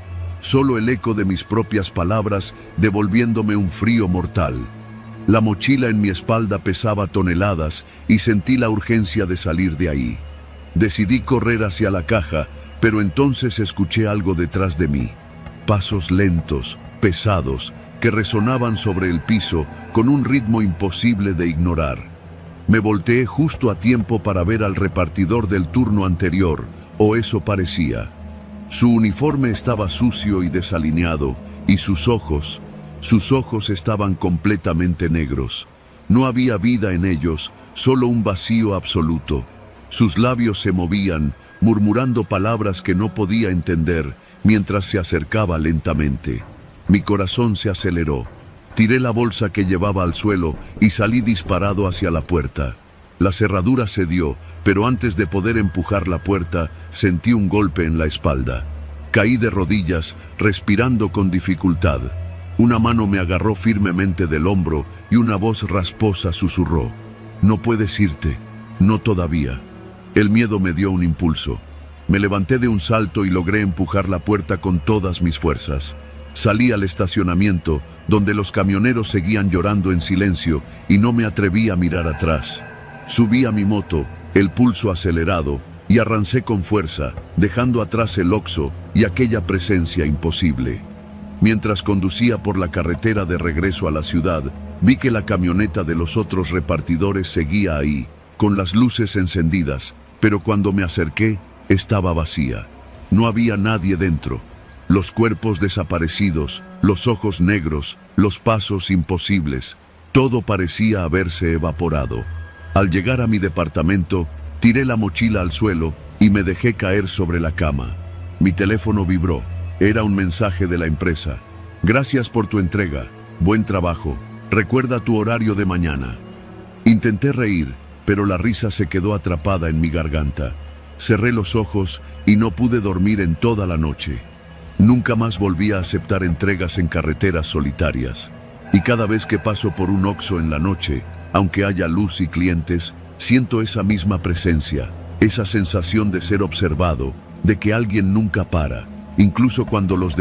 solo el eco de mis propias palabras devolviéndome un frío mortal. La mochila en mi espalda pesaba toneladas y sentí la urgencia de salir de ahí. Decidí correr hacia la caja, pero entonces escuché algo detrás de mí. Pasos lentos, pesados, que resonaban sobre el piso con un ritmo imposible de ignorar. Me volteé justo a tiempo para ver al repartidor del turno anterior, o eso parecía. Su uniforme estaba sucio y desalineado, y sus ojos estaban completamente negros. No había vida en ellos, solo un vacío absoluto. Sus labios se movían, murmurando palabras que no podía entender, mientras se acercaba lentamente. Mi corazón se aceleró. Tiré la bolsa que llevaba al suelo y salí disparado hacia la puerta. La cerradura cedió, pero antes de poder empujar la puerta, sentí un golpe en la espalda. Caí de rodillas, respirando con dificultad. Una mano me agarró firmemente del hombro y una voz rasposa susurró: «No puedes irte, no todavía». El miedo me dio un impulso. Me levanté de un salto y logré empujar la puerta con todas mis fuerzas. Salí al estacionamiento, donde los camioneros seguían llorando en silencio, y no me atreví a mirar atrás. Subí a mi moto, el pulso acelerado, y arrancé con fuerza, dejando atrás el Oxxo y aquella presencia imposible. Mientras conducía por la carretera de regreso a la ciudad, vi que la camioneta de los otros repartidores seguía ahí, con las luces encendidas, pero cuando me acerqué, estaba vacía. No había nadie dentro. Los cuerpos desaparecidos, los ojos negros, los pasos imposibles, todo parecía haberse evaporado. Al llegar a mi departamento, tiré la mochila al suelo y me dejé caer sobre la cama. Mi teléfono vibró. Era un mensaje de la empresa. «Gracias por tu entrega. Buen trabajo. Recuerda tu horario de mañana». Intenté reír, pero la risa se quedó atrapada en mi garganta. Cerré los ojos y no pude dormir en toda la noche. Nunca más volví a aceptar entregas en carreteras solitarias. Y cada vez que paso por un Oxxo en la noche, aunque haya luz y clientes, siento esa misma presencia, esa sensación de ser observado, de que alguien nunca para, incluso cuando los demás